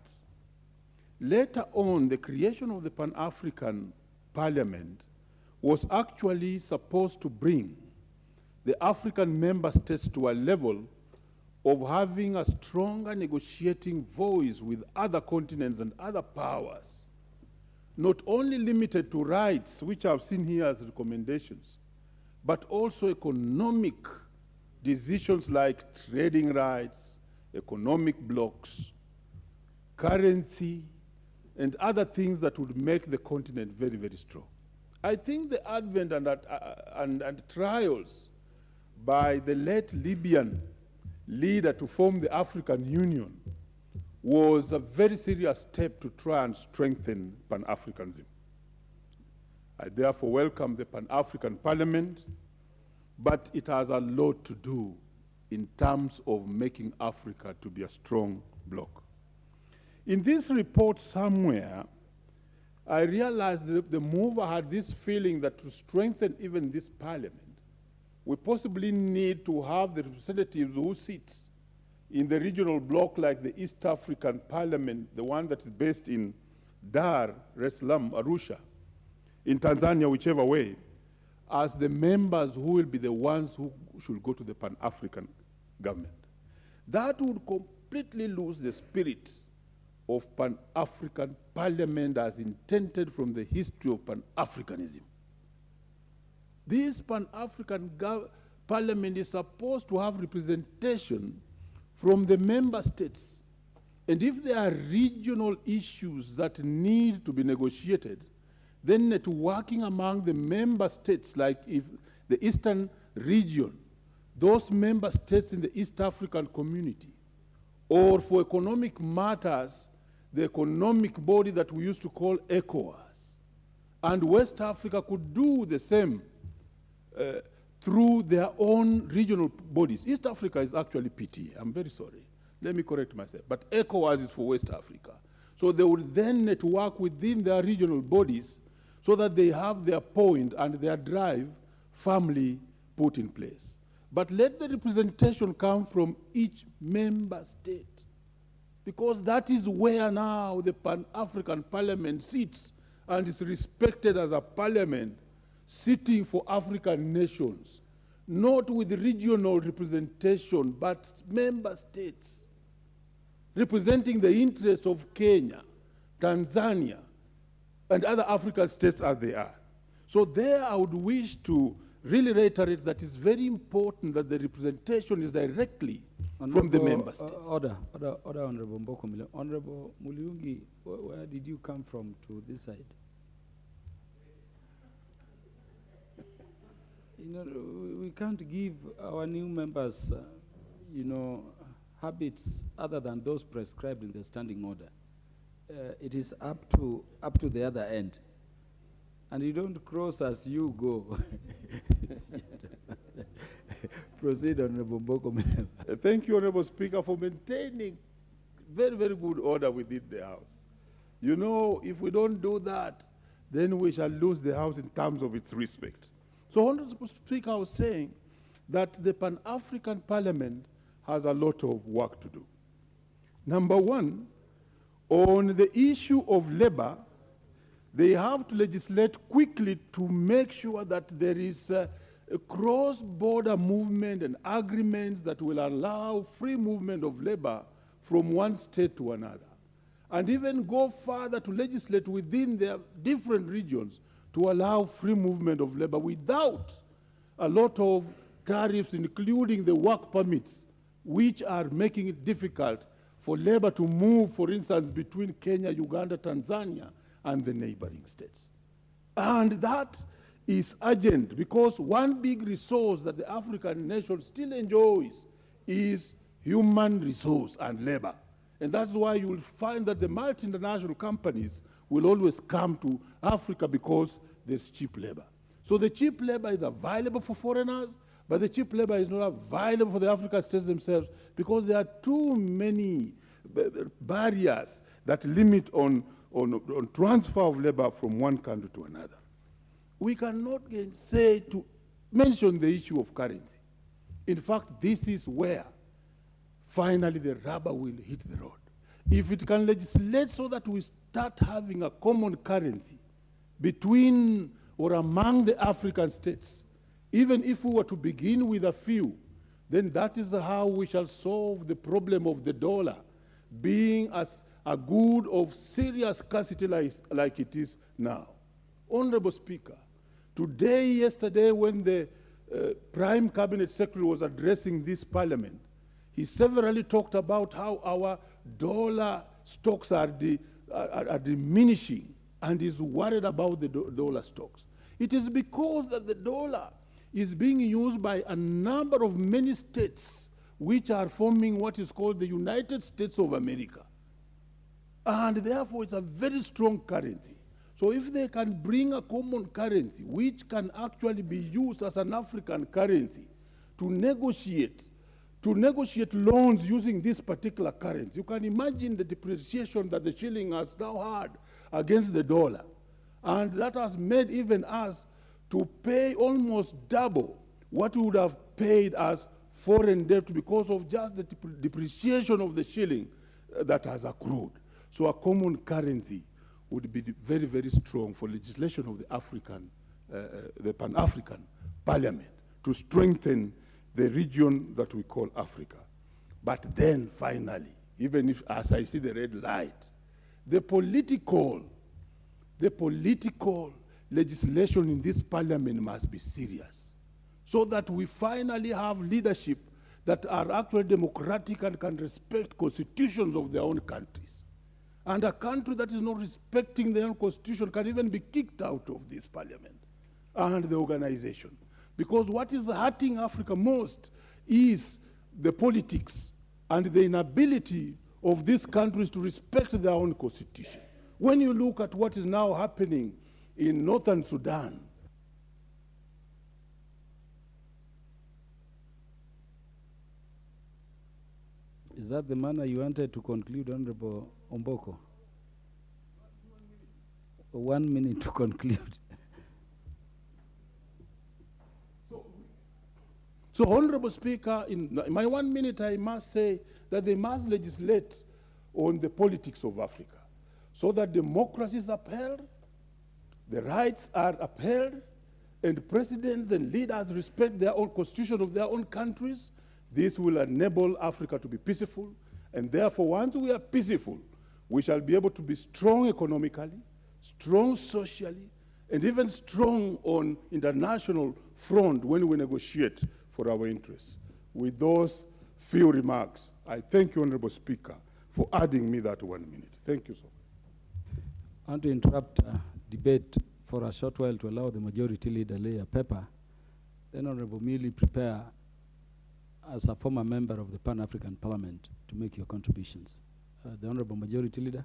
Later on, the creation of the Pan-African Parliament was actually supposed to bring the African member states to a level of having a stronger negotiating voice with other continents and other powers, not only limited to rights, which I've seen here as recommendations, but also economic decisions like trading rights, economic blocks, currency, and other things that would make the continent very, very strong. I think the advent and trials by the late Libyan leader to form the African Union was a very serious step to try and strengthen Pan-Africanism. I therefore welcome the Pan-African Parliament, but it has a lot to do in terms of making Africa to be a strong bloc. In this report somewhere, I realized that the mover had this feeling that to strengthen even this parliament, we possibly need to have the representatives who sit in the regional bloc like the East African Parliament, the one that is based in Dar es Salaam, Arusha, in Tanzania, whichever way, as the members who will be the ones who should go to the Pan-African government. That would completely lose the spirit of Pan-African Parliament as intended from the history of Pan-Africanism. This Pan-African Parliament is supposed to have representation from the member states. And if there are regional issues that need to be negotiated, then networking among the member states, like if the Eastern region, those member states in the East African community, or for economic matters, the economic body that we used to call ECOWAS, and West Africa could do the same through their own regional bodies. East Africa is actually PTA, I'm very sorry. Let me correct myself, but ECOWAS is for West Africa. So they would then network within their regional bodies so that they have their point and their drive firmly put in place. But let the representation come from each member state, because that is where now the Pan-African Parliament sits and is respected as a parliament sitting for African nations, not with regional representation, but member states representing the interests of Kenya, Tanzania, and other African states as they are. So there I would wish to really reiterate that it's very important that the representation is directly from the member states. Order, Honorable Mboko Mule. Honorable Muliungi, where did you come from to this side? You know, we can't give our new members, you know, habits other than those prescribed in the standing order. It is up to the other end. And you don't cross as you go. Proceed, Honorable Mboko. Thank you, Honorable Speaker, for maintaining very, very good order within the House. You know, if we don't do that, then we shall lose the House in terms of its respect. So, Honorable Speaker, I was saying that the Pan-African Parliament has a lot of work to do. Number one, on the issue of labor, They have to legislate quickly to make sure that there is a cross-border movement and agreements that will allow free movement of labor from one state to another. And even go further to legislate within their different regions to allow free movement of labor without a lot of tariffs, including the work permits, which are making it difficult for labor to move, for instance, between Kenya, Uganda, Tanzania, and the neighboring states. And that is urgent because one big resource that the African nation still enjoys is human resource and labor. And that's why you will find that the multinational companies will always come to Africa because there's cheap labor. So the cheap labor is available for foreigners, but the cheap labor is not available for the African states themselves because there are too many barriers that limit on transfer of labor from one country to another. We cannot say to mention the issue of currency. In fact, this is where finally the rubber will hit the road. If it can legislate so that we start having a common currency between or among the African states, even if we were to begin with a few, then that is how we shall solve the problem of the dollar being as a good of serious scarcity like it is now. Honorable Speaker, today, yesterday, when the Prime Cabinet Secretary was addressing this Parliament, he severally talked about how our dollar stocks are diminishing and is worried about the dollar stocks. It is because that the dollar is being used by a number of many states which are forming what is called the United States of America. And therefore, it's a very strong currency. So if they can bring a common currency which can actually be used as an African currency to negotiate loans using this particular currency, you can imagine the depreciation that the shilling has now had against the dollar. And that has made even us to pay almost double what we would have paid as foreign debt because of just the depreciation of the shilling that has accrued. So a common currency would be very, very strong for legislation of the Pan-African Parliament to strengthen the region that we call Africa. But then finally, even if, as I see the red light, the political legislation in this Parliament must be serious so that we finally have leadership that are actually democratic and can respect constitutions of their own countries. And a country that is not respecting their own constitution can even be kicked out of this Parliament and the organization. Because what is hurting Africa most is the politics and the inability of these countries to respect their own constitution. When you look at what is now happening in northern Sudan, is that the manner you wanted to conclude, Honorable Omboko? 1 minute to conclude. So, Honorable Speaker, in my 1 minute, I must say that they must legislate on the politics of Africa so that democracy is upheld, the rights are upheld, and presidents and leaders respect their own constitution of their own countries. This will enable Africa to be peaceful, and therefore, once we are peaceful, we shall be able to be strong economically, strong socially, and even strong on international front when we negotiate for our interests. With those few remarks, I thank you, Honorable Speaker, for adding me that 1 minute. Thank you so much. I want to interrupt debate for a short while to allow the majority leader lay a paper. Then Honorable Millie, prepare as a former member of the Pan-African Parliament to make your contributions. The Honorable Majority Leader.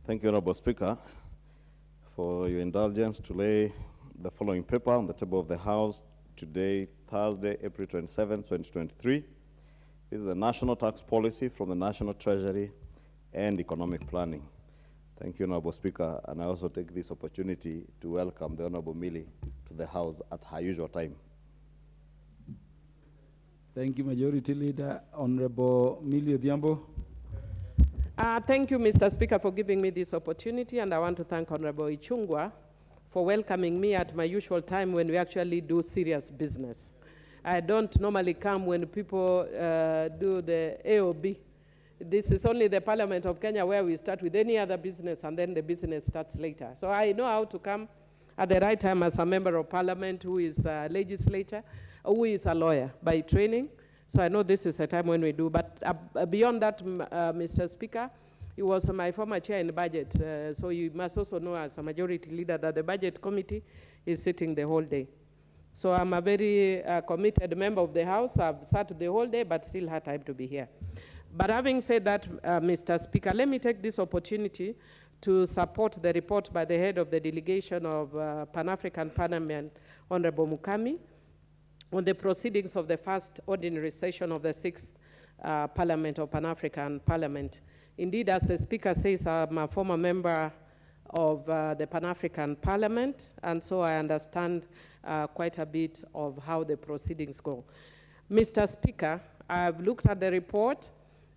Thank you, Honorable Speaker, for your indulgence to lay the following paper on the table of the House today, Thursday, April 27, 2023. This is a national tax policy from the National Treasury and economic planning. Thank you, Honorable Speaker, and I also take this opportunity to welcome the Honorable Millie to the House at her usual time. Thank you, Majority Leader. Honorable Millie Odhiambo. Thank you, Mr. Speaker, for giving me this opportunity, and I want to thank Honorable Ichung'wah for welcoming me at my usual time when we actually do serious business. I don't normally come when people do the AOB. This is only the Parliament of Kenya where we start with any other business and then the business starts later. So I know how to come at the right time as a member of Parliament who is a legislator, who is a lawyer by training. So I know this is a time when we do. But beyond that, Mr. Speaker, he was my former chair in the budget. So you must also know as a majority leader that the budget committee is sitting the whole day. So I'm a very committed member of the House. I've sat the whole day, but still had time to be here. But having said that, Mr. Speaker, let me take this opportunity to support the report by the head of the delegation of Pan-African Parliament, Honorable Mukami, on the proceedings of the first ordinary session of the 6th Parliament of Pan-African Parliament. Indeed, as the Speaker says, I'm a former member of the Pan-African Parliament, and so I understand quite a bit of how the proceedings go. Mr. Speaker, I've looked at the report,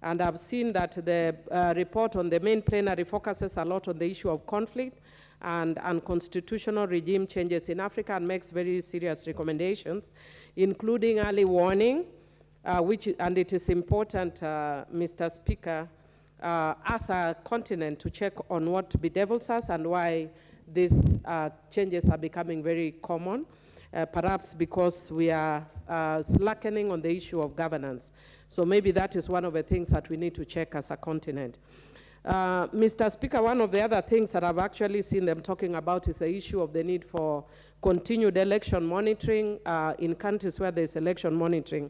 and I've seen that the report on the main plenary focuses a lot on the issue of conflict and unconstitutional regime changes in Africa, and makes very serious recommendations, including early warning, and it is important, Mr. Speaker, as a continent to check on what bedevils us and why these changes are becoming very common, perhaps because we are slackening on the issue of governance. So maybe that is one of the things that we need to check as a continent. Mr. Speaker, one of the other things that I've actually seen them talking about is the issue of the need for continued election monitoring in countries where there's election monitoring.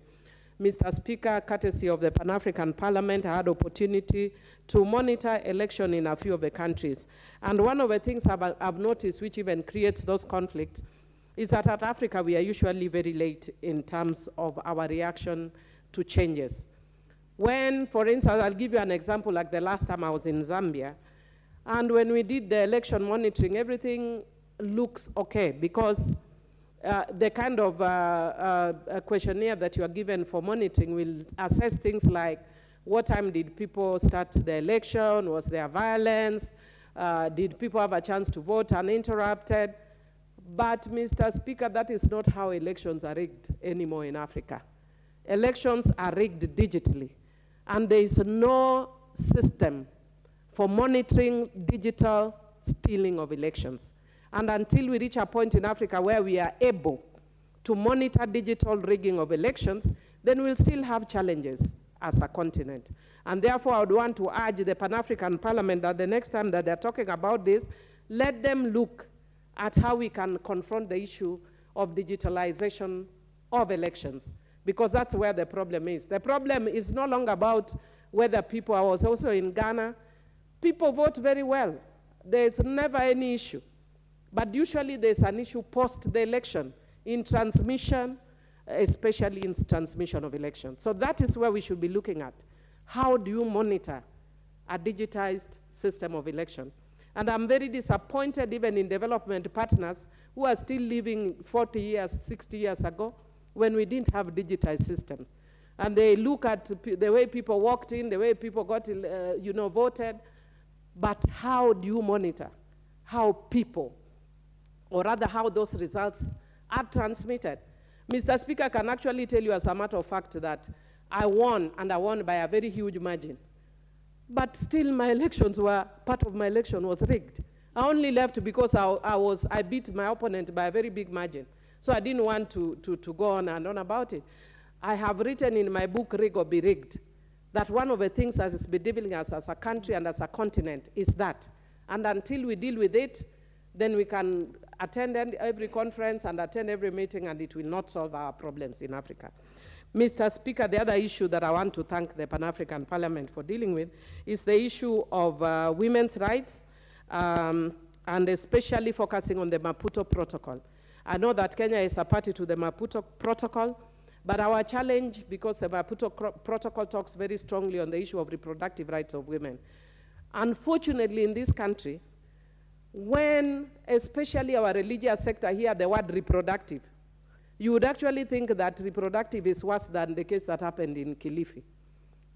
Mr. Speaker, courtesy of the Pan-African Parliament, I had opportunity to monitor election in a few of the countries. And one of the things I've noticed, which even creates those conflicts, is that at Africa, we are usually very late in terms of our reaction to changes. When, for instance, I'll give you an example, like the last time I was in Zambia, and when we did the election monitoring, everything looks okay, because the kind of questionnaire that you are given for monitoring will assess things like, what time did people start the election? Was there violence? Did people have a chance to vote uninterrupted? But, Mr. Speaker, that is not how elections are rigged anymore in Africa. Elections are rigged digitally, and there is no system for monitoring digital stealing of elections. And until we reach a point in Africa where we are able to monitor digital rigging of elections, then we'll still have challenges as a continent. And therefore, I would want to urge the Pan-African Parliament that the next time that they're talking about this, let them look at how we can confront the issue of digitalization of elections, because that's where the problem is. The problem is no longer about whether people, I was also in Ghana, people vote very well. There's never any issue. But usually there's an issue post the election in transmission, especially in transmission of elections. So that is where we should be looking at. How do you monitor a digitized system of election? And I'm very disappointed even in development partners who are still living 40 years, 60 years ago when we didn't have digitized systems. And they look at the way people walked in, the way people got voted, but how do you monitor how people, or rather how those results are transmitted? Mr. Speaker, I can actually tell you as a matter of fact that I won, and I won by a very huge margin. But still part of my election was rigged. I only left because I beat my opponent by a very big margin. So I didn't want to go on and on about it. I have written in my book, Rig or Be Rigged, that one of the things that is bedeviling us as a country and as a continent is that. And until we deal with it, then we can attend every conference and attend every meeting, and it will not solve our problems in Africa. Mr. Speaker, the other issue that I want to thank the Pan-African Parliament for dealing with is the issue of women's rights, and especially focusing on the Maputo Protocol. I know that Kenya is a party to the Maputo Protocol, but our challenge, because the Maputo Protocol talks very strongly on the issue of reproductive rights of women. Unfortunately, in this country, when especially our religious sector hear the word reproductive, you would actually think that reproductive is worse than the case that happened in Kilifi.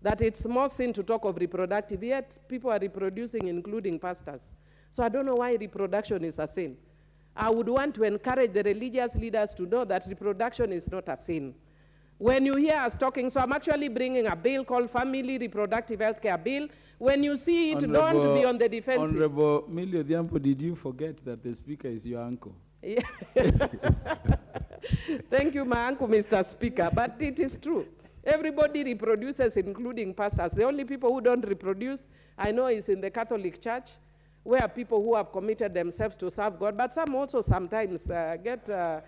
that it's more sin to talk of reproductive, yet people are reproducing, including pastors. So I don't know why reproduction is a sin. I would want to encourage the religious leaders to know that reproduction is not a sin. When you hear us talking, so I'm actually bringing a bill called Family Reproductive Healthcare Bill. When you see it, don't be on the defensive. Honorable Millie Odhiambo, did you forget that the speaker is your uncle? Yeah. Thank you, my uncle, Mr. Speaker, but it is true. Everybody reproduces, including pastors. The only people who don't reproduce, I know, is in the Catholic Church, where people who have committed themselves to serve God, but some also sometimes sin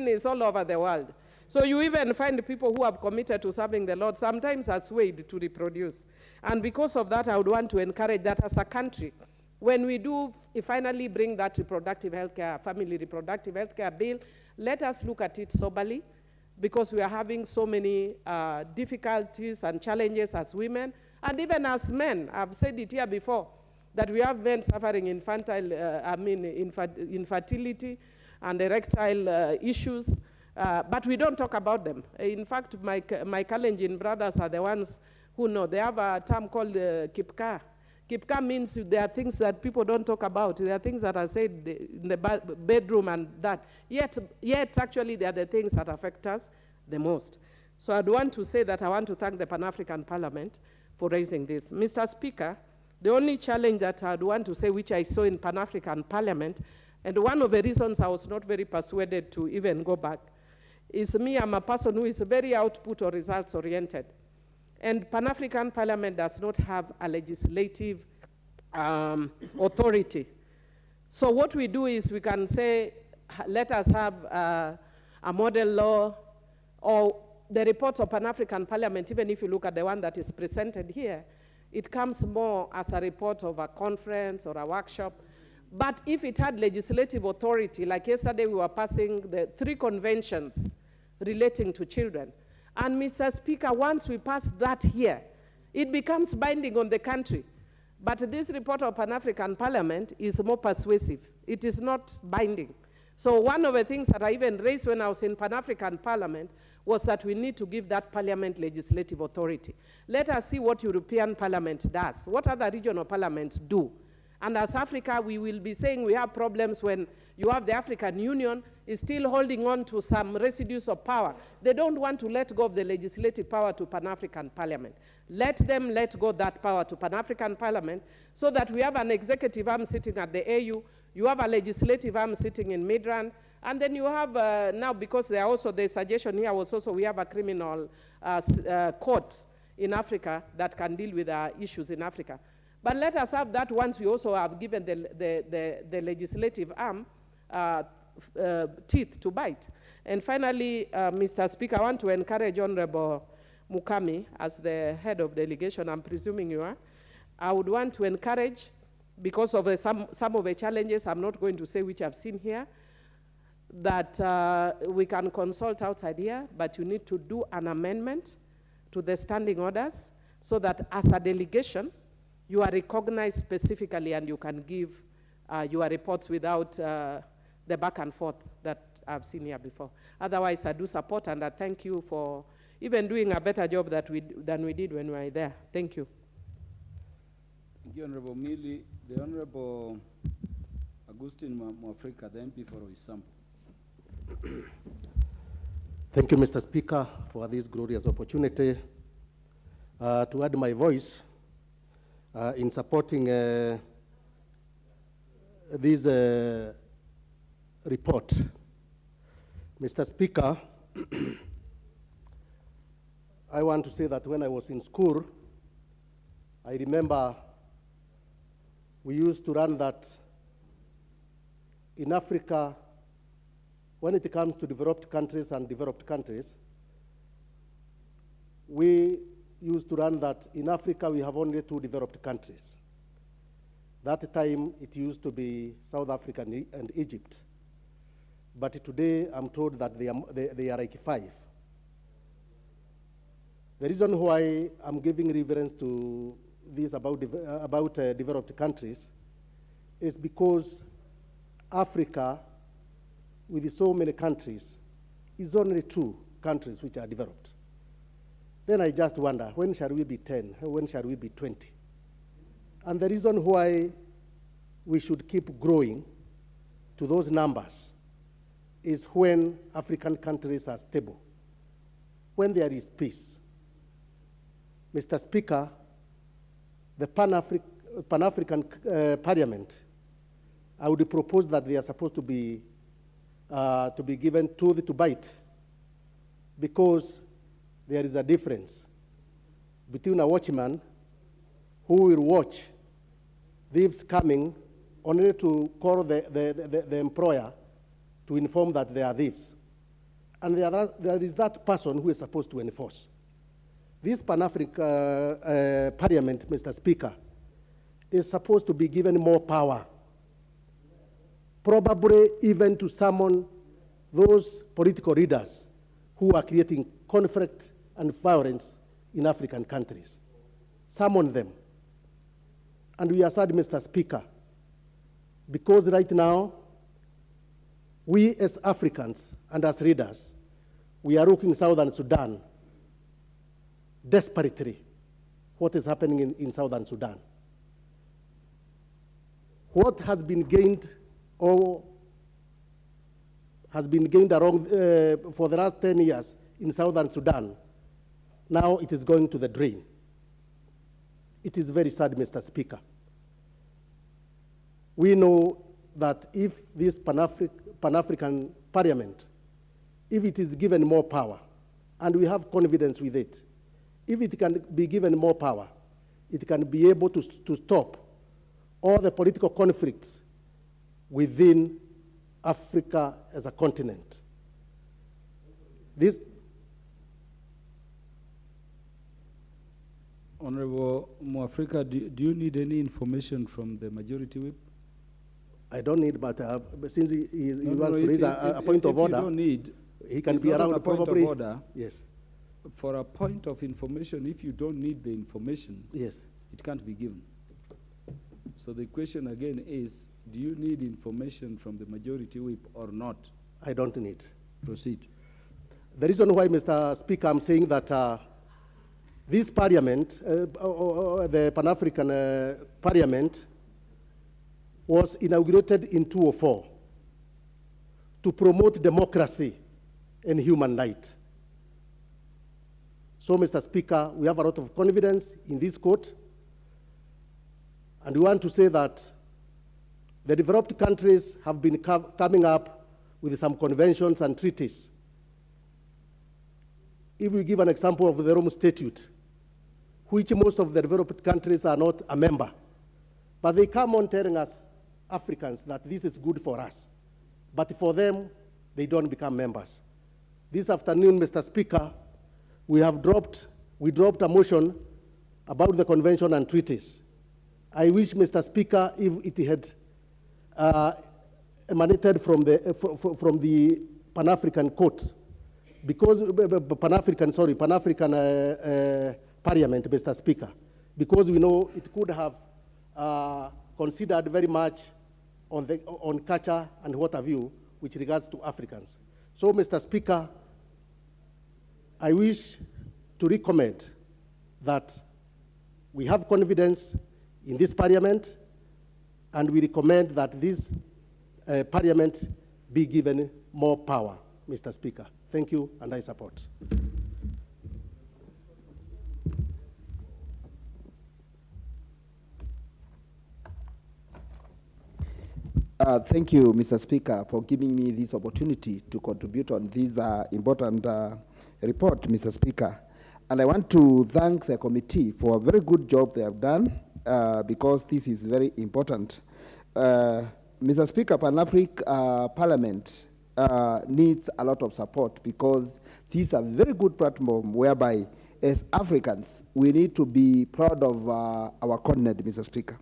is all over the world. So you even find people who have committed to serving the Lord sometimes are swayed to reproduce. And because of that, I would want to encourage that as a country, when we do finally bring that reproductive healthcare, family reproductive healthcare bill, let us look at it soberly, because we are having so many difficulties and challenges as women, and even as men. I've said it here before, that we have men suffering infertility and erectile issues, but we don't talk about them. In fact, my Kalenjin brothers are the ones who know. They have a term called kipka. Kipka means there are things that people don't talk about. There are things that are said in the bedroom and that. Yet actually, they are the things that affect us the most. So I'd want to say that I want to thank the Pan-African Parliament for raising this. Mr. Speaker, the only challenge that I'd want to say, which I saw in Pan-African Parliament, and one of the reasons I was not very persuaded to even go back, is me, I'm a person who is very output or results oriented. And Pan-African Parliament does not have a legislative authority. So what we do is we can say, let us have a model law, or the reports of Pan-African Parliament, even if you look at the one that is presented here, it comes more as a report of a conference or a workshop. But if it had legislative authority, like yesterday we were passing the 3 conventions relating to children. And Mr. Speaker, once we pass that here, it becomes binding on the country. But this report of Pan-African Parliament is more persuasive. It is not binding. So one of the things that I even raised when I was in Pan-African Parliament was that we need to give that parliament legislative authority. Let us see what European Parliament does, what other regional parliaments do. And as Africa, we will be saying we have problems when you have the African Union is still holding on to some residues of power. They don't want to let go of the legislative power to Pan-African Parliament. Let them let go that power to Pan-African Parliament so that we have an executive arm sitting at the AU, you have a legislative arm sitting in Midrand, and then you have now, because there are also, the suggestion here was also we have a criminal court in Africa that can deal with issues in Africa. But let us have that once we also have given the legislative arm teeth to bite. And finally, Mr. Speaker, I want to encourage Honorable Mukami as the head of delegation, I'm presuming you are. I would want to encourage, because of some of the challenges, I'm not going to say which I've seen here, that we can consult outside here, but you need to do an amendment to the standing orders so that as a delegation, you are recognized specifically and you can give your reports without the back and forth that I've seen here before. Otherwise, I do support and I thank you for even doing a better job than we did when we were there. Thank you. Thank you, Honorable Millie. The Honorable Augustine Mwafrika, the MP for Oisambu. Thank you, Mr. Speaker, for this glorious opportunity to add my voice in supporting this report. Mr. Speaker, I want to say that when I was in school, I remember we used to run that in Africa, when it comes to developed countries and developed countries, we used to run that in Africa we have only 2 developed countries. That time it used to be South Africa and Egypt. But today I'm told that they are like 5. The reason why I'm giving reference to this about developed countries is because Africa, with so many countries, is only 2 countries which are developed. then I just wonder, when shall we be 10? When shall we be 20? And the reason why we should keep growing to those numbers is when African countries are stable, when there is peace. Mr. Speaker, the Pan-African Parliament, I would propose that they are supposed to be given tooth to bite, because there is a difference between a watchman who will watch thieves coming only to call the employer to inform that they are thieves. And there is that person who is supposed to enforce. This Pan-African Parliament, Mr. Speaker, is supposed to be given more power, probably even to summon those political leaders who are creating conflict and violence in African countries. Summon them. And we are sad, Mr. Speaker, because right now, we as Africans and as leaders, we are looking Southern Sudan desperately what is happening in Southern Sudan. What has been gained or has been gained around for the last 10 years in Southern Sudan, now it is going to the drain. It is very sad, Mr. Speaker. We know that if this Pan-African Parliament, if it is given more power, and we have confidence with it, if it can be given more power, it can be able to stop all the political conflicts within Africa as a continent. This Honorable Mwafrika, do you need any information from the majority whip? I don't need, but since he wants to raise a point of order, you don't need, he can be around probably. Of order. Yes. For a point of information, if you don't need the information, yes, it can't be given. So the question again is, do you need information from the majority whip or not? I don't need. Proceed. The reason why, Mr. Speaker, I'm saying that this parliament, the Pan-African Parliament, was inaugurated in 2004 to promote democracy and human rights. So, Mr. Speaker, we have a lot of confidence in this court, and we want to say that the developed countries have been coming up with some conventions and treaties. If we give an example of the Rome Statute, which most of the developed countries are not a member, but they come on telling us, Africans, that this is good for us. But for them, they don't become members. This afternoon, Mr. Speaker, we dropped a motion about the convention and treaties. I wish, Mr. Speaker, if it had emanated from the Pan-African Court, because Pan-African Parliament, Mr. Speaker, because we know it could have considered very much on culture and what have you, with regards to Africans. So, Mr. Speaker, I wish to recommend that we have confidence in this Parliament, and we recommend that this Parliament be given more power, Mr. Speaker. Thank you, and I support. Thank you, Mr. Speaker, for giving me this opportunity to contribute on this important report, Mr. Speaker. And I want to thank the committee for a very good job they have done, because this is very important. Mr. Speaker, Pan-African Parliament needs a lot of support, because this is a very good platform whereby, as Africans, we need to be proud of our continent, Mr. Speaker.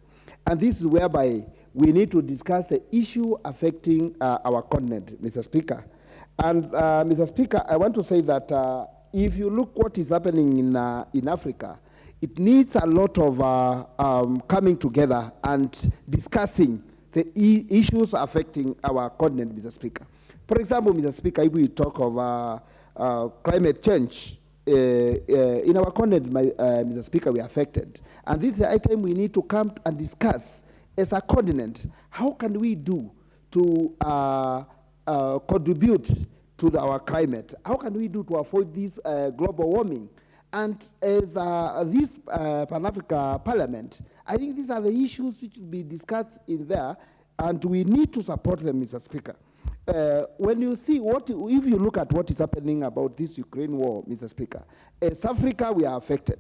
And this is whereby we need to discuss the issue affecting our continent, Mr. Speaker. And Mr. Speaker, I want to say that if you look what is happening in Africa, it needs a lot of coming together and discussing the issues affecting our continent, Mr. Speaker. For example, Mr. Speaker, if we talk of climate change, in our continent, Mr. Speaker, we are affected. And this is the item we need to come and discuss as a continent. How can we do to contribute to our climate? How can we do to avoid this global warming? And as this Pan-Africa Parliament, I think these are the issues which will be discussed in there, and we need to support them, Mr. Speaker. When you see if you look at what is happening about this Ukraine war, Mr. Speaker, as Africa, we are affected.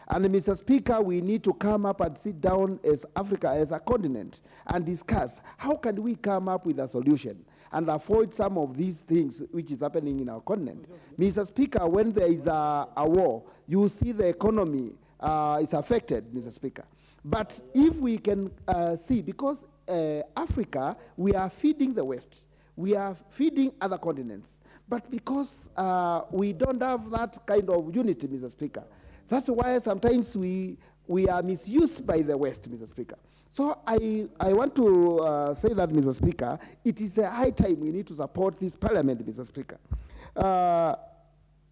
And Mr. Speaker, we need to come up and sit down as Africa, as a continent, and discuss how can we come up with a solution and avoid some of these things which is happening in our continent. Mr. Speaker, when there is a war, you see the economy is affected, Mr. Speaker. But if we can see, because Africa, we are feeding the West, we are feeding other continents, but because we don't have that kind of unity, Mr. Speaker, that's why sometimes we are misused by the West, Mr. Speaker. So I want to say that, Mr. Speaker, it is a high time we need to support this parliament, Mr. Speaker.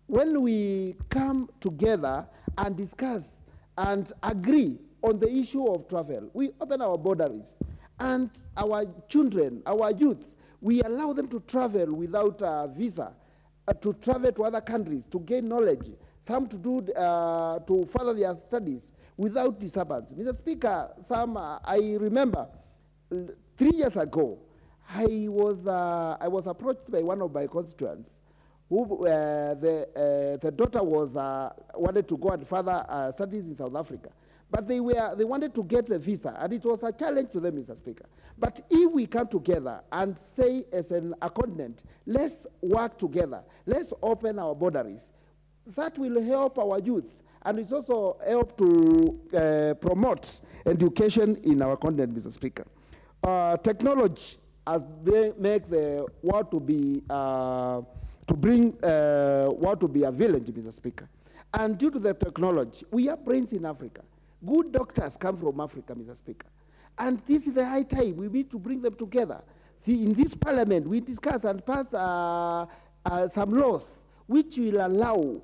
When we come together and discuss and agree on the issue of travel, we open our borders, and our children, our youth, we allow them to travel without a visa, to travel to other countries, to gain knowledge, some to do to further their studies without disturbance. Mr. Speaker, I remember 3 years ago, I was approached by one of my constituents, who the daughter was wanted to go and further studies in South Africa. But they wanted to get a visa, and it was a challenge to them, Mr. Speaker. But if we come together and say, as a continent, let's work together, let's open our borders, that will help our youth, and it's also help to promote education in our continent, Mr. Speaker. Technology has make the world to be to bring world to be a village, Mr. Speaker. And due to the technology, we have brains in Africa. Good doctors come from Africa, Mr. Speaker. And this is the high time. We need to bring them together. In this parliament, we discuss and pass some laws which will allow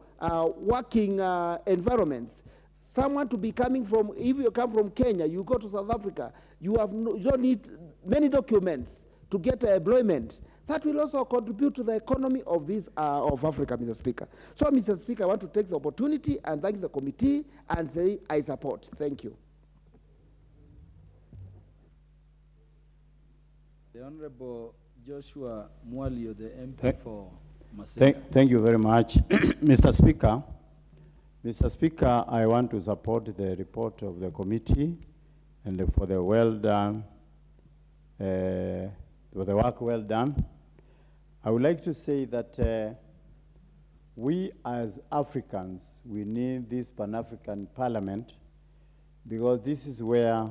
working environments. Someone to be coming from, if you come from Kenya, you go to South Africa, you don't need many documents to get employment. That will also contribute to the economy of this of Africa, Mr. Speaker. So, Mr. Speaker, I want to take the opportunity and thank the committee and say I support. Thank you. The Honorable Joshua Mwalio, the MP for Maseka. Thank you very much, Mr. Speaker. Mr. Speaker, I want to support the report of the committee and for the well done, for the work well done. I would like to say that we as Africans, we need this Pan-African Parliament because this is where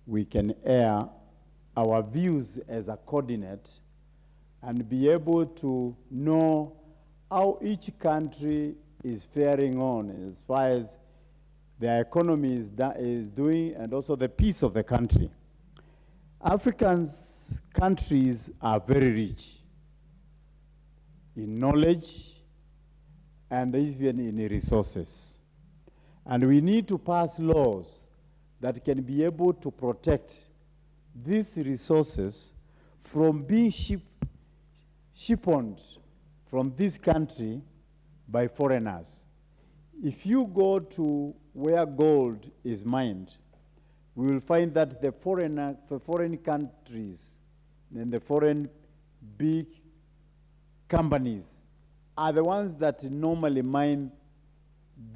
we can air our views as a coordinate and be able to know how each country is faring on as far as their economy is doing and also the peace of the country. Africans' countries are very rich in knowledge and even in resources. And we need to pass laws that can be able to protect these resources from being shipped from this country by foreigners. If you go to where gold is mined, we will find that the foreign countries and the foreign big companies are the ones that normally mine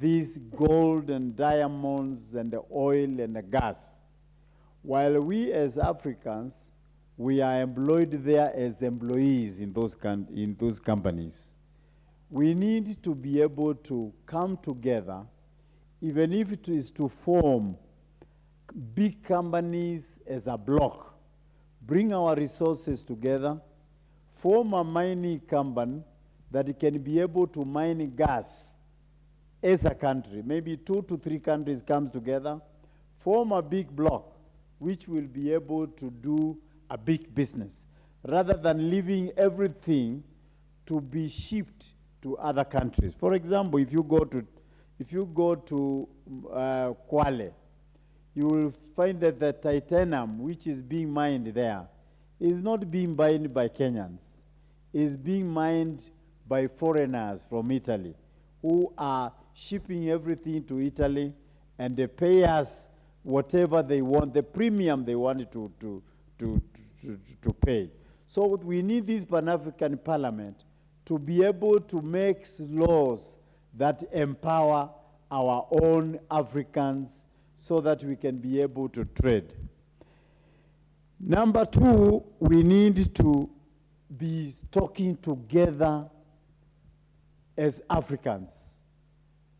these gold and diamonds and the oil and the gas. While we as Africans, we are employed there as employees in those companies. We need to be able to come together, even if it is to form big companies as a block, bring our resources together, form a mining company that can be able to mine gas as a country. Maybe 2 to 3 countries comes together, form a big block, which will be able to do a big business, rather than leaving everything to be shipped other countries. For example, if you go to Kwale, you will find that the titanium which is being mined there is not being mined by Kenyans, is being mined by foreigners from Italy who are shipping everything to Italy, and they pay us whatever they want, the premium they want to pay. So we need this Pan-African Parliament to be able to make laws that empower our own Africans so that we can be able to trade. Number two, we need to be talking together as Africans,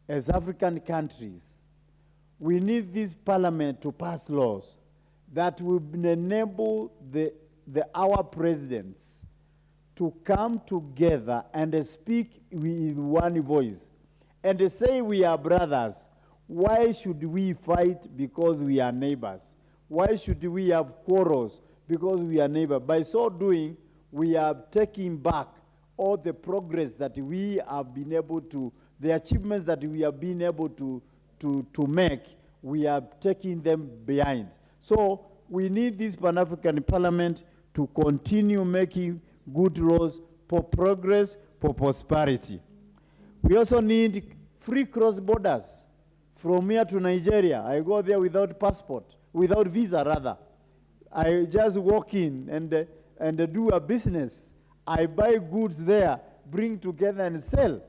as African countries. We need this parliament to pass laws that will enable our presidents to come together and speak with one voice and say we are brothers. Why should we fight because we are neighbors? Why should we have quarrels because we are neighbors? By so doing, we are taking back all the progress that we have been able to, the achievements that we have been able to make, we are taking them behind. So we need this Pan-African Parliament to continue making good laws for progress, for prosperity. We also need free cross borders. From here to Nigeria, I go there without passport, without visa rather. I just walk in and do a business. I buy goods there, bring together and sell.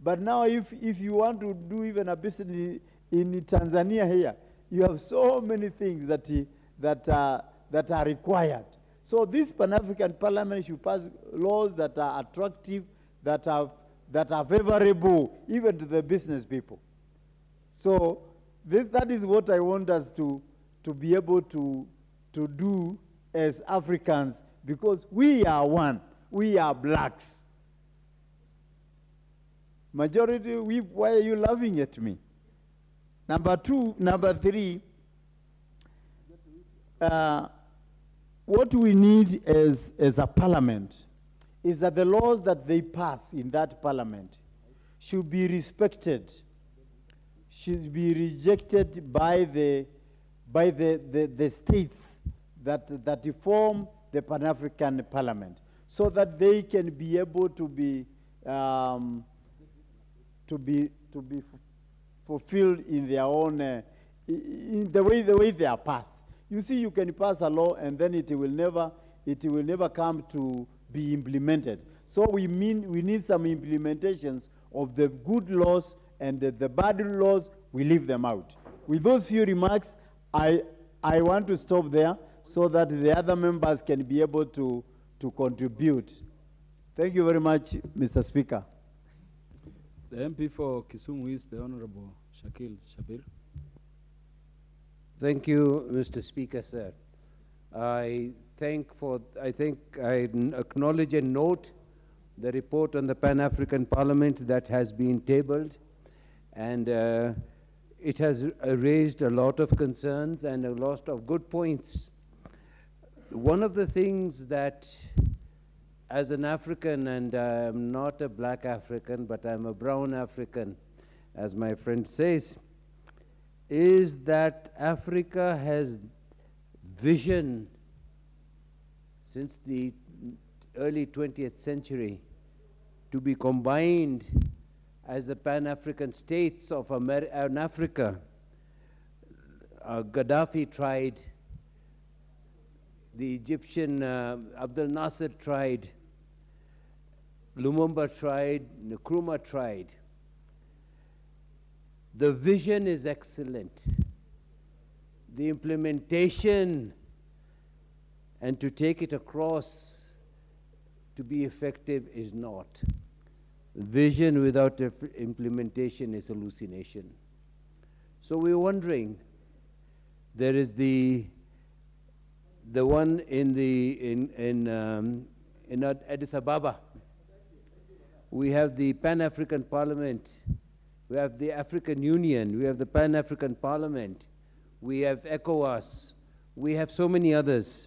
But now if you want to do even a business in Tanzania here, you have so many things that are required. So this Pan-African Parliament should pass laws that are attractive, that are favorable even to the business people. So that is what I want us to be able to do as Africans, because we are one. We are blacks. Majority, why are you laughing at me? Number three, what we need as a parliament is that the laws that they pass in that parliament should be respected, should be rejected by the states that form the Pan-African Parliament, so that they can be able to be fulfilled in their own in the way they are passed. You see, you can pass a law and then it will never come to be implemented. So we need some implementations of the good laws, and the bad laws, we leave them out. With those few remarks, I want to stop there so that the other members can be able to contribute. Thank you very much, Mr. Speaker. The MP for Kisumu is the Honorable Shakil Shabir. Thank you, Mr. Speaker, sir. I acknowledge and note the report on the Pan-African Parliament that has been tabled, and it has raised a lot of concerns and a lot of good points. One of the things that, as an African, and I'm not a black African, but I'm a brown African, as my friend says, is that Africa has vision since the early 20th century to be combined as the Pan-African states of Africa. Gaddafi tried, the Egyptian Abdel Nasser tried, Lumumba tried, Nkrumah tried. The vision is excellent. The implementation and to take it across to be effective is not. Vision without implementation is hallucination. So we're wondering, there is the one in Addis Ababa. We have the Pan-African Parliament. We have the African Union. We have the Pan-African Parliament. We have ECOWAS. We have so many others.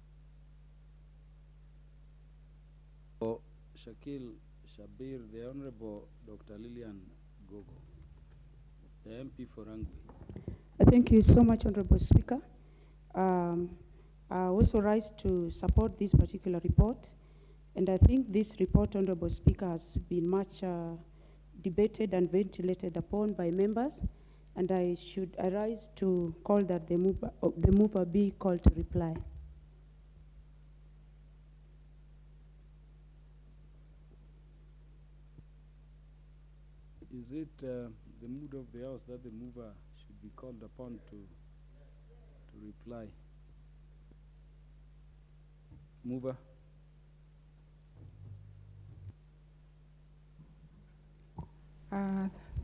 Shakil Shabir, the Honorable Dr. Lillian Gogo, the MP for Rangwe. Thank you so much, Honorable Speaker. I also rise to support this particular report, and I think this report, Honorable Speaker, has been much debated and ventilated upon by members, and I rise to call that the mover be called to reply. Is it the mood of the House that the mover should be called upon to reply? Mover.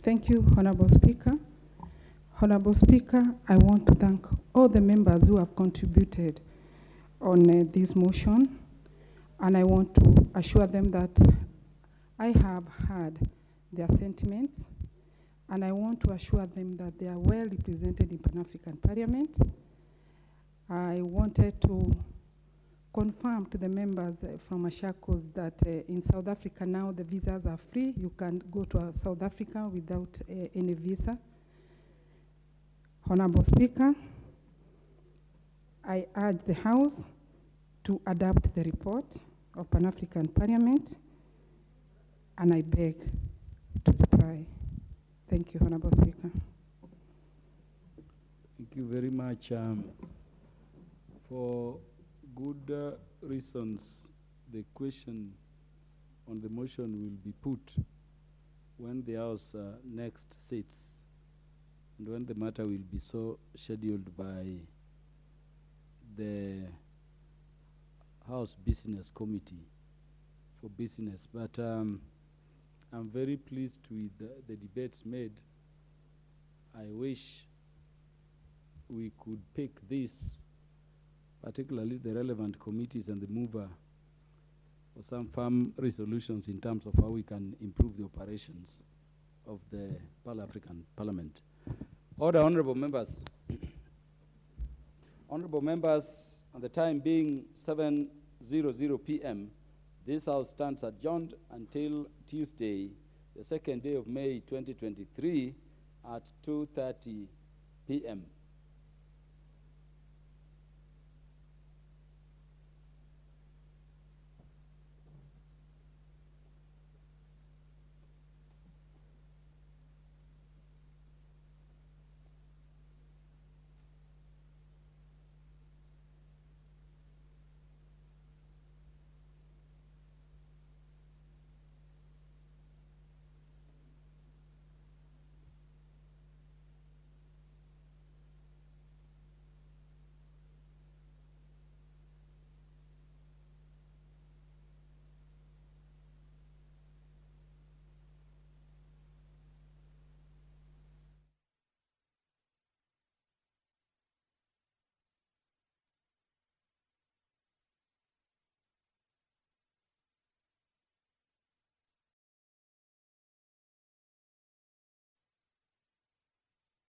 Thank you, Honorable Speaker. Honorable Speaker, I want to thank all the members who have contributed on this motion, and I want to assure them that I have heard their sentiments, and I want to assure them that they are well represented in Pan-African Parliament. I wanted to confirm to the members from Machakos that in South Africa now the visas are free. You can go to South Africa without any visa. Honorable Speaker, I urge the House to adopt the report of Pan-African Parliament, and I beg to reply. Thank you, Honorable Speaker. Thank you very much. For good reasons, the question on the motion will be put when the House next sits, and when the matter will be so scheduled by the House Business Committee for Business. But I'm very pleased with the debates made. I wish we could pick this, particularly the relevant committees and the mover, for some firm resolutions in terms of how we can improve the operations of the Pan-African Parliament. Order, honorable members. Honorable members, on the time being 7:00 p.m., this House stands adjourned until Tuesday, the 2nd day of May 2023 at 2:30 p.m.